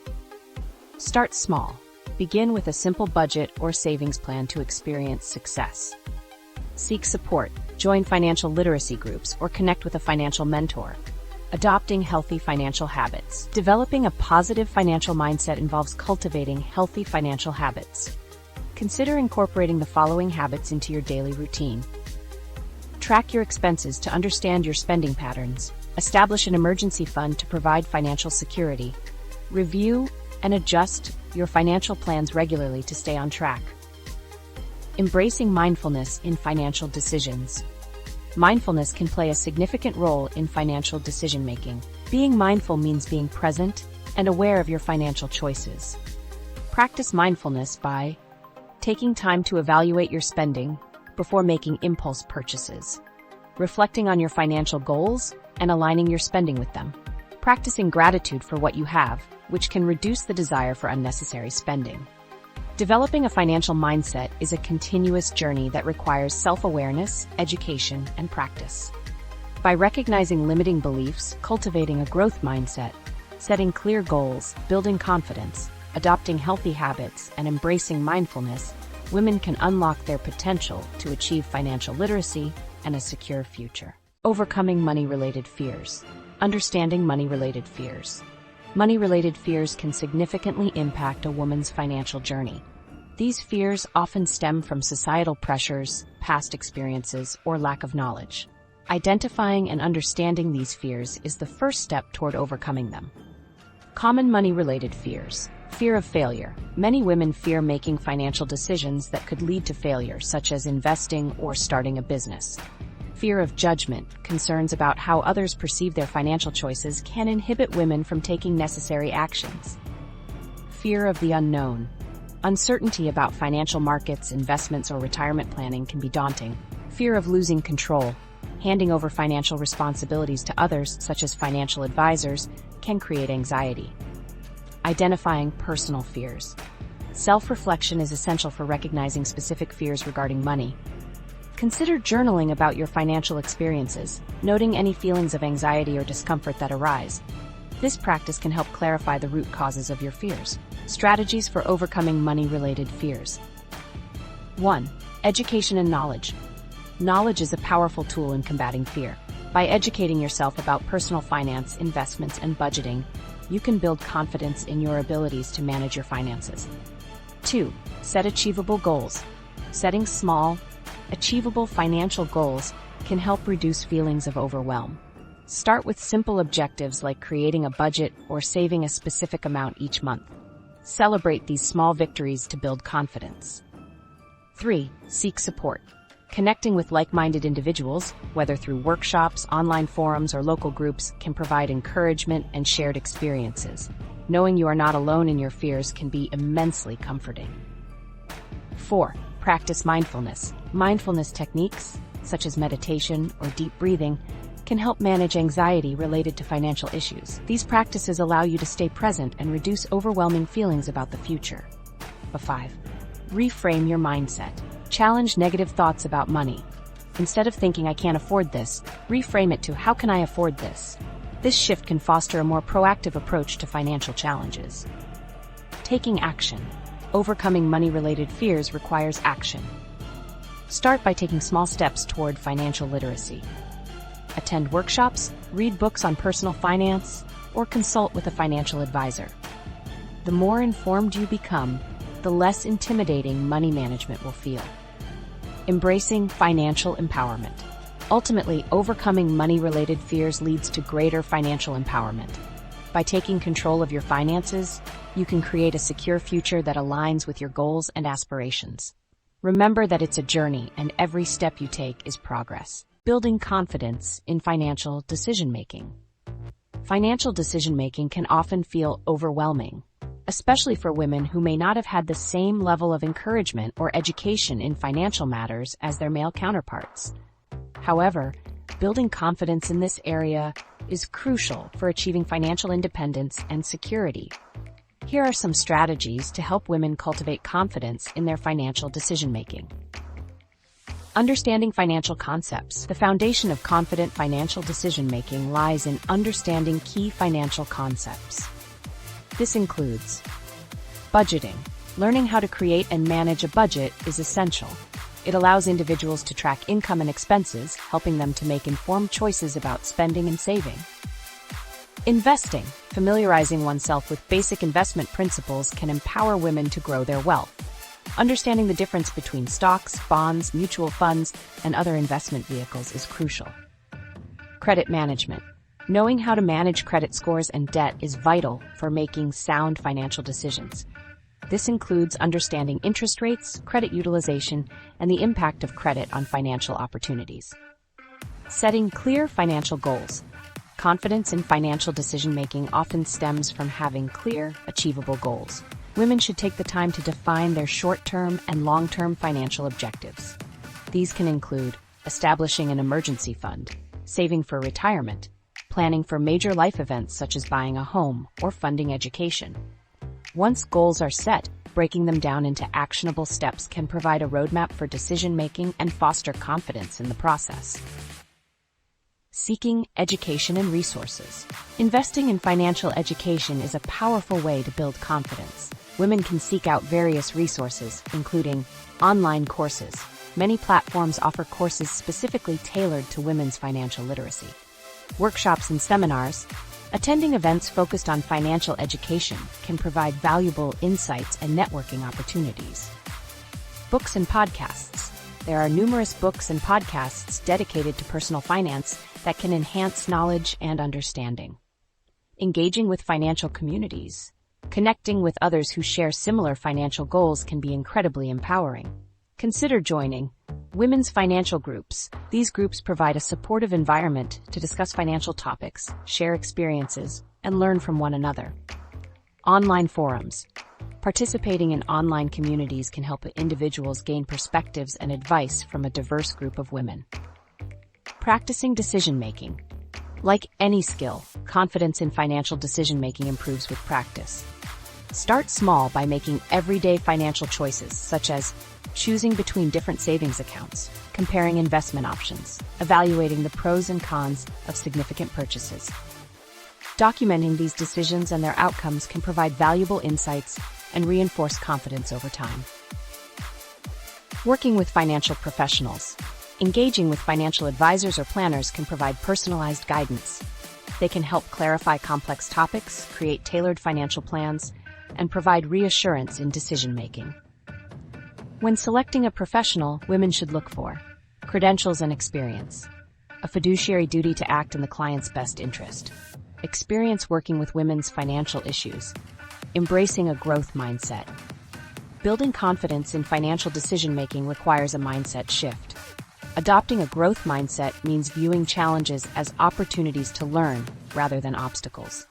Start small. Begin with a simple budget or savings plan to experience success. Seek support. Join financial literacy groups or connect with a financial mentor. Adopting healthy financial habits. Developing a positive financial mindset involves cultivating healthy financial habits. Consider incorporating the following habits into your daily routine. Track your expenses to understand your spending patterns. Establish an emergency fund to provide financial security. Review and adjust your financial plans regularly to stay on track. Embracing mindfulness in financial decisions. Mindfulness can play a significant role in financial decision-making. Being mindful means being present and aware of your financial choices. Practice mindfulness by taking time to evaluate your spending before making impulse purchases, reflecting on your financial goals and aligning your spending with them, practicing gratitude for what you have, which can reduce the desire for unnecessary spending. Developing a financial mindset is a continuous journey that requires self-awareness, education, and practice. By recognizing limiting beliefs, cultivating a growth mindset, setting clear goals, building confidence, adopting healthy habits, and embracing mindfulness, women can unlock their potential to achieve financial literacy and a secure future. Overcoming money-related fears. Understanding money-related fears. Money-related fears can significantly impact a woman's financial journey. These fears often stem from societal pressures, past experiences, or lack of knowledge. Identifying and understanding these fears is the first step toward overcoming them. Common money-related fears. Fear of failure. Many women fear making financial decisions that could lead to failure, such as investing or starting a business. Fear of judgment. Concerns about how others perceive their financial choices can inhibit women from taking necessary actions. Fear of the unknown. Uncertainty about financial markets, investments, or retirement planning can be daunting. Fear of losing control. Handing over financial responsibilities to others, such as financial advisors, can create anxiety. Identifying personal fears. Self-reflection is essential for recognizing specific fears regarding money. Consider journaling about your financial experiences, noting any feelings of anxiety or discomfort that arise. This practice can help clarify the root causes of your fears. Strategies for overcoming money-related fears. 1. Education and knowledge. Knowledge is a powerful tool in combating fear. By educating yourself about personal finance, investments, and budgeting, you can build confidence in your abilities to manage your finances. 2. Set achievable goals. Setting small, achievable financial goals can help reduce feelings of overwhelm. Start with simple objectives like creating a budget or saving a specific amount each month. Celebrate these small victories to build confidence. 3. Seek support. Connecting with like-minded individuals, whether through workshops, online forums, or local groups, can provide encouragement and shared experiences. Knowing you are not alone in your fears can be immensely comforting. 4. Practice mindfulness. Mindfulness techniques, such as meditation or deep breathing, can help manage anxiety related to financial issues. These practices allow you to stay present and reduce overwhelming feelings about the future. 5. Reframe your mindset. Challenge negative thoughts about money. Instead of thinking I can't afford this, reframe it to how can I afford this? This shift can foster a more proactive approach to financial challenges. Taking action. Overcoming money-related fears requires action. Start by taking small steps toward financial literacy. Attend workshops, read books on personal finance, or consult with a financial advisor. The more informed you become, the less intimidating money management will feel. Embracing financial empowerment. Ultimately, overcoming money-related fears leads to greater financial empowerment. By taking control of your finances, you can create a secure future that aligns with your goals and aspirations. Remember that it's a journey, and every step you take is progress. Building confidence in financial decision-making. Financial decision-making can often feel overwhelming, especially for women who may not have had the same level of encouragement or education in financial matters as their male counterparts. However, building confidence in this area is crucial for achieving financial independence and security. Here are some strategies to help women cultivate confidence in their financial decision-making. Understanding financial concepts. The foundation of confident financial decision-making lies in understanding key financial concepts. This includes budgeting. Learning how to create and manage a budget is essential. It allows individuals to track income and expenses, helping them to make informed choices about spending and saving. Investing. Familiarizing oneself with basic investment principles can empower women to grow their wealth. Understanding the difference between stocks, bonds, mutual funds, and other investment vehicles is crucial. Credit management. Knowing how to manage credit scores and debt is vital for making sound financial decisions. This includes understanding interest rates, credit utilization, and the impact of credit on financial opportunities. Setting clear financial goals. Confidence in financial decision-making often stems from having clear, achievable goals. Women should take the time to define their short-term and long-term financial objectives. These can include establishing an emergency fund, saving for retirement, planning for major life events such as buying a home or funding education. Once goals are set, breaking them down into actionable steps can provide a roadmap for decision-making and foster confidence in the process. Seeking education and resources. Investing in financial education is a powerful way to build confidence. Women can seek out various resources, including online courses. Many platforms offer courses specifically tailored to women's financial literacy. Workshops and seminars. Attending events focused on financial education can provide valuable insights and networking opportunities. Books and podcasts. There are numerous books and podcasts dedicated to personal finance that can enhance knowledge and understanding. Engaging with financial communities. Connecting with others who share similar financial goals can be incredibly empowering. Consider joining women's financial groups. These groups provide a supportive environment to discuss financial topics, share experiences, and learn from one another. Online forums. Participating in online communities can help individuals gain perspectives and advice from a diverse group of women. Practicing decision-making. Like any skill, confidence in financial decision-making improves with practice. Start small by making everyday financial choices, such as choosing between different savings accounts, comparing investment options, evaluating the pros and cons of significant purchases. Documenting these decisions and their outcomes can provide valuable insights and reinforce confidence over time. Working with financial professionals. Engaging with financial advisors or planners can provide personalized guidance. They can help clarify complex topics, create tailored financial plans, and provide reassurance in decision-making. When selecting a professional, women should look for credentials and experience, a fiduciary duty to act in the client's best interest, experience working with women's financial issues, embracing a growth mindset. Building confidence in financial decision-making requires a mindset shift. Adopting a growth mindset means viewing challenges as opportunities to learn rather than obstacles.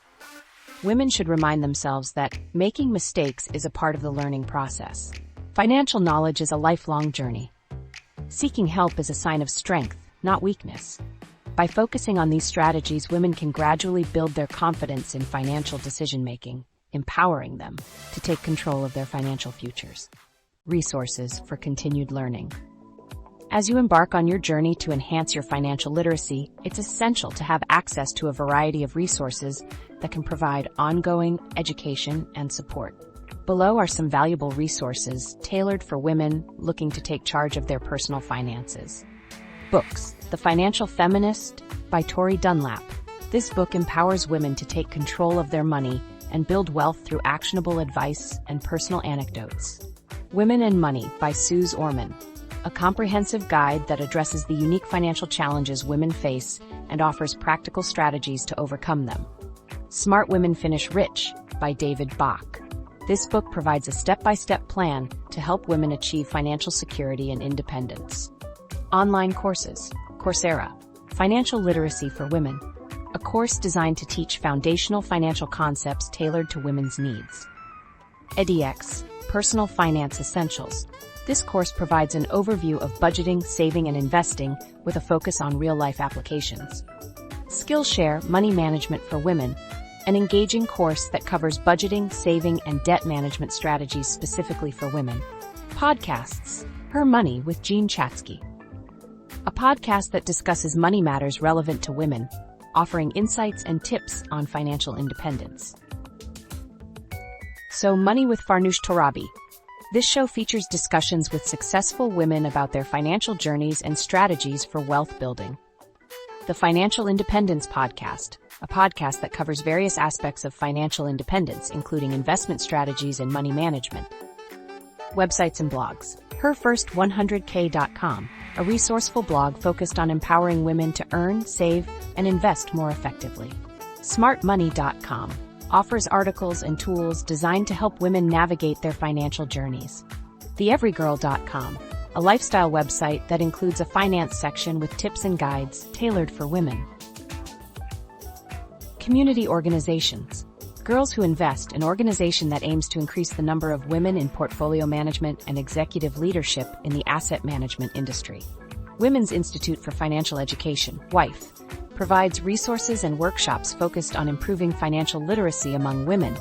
Women should remind themselves that making mistakes is a part of the learning process. Financial knowledge is a lifelong journey. Seeking help is a sign of strength, not weakness. By focusing on these strategies, women can gradually build their confidence in financial decision-making, empowering them to take control of their financial futures. Resources for continued learning. As you embark on your journey to enhance your financial literacy, it's essential to have access to a variety of resources that can provide ongoing education and support. Below are some valuable resources tailored for women looking to take charge of their personal finances. Books. The Financial Feminist by Tori Dunlap. This book empowers women to take control of their money and build wealth through actionable advice and personal anecdotes. Women and Money by Suze Orman. A comprehensive guide that addresses the unique financial challenges women face and offers practical strategies to overcome them. Smart Women Finish Rich by David Bach. This book provides a step-by-step plan to help women achieve financial security and independence. Online courses. Coursera. Financial Literacy for Women. A course designed to teach foundational financial concepts tailored to women's needs. edX. Personal Finance Essentials. This course provides an overview of budgeting, saving, and investing with a focus on real-life applications. Skillshare. Money Management for Women. An engaging course that covers budgeting, saving, and debt management strategies specifically for women. Podcasts. Her Money with Jean Chatzky. A podcast that discusses money matters relevant to women, offering insights and tips on financial independence. So Money with Farnoosh Torabi. This show features discussions with successful women about their financial journeys and strategies for wealth building. The Financial Independence Podcast, a podcast that covers various aspects of financial independence, including investment strategies and money management. Websites and blogs. Herfirst100k.com, a resourceful blog focused on empowering women to earn, save, and invest more effectively. Smartmoney.com offers articles and tools designed to help women navigate their financial journeys. TheEveryGirl.com, a lifestyle website that includes a finance section with tips and guides tailored for women. Community organizations. Girls Who Invest, an organization that aims to increase the number of women in portfolio management and executive leadership in the asset management industry. Women's Institute for Financial Education, WIFE, provides resources and workshops focused on improving financial literacy among women.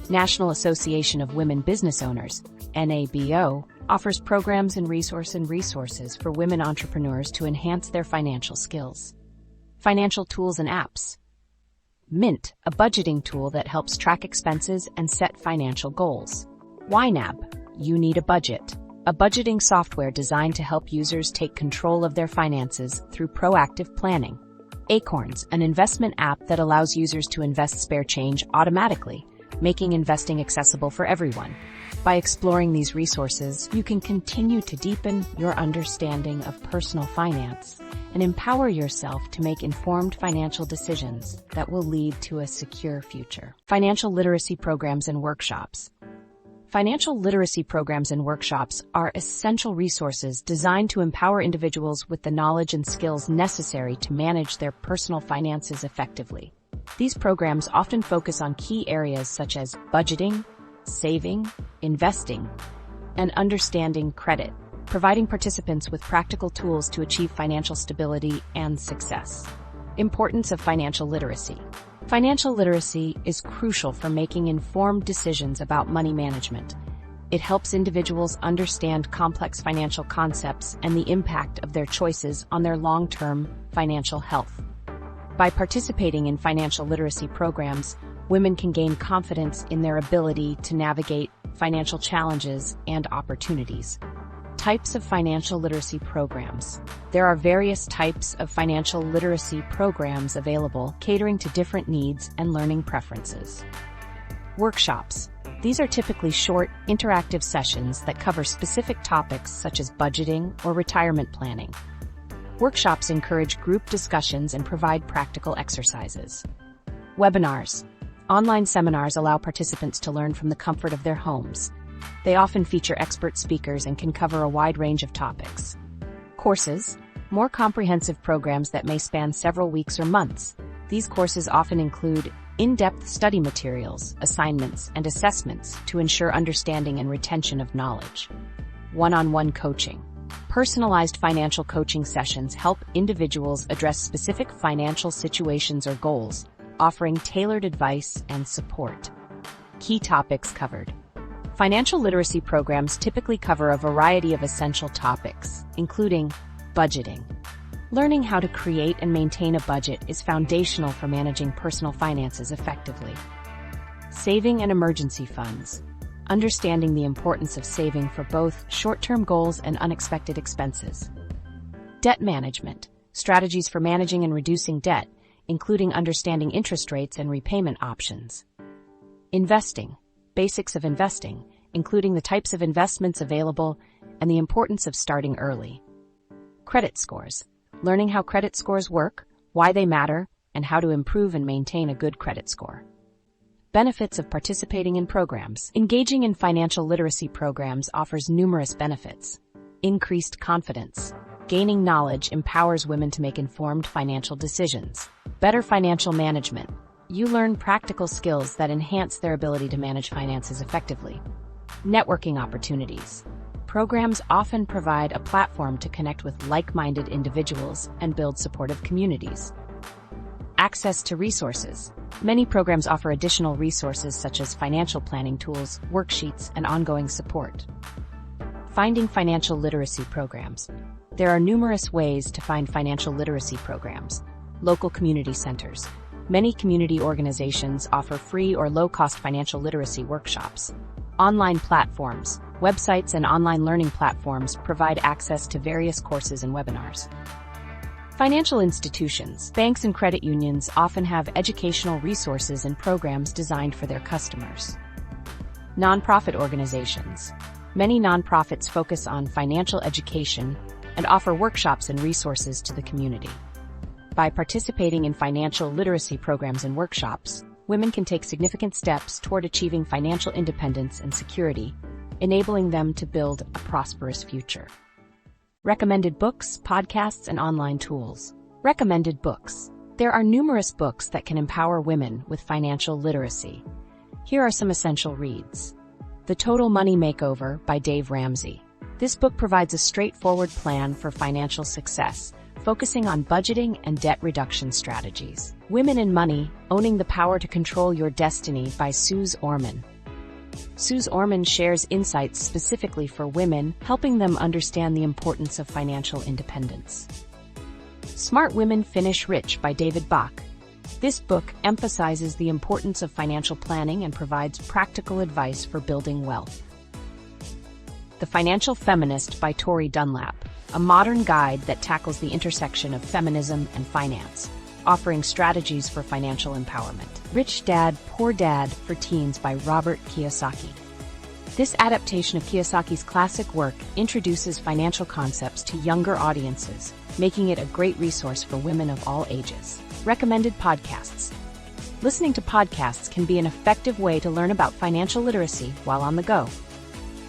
National Association of Women Business Owners, NABO, offers programs and resources for women entrepreneurs to enhance their financial skills. Financial tools and apps. Mint, a budgeting tool that helps track expenses and set financial goals. YNAB, You Need a Budget, a budgeting software designed to help users take control of their finances through proactive planning. Acorns, an investment app that allows users to invest spare change automatically, making investing accessible for everyone. By exploring these resources, you can continue to deepen your understanding of personal finance and empower yourself to make informed financial decisions that will lead to a secure future. Financial literacy programs and workshops. Financial literacy programs and workshops are essential resources designed to empower individuals with the knowledge and skills necessary to manage their personal finances effectively. These programs often focus on key areas such as budgeting, saving, investing, and understanding credit, providing participants with practical tools to achieve financial stability and success. Importance of financial literacy. Financial literacy is crucial for making informed decisions about money management. It helps individuals understand complex financial concepts and the impact of their choices on their long-term financial health. By participating in financial literacy programs, women can gain confidence in their ability to navigate financial challenges and opportunities. Types of financial literacy programs. There are various types of financial literacy programs available, catering to different needs and learning preferences. Workshops. These are typically short, interactive sessions that cover specific topics such as budgeting or retirement planning. Workshops encourage group discussions and provide practical exercises. Webinars. Online seminars allow participants to learn from the comfort of their homes. They often feature expert speakers and can cover a wide range of topics. Courses. More comprehensive programs that may span several weeks or months. These courses often include in-depth study materials, assignments, and assessments to ensure understanding and retention of knowledge. One-on-one coaching. Personalized financial coaching sessions help individuals address specific financial situations or goals, offering tailored advice and support. Key topics covered. Financial literacy programs typically cover a variety of essential topics, including budgeting. Learning how to create and maintain a budget is foundational for managing personal finances effectively. Saving and emergency funds. Understanding the importance of saving for both short-term goals and unexpected expenses. Debt management. Strategies for managing and reducing debt, including understanding interest rates and repayment options. Investing. Basics of investing, including the types of investments available and the importance of starting early. Credit scores. Learning how credit scores work, why they matter, and how to improve and maintain a good credit score. Benefits of participating in programs. Engaging in financial literacy programs offers numerous benefits. Increased confidence. Gaining knowledge empowers women to make informed financial decisions. Better financial management. You learn practical skills that enhance their ability to manage finances effectively. Networking opportunities. Programs often provide a platform to connect with like-minded individuals and build supportive communities. Access to resources. Many programs offer additional resources such as financial planning tools, worksheets, and ongoing support. Finding financial literacy programs. There are numerous ways to find financial literacy programs. Local community centers. Many community organizations offer free or low-cost financial literacy workshops. Online platforms. Websites and online learning platforms provide access to various courses and webinars. Financial institutions. Banks and credit unions often have educational resources and programs designed for their customers. Nonprofit organizations. Many nonprofits focus on financial education and offer workshops and resources to the community. By participating in financial literacy programs and workshops, women can take significant steps toward achieving financial independence and security, enabling them to build a prosperous future. Recommended books, podcasts, and online tools. Recommended books. There are numerous books that can empower women with financial literacy. Here are some essential reads. The Total Money Makeover by Dave Ramsey. This book provides a straightforward plan for financial success, focusing on budgeting and debt reduction strategies. Women and Money, Owning the Power to Control Your Destiny by Suze Orman. Suze Orman shares insights specifically for women, helping them understand the importance of financial independence. Smart Women Finish Rich by David Bach. This book emphasizes the importance of financial planning and provides practical advice for building wealth. The Financial Feminist by Tori Dunlap, a modern guide that tackles the intersection of feminism and finance, offering strategies for financial empowerment. Rich Dad, Poor Dad for Teens by Robert Kiyosaki. This adaptation of Kiyosaki's classic work introduces financial concepts to younger audiences, making it a great resource for women of all ages. Recommended podcasts. Listening to podcasts can be an effective way to learn about financial literacy while on the go.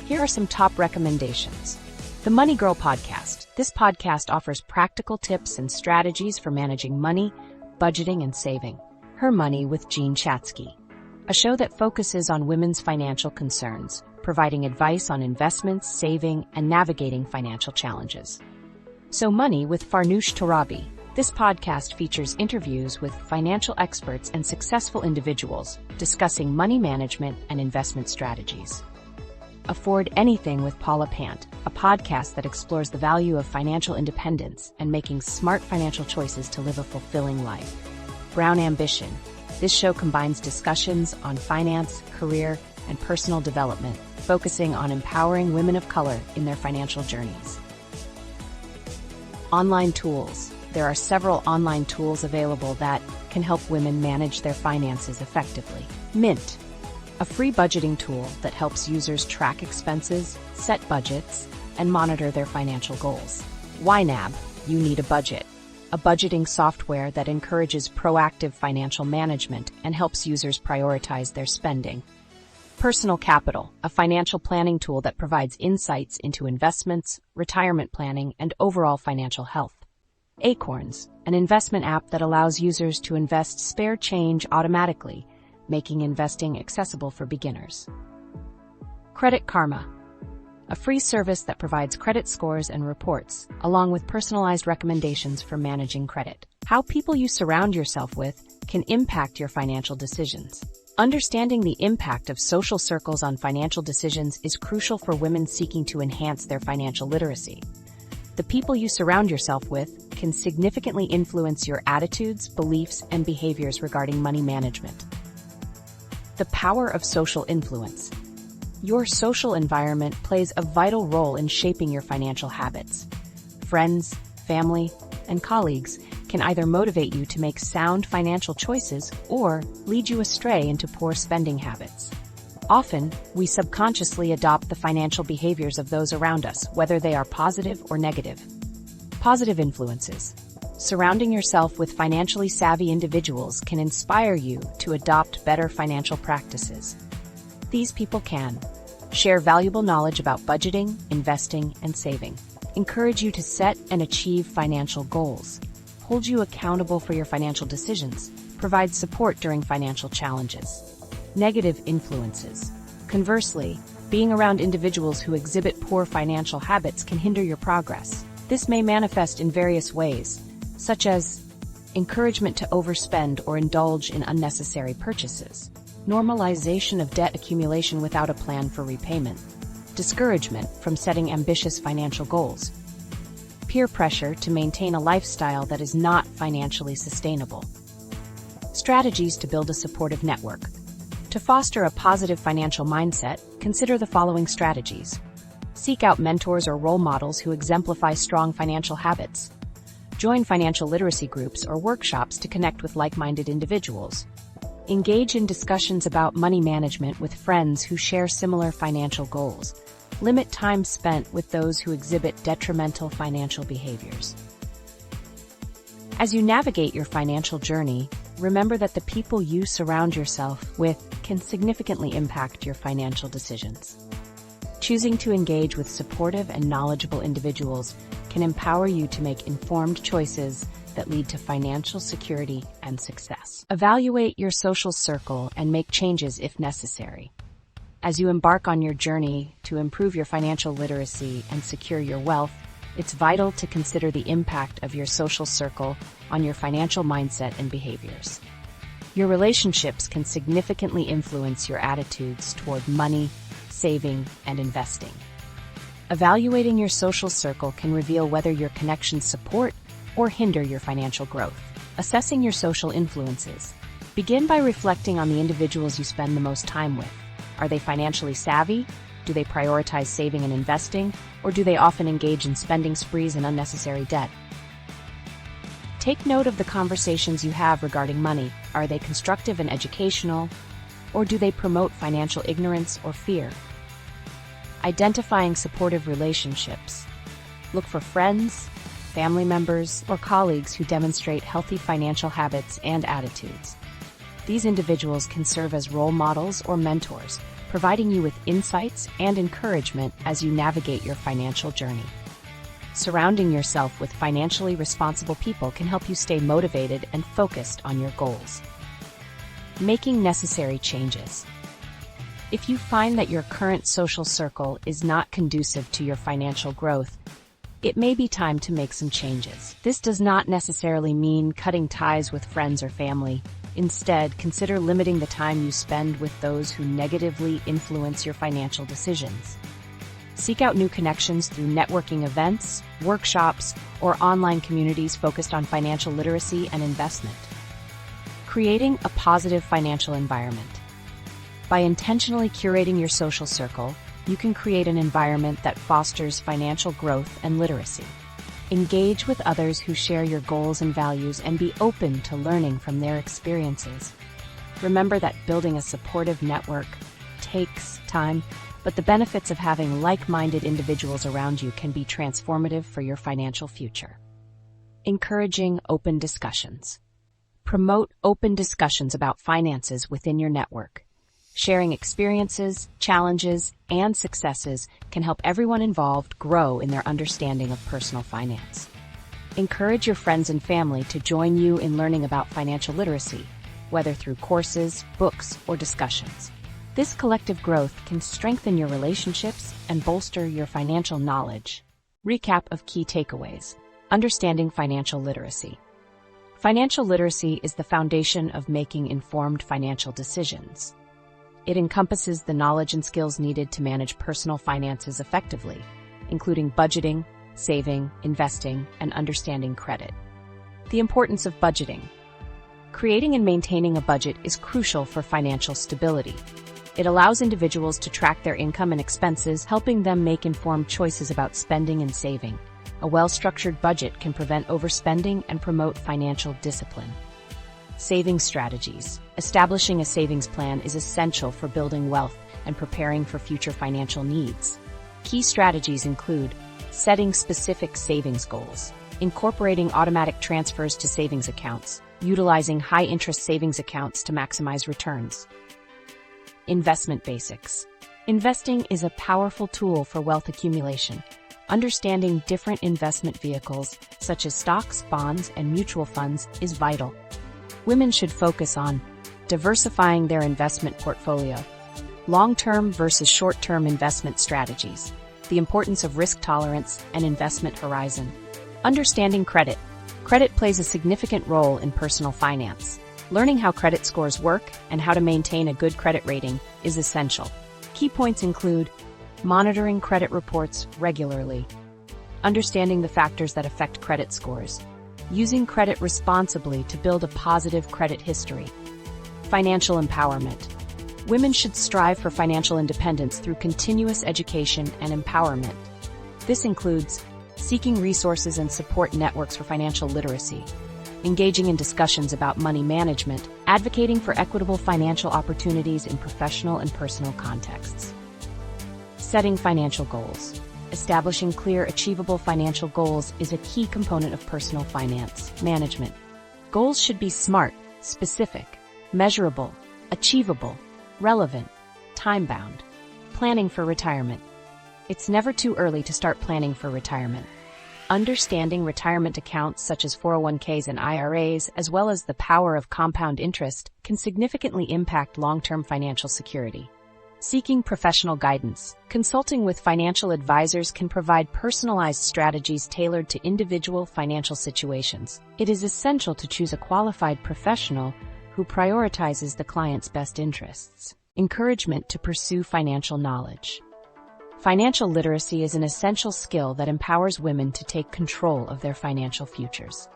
Here are some top recommendations. The Money Girl Podcast. This podcast offers practical tips and strategies for managing money, budgeting, and saving. Her Money with Jean Chatzky, a show that focuses on women's financial concerns, providing advice on investments, saving, and navigating financial challenges. So Money with Farnoosh Torabi. This podcast features interviews with financial experts and successful individuals discussing money management and investment strategies. Afford Anything with Paula Pant, a podcast that explores the value of financial independence and making smart financial choices to live a fulfilling life. Brown Ambition. This show combines discussions on finance, career, and personal development, focusing on empowering women of color in their financial journeys. Online tools. There are several online tools available that can help women manage their finances effectively. Mint, a free budgeting tool that helps users track expenses, set budgets, and monitor their financial goals. YNAB, You Need a Budget, a budgeting software that encourages proactive financial management and helps users prioritize their spending. Personal Capital, a financial planning tool that provides insights into investments, retirement planning, and overall financial health. Acorns, an investment app that allows users to invest spare change automatically, making investing accessible for beginners. Credit Karma, a free service that provides credit scores and reports, along with personalized recommendations for managing credit. How people you surround yourself with can impact your financial decisions. Understanding the impact of social circles on financial decisions is crucial for women seeking to enhance their financial literacy. The people you surround yourself with can significantly influence your attitudes, beliefs, and behaviors regarding money management. The power of social influence. Your social environment plays a vital role in shaping your financial habits. Friends, family, and colleagues can either motivate you to make sound financial choices or lead you astray into poor spending habits. Often, we subconsciously adopt the financial behaviors of those around us, whether they are positive or negative. Positive influences. Surrounding yourself with financially savvy individuals can inspire you to adopt better financial practices. These people can share valuable knowledge about budgeting, investing, and saving, encourage you to set and achieve financial goals, hold you accountable for your financial decisions, provide support during financial challenges. Negative influences. Conversely, being around individuals who exhibit poor financial habits can hinder your progress. This may manifest in various ways, such as encouragement to overspend or indulge in unnecessary purchases, normalization of debt accumulation without a plan for repayment, discouragement from setting ambitious financial goals, peer pressure to maintain a lifestyle that is not financially sustainable. Strategies to build a supportive network. To foster a positive financial mindset, consider the following strategies. Seek out mentors or role models who exemplify strong financial habits. Join financial literacy groups or workshops to connect with like-minded individuals. Engage in discussions about money management with friends who share similar financial goals. Limit time spent with those who exhibit detrimental financial behaviors. As you navigate your financial journey, remember that the people you surround yourself with can significantly impact your financial decisions. Choosing to engage with supportive and knowledgeable individuals can empower you to make informed choices that lead to financial security and success. Evaluate your social circle and make changes if necessary. As you embark on your journey to improve your financial literacy and secure your wealth, it's vital to consider the impact of your social circle on your financial mindset and behaviors. Your relationships can significantly influence your attitudes toward money, saving, and investing. Evaluating your social circle can reveal whether your connections support, or hinder your financial growth. Assessing your social influences. Begin by reflecting on the individuals you spend the most time with. Are they financially savvy? Do they prioritize saving and investing? Or do they often engage in spending sprees and unnecessary debt? Take note of the conversations you have regarding money. Are they constructive and educational? Or do they promote financial ignorance or fear? Identifying supportive relationships. Look for friends, family members, or colleagues who demonstrate healthy financial habits and attitudes. These individuals can serve as role models or mentors, providing you with insights and encouragement as you navigate your financial journey. Surrounding yourself with financially responsible people can help you stay motivated and focused on your goals. Making necessary changes. If you find that your current social circle is not conducive to your financial growth, it may be time to make some changes. This does not necessarily mean cutting ties with friends or family. Instead, consider limiting the time you spend with those who negatively influence your financial decisions. Seek out new connections through networking events, workshops, or online communities focused on financial literacy and investment. Creating a positive financial environment. By intentionally curating your social circle, you can create an environment that fosters financial growth and literacy. Engage with others who share your goals and values and be open to learning from their experiences. Remember that building a supportive network takes time, but the benefits of having like-minded individuals around you can be transformative for your financial future. Encouraging open discussions. Promote open discussions about finances within your network. Sharing experiences, challenges, and successes can help everyone involved grow in their understanding of personal finance. Encourage your friends and family to join you in learning about financial literacy, whether through courses, books, or discussions. This collective growth can strengthen your relationships and bolster your financial knowledge. Recap of key takeaways. Understanding financial literacy. Financial literacy is the foundation of making informed financial decisions. It encompasses the knowledge and skills needed to manage personal finances effectively, including budgeting, saving, investing, and understanding credit. The importance of budgeting. Creating and maintaining a budget is crucial for financial stability. It allows individuals to track their income and expenses, helping them make informed choices about spending and saving. A well-structured budget can prevent overspending and promote financial discipline. Saving strategies. Establishing a savings plan is essential for building wealth and preparing for future financial needs. Key strategies include setting specific savings goals, incorporating automatic transfers to savings accounts, utilizing high-interest savings accounts to maximize returns. Investment basics. Investing is a powerful tool for wealth accumulation. Understanding different investment vehicles, such as stocks, bonds, and mutual funds, is vital. Women should focus on diversifying their investment portfolio, long-term versus short-term investment strategies, the importance of risk tolerance and investment horizon. Understanding credit. Credit plays a significant role in personal finance. Learning how credit scores work and how to maintain a good credit rating is essential. Key points include monitoring credit reports regularly, understanding the factors that affect credit scores, using credit responsibly to build a positive credit history. Financial empowerment. Women should strive for financial independence through continuous education and empowerment. This includes seeking resources and support networks for financial literacy, engaging in discussions about money management, advocating for equitable financial opportunities in professional and personal contexts. Setting financial goals. Establishing clear, achievable financial goals is a key component of personal finance management. Goals should be SMART, specific, measurable, achievable, relevant, time-bound. Planning for retirement. It's never too early to start planning for retirement. Understanding retirement accounts such as 401ks and IRAs, as well as the power of compound interest, can significantly impact long-term financial security. Seeking professional guidance. Consulting with financial advisors can provide personalized strategies tailored to individual financial situations. It is essential to choose a qualified professional who prioritizes the client's best interests. Encouragement to pursue financial knowledge. Financial literacy is an essential skill that empowers women to take control of their financial futures.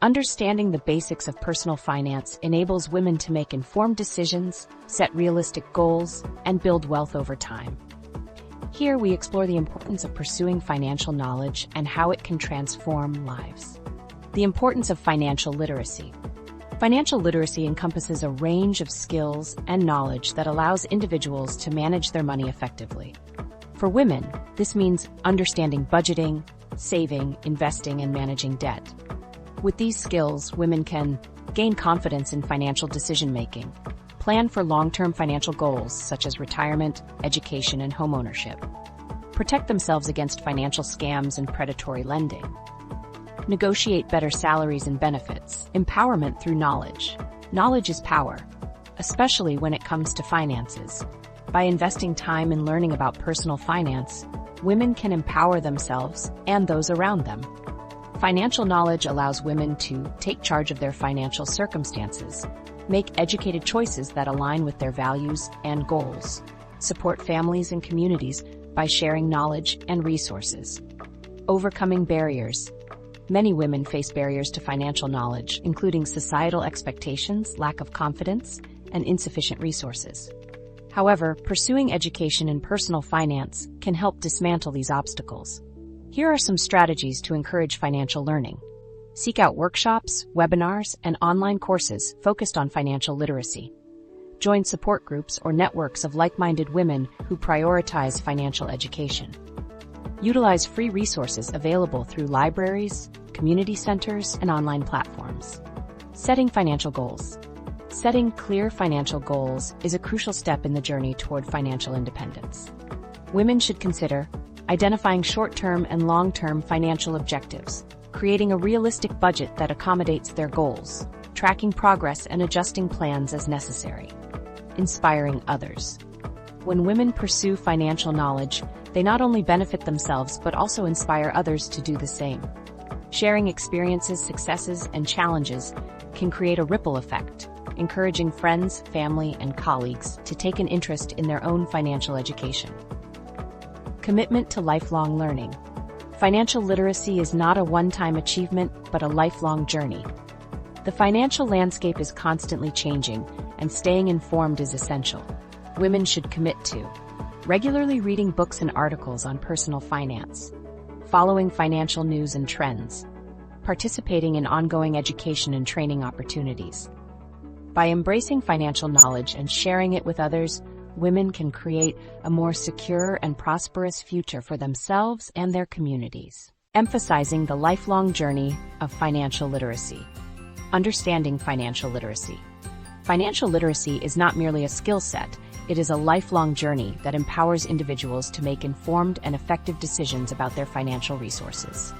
Understanding the basics of personal finance enables women to make informed decisions, set realistic goals, and build wealth over time. Here we explore the importance of pursuing financial knowledge and how it can transform lives. The importance of financial literacy. Financial literacy encompasses a range of skills and knowledge that allows individuals to manage their money effectively. For women, this means understanding budgeting, saving, investing, and managing debt. With these skills, women can gain confidence in financial decision-making, plan for long-term financial goals such as retirement, education, and homeownership, protect themselves against financial scams and predatory lending, negotiate better salaries and benefits, empowerment through knowledge. Knowledge is power, especially when it comes to finances. By investing time in learning about personal finance, women can empower themselves and those around them. Financial knowledge allows women to take charge of their financial circumstances, make educated choices that align with their values and goals, support families and communities by sharing knowledge and resources. Overcoming barriers. Many women face barriers to financial knowledge, including societal expectations, lack of confidence, and insufficient resources. However, pursuing education in personal finance can help dismantle these obstacles. Here are some strategies to encourage financial learning. Seek out workshops, webinars, and online courses focused on financial literacy. Join support groups or networks of like-minded women who prioritize financial education. Utilize free resources available through libraries, community centers, and online platforms. Setting financial goals. Setting clear financial goals is a crucial step in the journey toward financial independence. Women should consider identifying short-term and long-term financial objectives, creating a realistic budget that accommodates their goals, tracking progress and adjusting plans as necessary. Inspiring others. When women pursue financial knowledge, they not only benefit themselves but also inspire others to do the same. Sharing experiences, successes, and challenges can create a ripple effect, encouraging friends, family, and colleagues to take an interest in their own financial education. Commitment to lifelong learning. Financial literacy is not a one-time achievement, but a lifelong journey. The financial landscape is constantly changing, and staying informed is essential. Women should commit to regularly reading books and articles on personal finance, following financial news and trends, participating in ongoing education and training opportunities. By embracing financial knowledge and sharing it with others, women can create a more secure and prosperous future for themselves and their communities. Emphasizing the lifelong journey of financial literacy. Understanding financial literacy. Financial literacy is not merely a skill set, it is a lifelong journey that empowers individuals to make informed and effective decisions about their financial resources.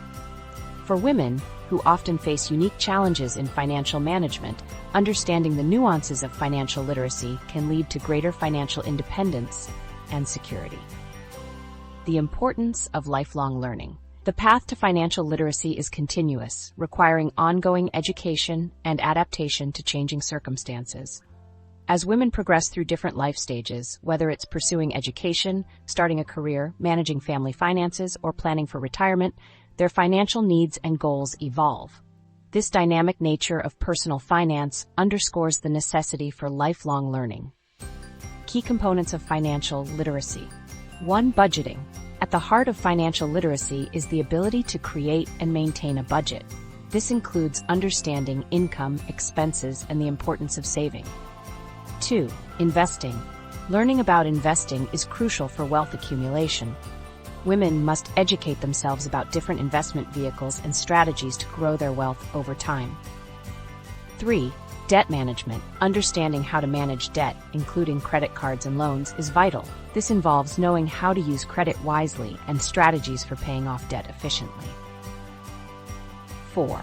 For women, who often face unique challenges in financial management, understanding the nuances of financial literacy can lead to greater financial independence and security. The importance of lifelong learning. The path to financial literacy is continuous, requiring ongoing education and adaptation to changing circumstances. As women progress through different life stages, whether it's pursuing education, starting a career, managing family finances, or planning for retirement, their financial needs and goals evolve. This dynamic nature of personal finance underscores the necessity for lifelong learning. Key components of financial literacy. 1. Budgeting. At the heart of financial literacy is the ability to create and maintain a budget. This includes understanding income, expenses, and the importance of saving. 2. Investing. Learning about investing is crucial for wealth accumulation. Women must educate themselves about different investment vehicles and strategies to grow their wealth over time. 3. Debt management. Understanding how to manage debt, including credit cards and loans, is vital. This involves knowing how to use credit wisely and strategies for paying off debt efficiently. 4.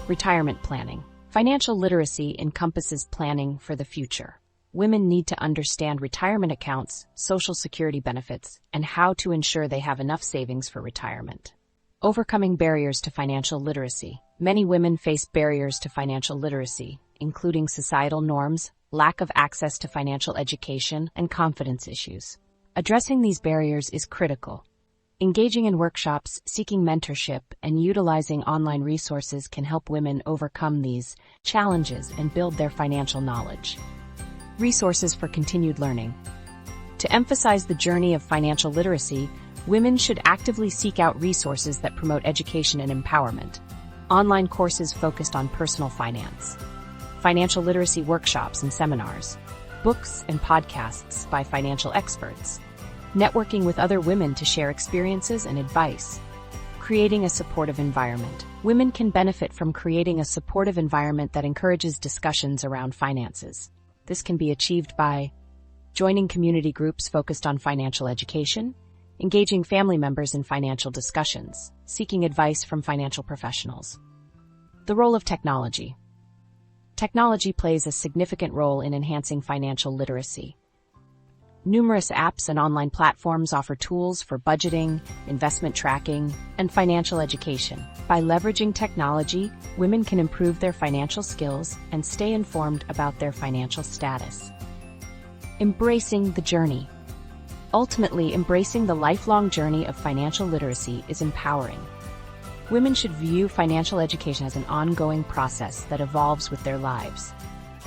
Retirement planning. Financial literacy encompasses planning for the future. Women need to understand retirement accounts, Social Security benefits, and how to ensure they have enough savings for retirement. Overcoming barriers to financial literacy. Many women face barriers to financial literacy, including societal norms, lack of access to financial education, and confidence issues. Addressing these barriers is critical. Engaging in workshops, seeking mentorship, and utilizing online resources can help women overcome these challenges and build their financial knowledge. Resources for continued learning. To emphasize the journey of financial literacy, women should actively seek out resources that promote education and empowerment. Online courses focused on personal finance, financial literacy workshops and seminars, books and podcasts by financial experts, networking with other women to share experiences and advice, creating a supportive environment. Women can benefit from creating a supportive environment that encourages discussions around finances. This can be achieved by joining community groups focused on financial education, engaging family members in financial discussions, seeking advice from financial professionals. The role of technology. Technology plays a significant role in enhancing financial literacy. Numerous apps and online platforms offer tools for budgeting, investment tracking, and financial education. By leveraging technology, women can improve their financial skills and stay informed about their financial status. Embracing the journey. Ultimately, embracing the lifelong journey of financial literacy is empowering. Women should view financial education as an ongoing process that evolves with their lives.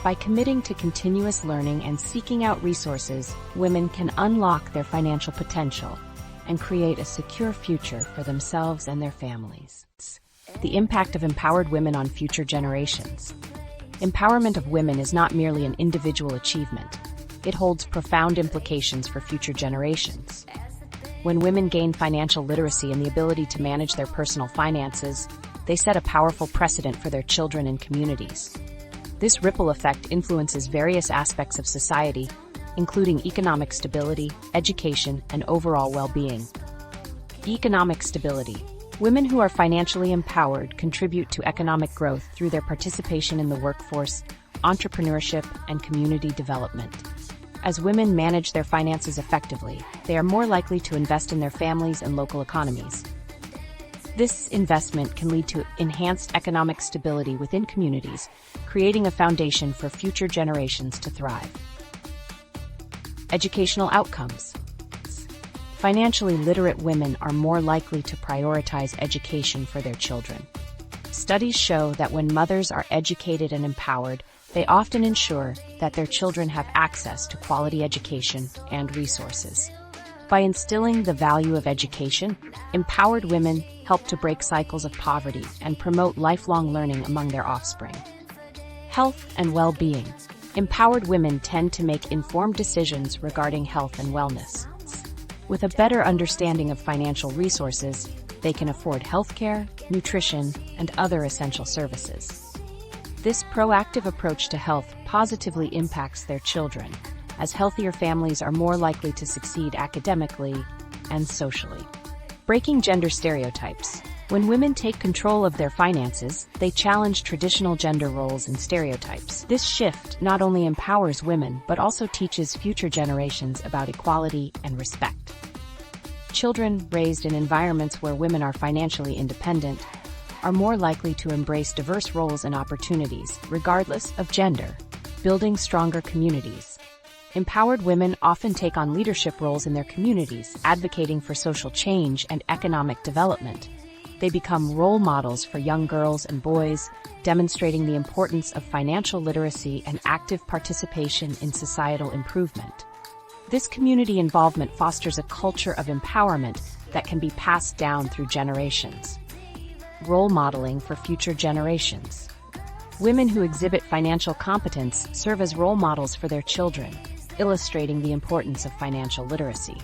By committing to continuous learning and seeking out resources, women can unlock their financial potential and create a secure future for themselves and their families. The impact of empowered women on future generations. Empowerment of women is not merely an individual achievement. It holds profound implications for future generations. When women gain financial literacy and the ability to manage their personal finances, they set a powerful precedent for their children and communities. This ripple effect influences various aspects of society, including economic stability, education, and overall well-being. Economic stability. Women who are financially empowered contribute to economic growth through their participation in the workforce, entrepreneurship, and community development. As women manage their finances effectively, they are more likely to invest in their families and local economies. This investment can lead to enhanced economic stability within communities, creating a foundation for future generations to thrive. Educational outcomes. Financially literate women are more likely to prioritize education for their children. Studies show that when mothers are educated and empowered, they often ensure that their children have access to quality education and resources. By instilling the value of education, empowered women help to break cycles of poverty and promote lifelong learning among their offspring. Health and well-being. Empowered women tend to make informed decisions regarding health and wellness. With a better understanding of financial resources, they can afford healthcare, nutrition, and other essential services. This proactive approach to health positively impacts their children, as healthier families are more likely to succeed academically and socially. Breaking gender stereotypes. When women take control of their finances, they challenge traditional gender roles and stereotypes. This shift not only empowers women, but also teaches future generations about equality and respect. Children raised in environments where women are financially independent are more likely to embrace diverse roles and opportunities, regardless of gender, building stronger communities. Empowered women often take on leadership roles in their communities, advocating for social change and economic development. They become role models for young girls and boys, demonstrating the importance of financial literacy and active participation in societal improvement. This community involvement fosters a culture of empowerment that can be passed down through generations. Role modeling for future generations. Women who exhibit financial competence serve as role models for their children, illustrating the importance of financial literacy.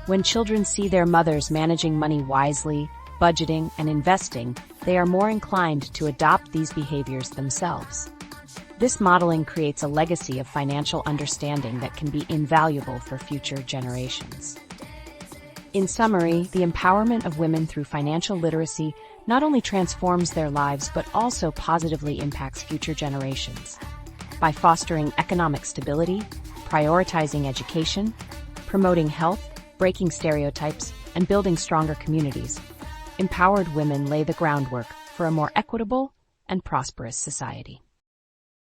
When children see their mothers managing money wisely, budgeting, and investing, they are more inclined to adopt these behaviors themselves. This modeling creates a legacy of financial understanding that can be invaluable for future generations. In summary, the empowerment of women through financial literacy not only transforms their lives but also positively impacts future generations. By fostering economic stability, prioritizing education, promoting health, breaking stereotypes, and building stronger communities, empowered women lay the groundwork for a more equitable and prosperous society.